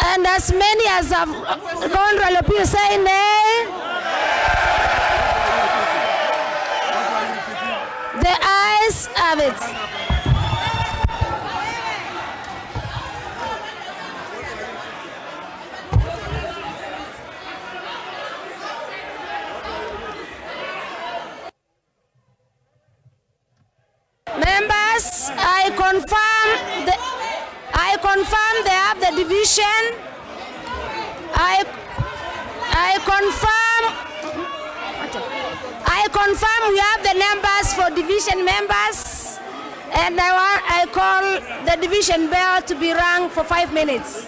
And as many as have gone to say nay. The ayes have it. Members, I confirm they have the division. I confirm we have the numbers for division members, and I call the division bell to be rung for 5 minutes.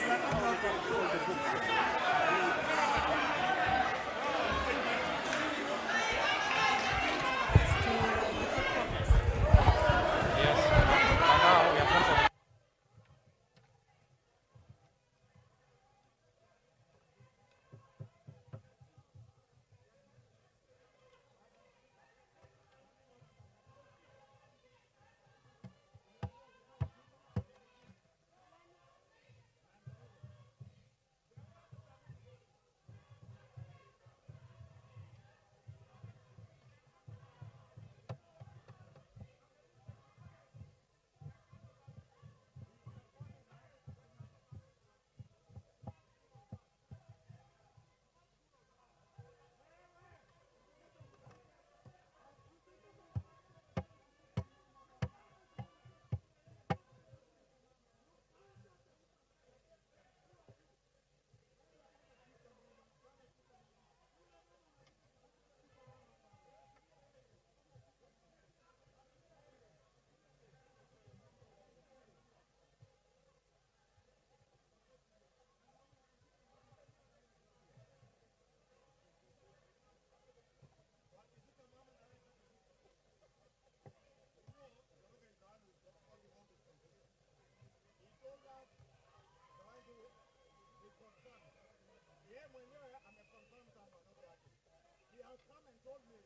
told me,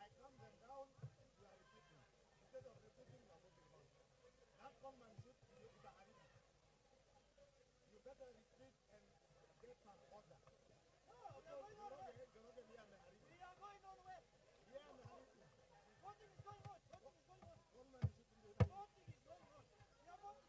I calm them down, you are repeating. Instead of repeating, you are moving on. That commanship, you better repeat and get an order. No, we are going on where? We are going on where? Voting is going on. Voting is going on. Voting is going on. We are voting.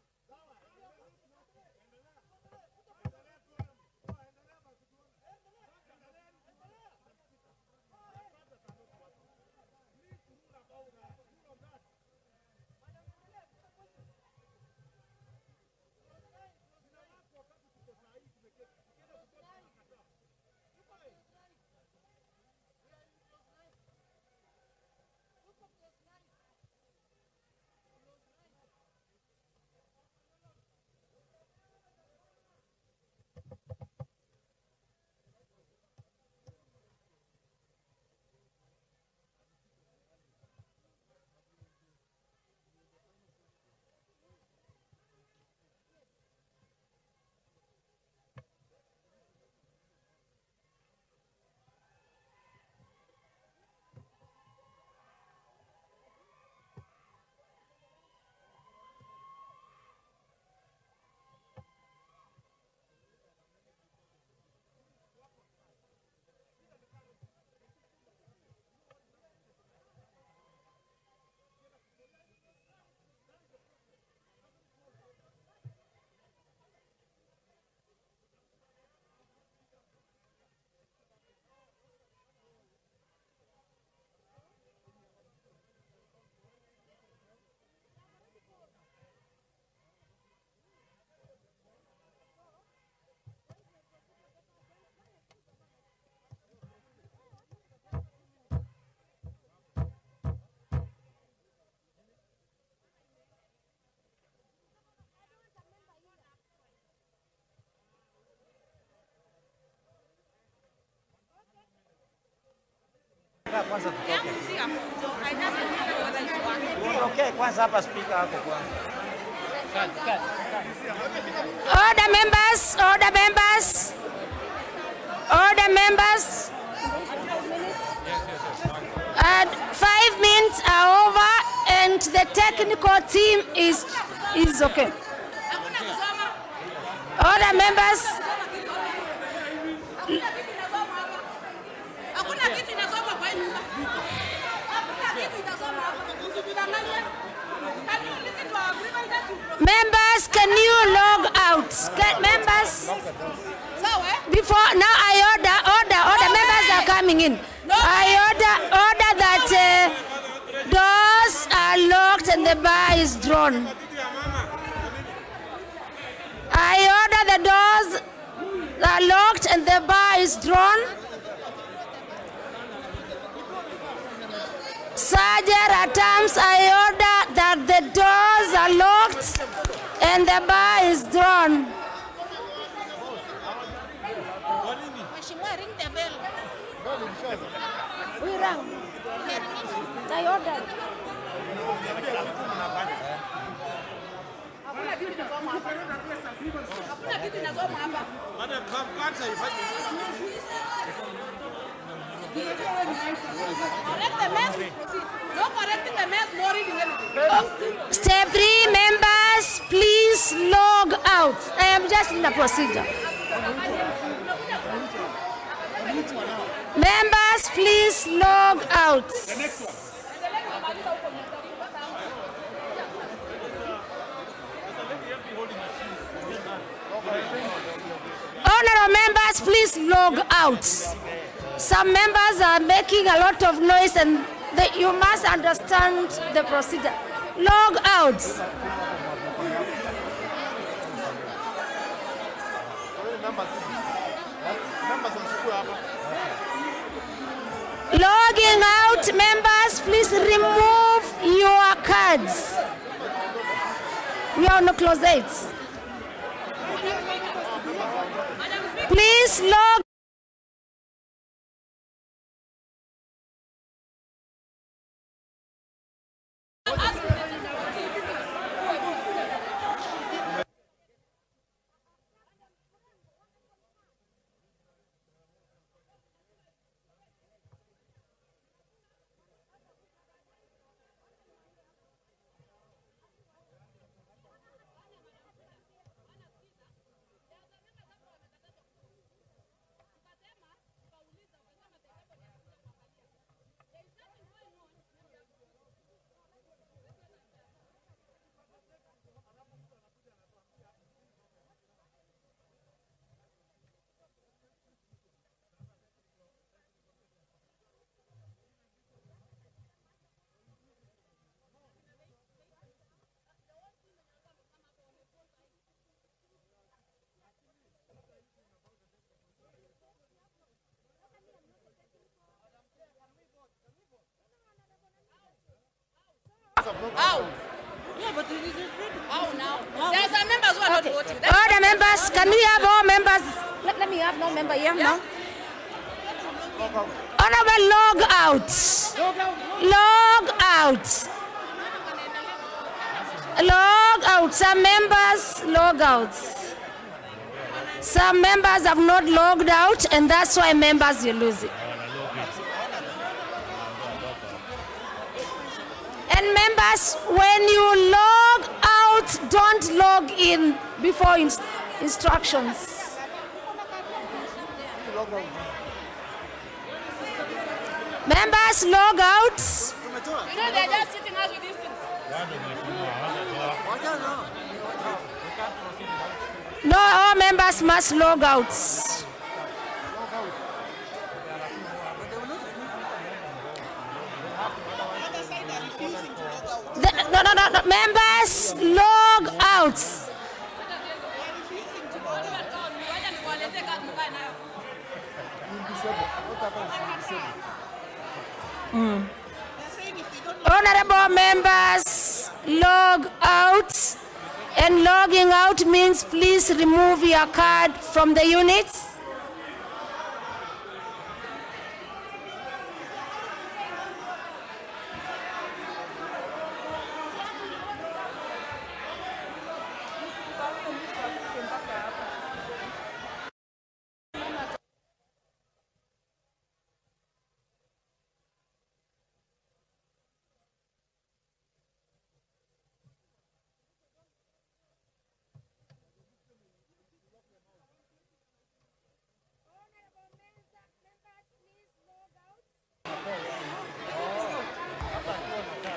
Okay, kwanza hapa speaker hapo kwanza. Order members, order members. Order members. 5 minutes are over and the technical team is okay. Order members. Members, can you log out? Members, before now I order. Members are coming in. I order that doors are locked and the bar is drawn. I order the doors are locked and the bar is drawn. Sergeant at times I order that the doors are locked and the bar is drawn. We rang. I ordered. Step 3, members, please log out. I am just in the procedure. Members, please log out. Honorable members, please log out. Some members are making a lot of noise and you must understand the procedure. Log out. Logging out, members, please remove your cards. We are on close 8. Please log. How? Yeah, but it is ready. How now? There are some members who are not voting. All the members, can we have all members? Let me have no member here now. Honorable log out. Log out. Log out. Some members log out. Some members have not logged out, and that's why members you lose it. And members, when you log out, don't log in before instructions. Members, log out. You know, they're just sitting out with these things. No, all members must log out. No, members, log out. Honorable members, log out. And logging out means please remove your card from the unit.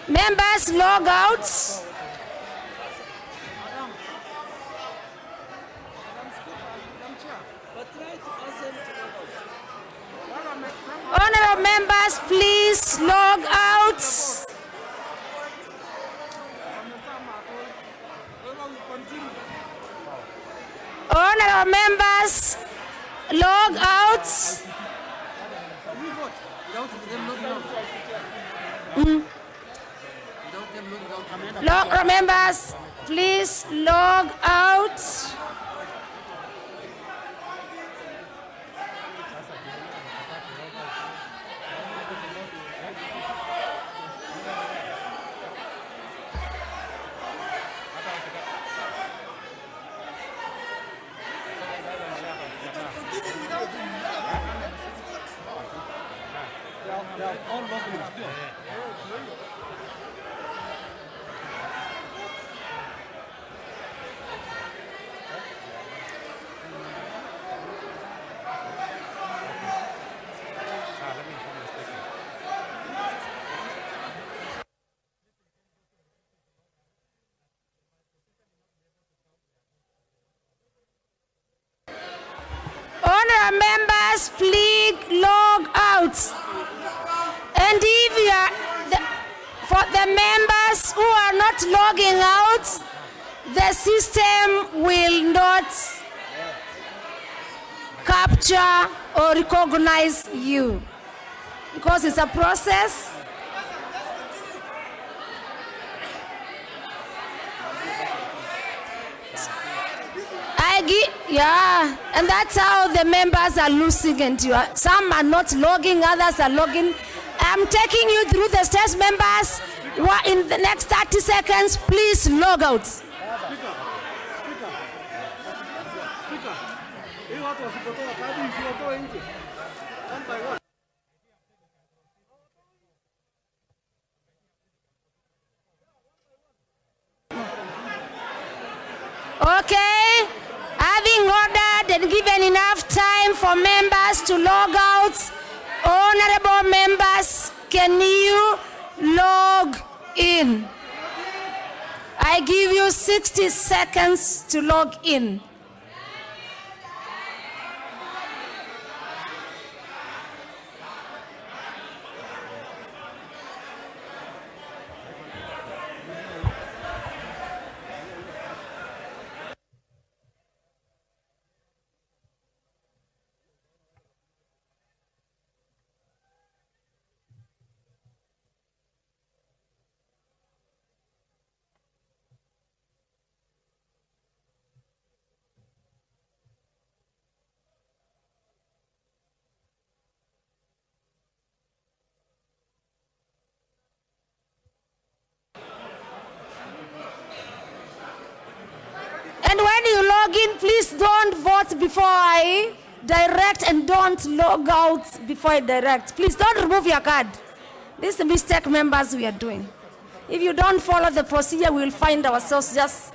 Members, log out. Honorable members, please log out. Honorable members, log out. Log members, please log out. Honorable members, please log out. And if you are for the members who are not logging out, the system will not capture or recognize you because it's a process. Yeah, and that's how the members are losing, and some are not logging, others are logging. I'm taking you through the steps, members. In the next 30 seconds, please log out. Okay, having ordered and given enough time for members to log out, honorable members, can you log in? I give you 60 seconds to log in. don't vote before I direct and don't log out before I direct. Please don't remove your card. This is a mistake, members, we are doing. If you don't follow the procedure, we will find ourselves just...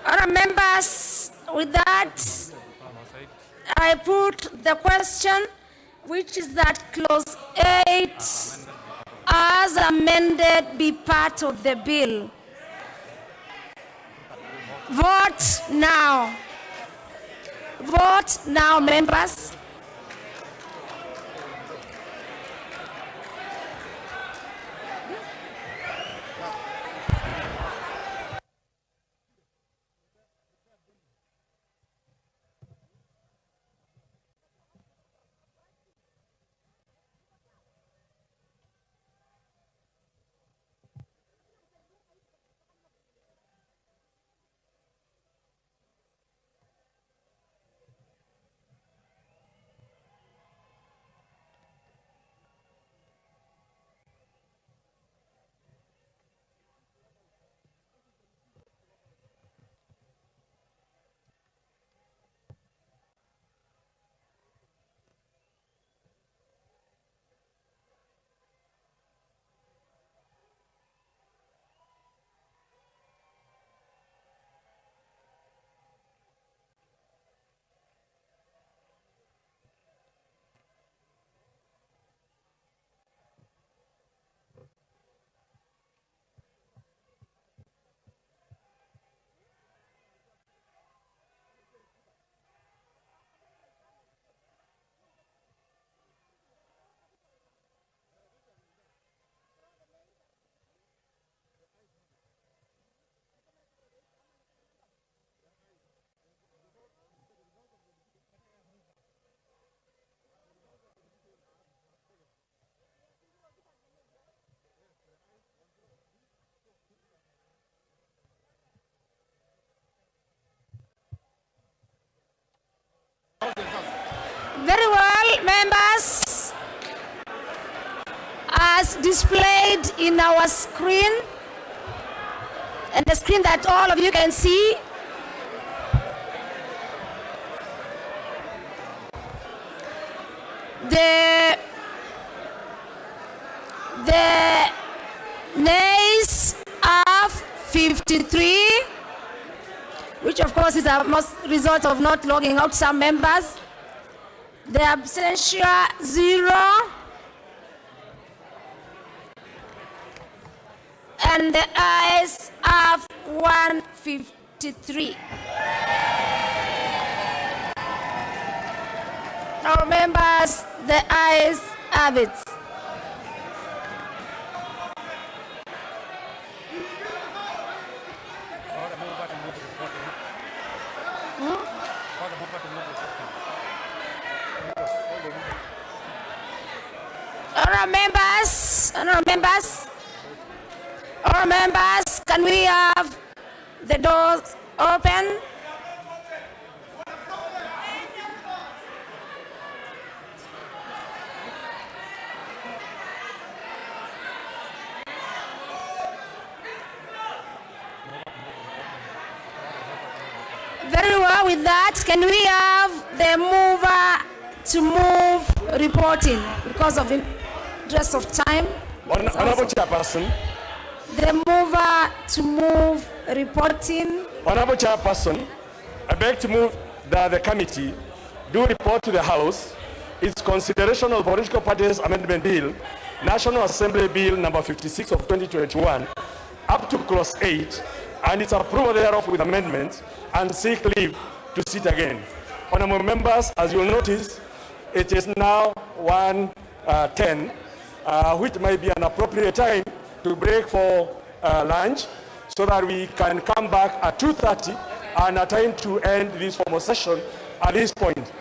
Other members, with that, I put the question, which is that clause 8, as amended, be part of the bill. Vote now. Vote now, members. Very well, members. As displayed in our screen, and the screen that all of you can see, the nays are 53, which of course is a result of not logging out some members. The abstention 0, and the ayes have 153. Now, members, the ayes have it. All members, can we have the doors open? Very well, with that, can we have the mover to move reporting because of interest of time? Honorable Chairperson. The mover to move reporting. Honorable Chairperson, I beg to move that the committee do report to the House its consideration of Political Parties Amendment Bill, National Assembly Bill number 56 of 2021, up to clause 8, and its approval thereof with amendments, and seek leave to sit again. Honorable members, as you will notice, it is now 1:10, which may be an appropriate time to break for lunch, so that we can come back at 2:30 and a time to end this formal session at this point,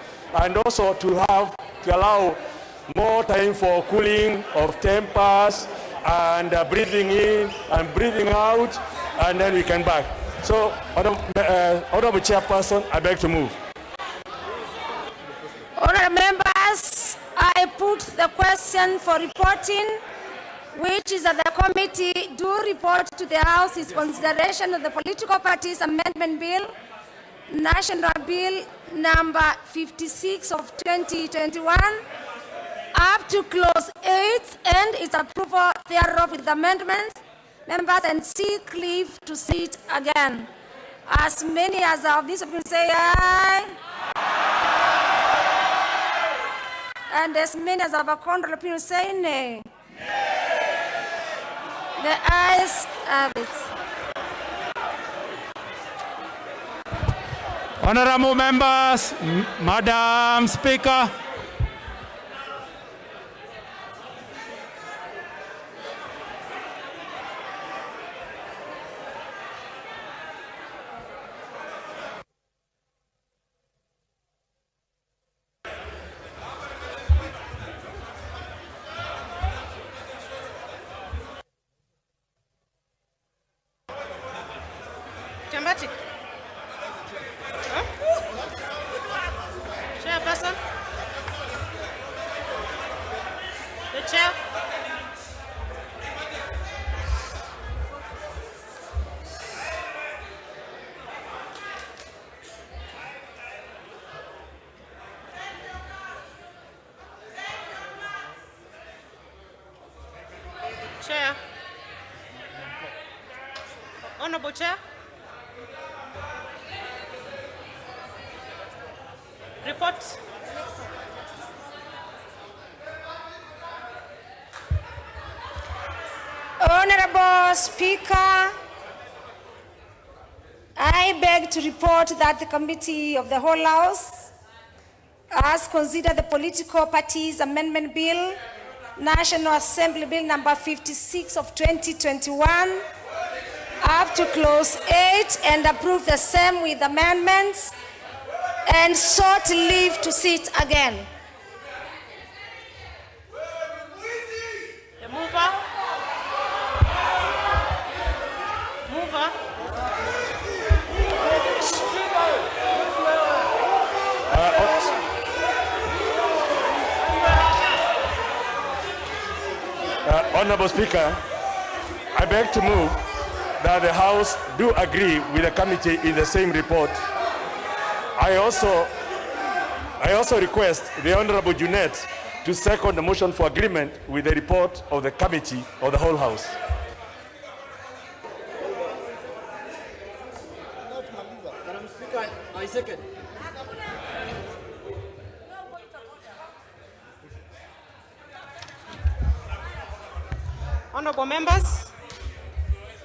and also to allow more time for cooling of tempers and breathing in and breathing out, and then we can back. So, Honorable Chairperson, I beg to move. Honorable members, I put the question for reporting, which is that the committee do report to the House its consideration of the Political Parties Amendment Bill, National Bill number 56 of 2021, up to clause 8 and its approval thereof with amendments, members, and seek leave to sit again. As many as of this opinion say aye. And as many as of a contrary opinion say nay. The ayes have it. Honorable members, Madam Speaker. Chambatic. Huh? Chairperson? The chair? Chair? Honorable Chair? Report. Honorable Speaker, I beg to report that the Committee of the Whole House has considered the Political Parties Amendment Bill, National Assembly Bill number 56 of 2021, up to clause 8 and approved the same with amendments, and sought leave to sit again. The mover. Mover. Honorable Speaker, I beg to move that the House do agree with the committee in the same report. I also request the Honorable Junet to second the motion for agreement with the report of the committee of the whole House. Madam Speaker, I second. Honorable members,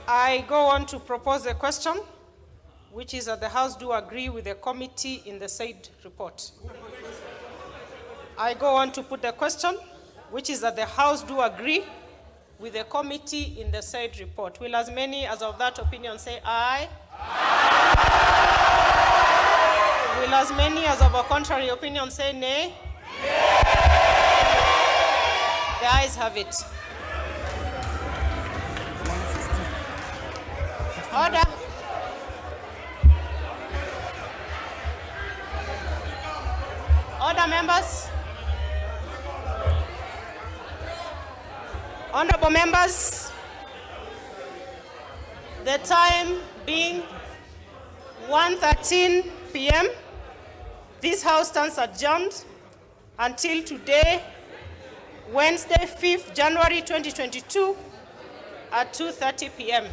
I go on to propose a question, which is that the House do agree with the committee in the said report. I go on to put the question, which is that the House do agree with the committee in the said report. Will as many as of that opinion say aye? Aye. Will as many as of a contrary opinion say nay? Nay. The ayes have it. Order. Order, members. Honorable members, the time being 1:13 p.m., this House stands adjourned until today, Wednesday, 5th January 2022 at 2:30 p.m.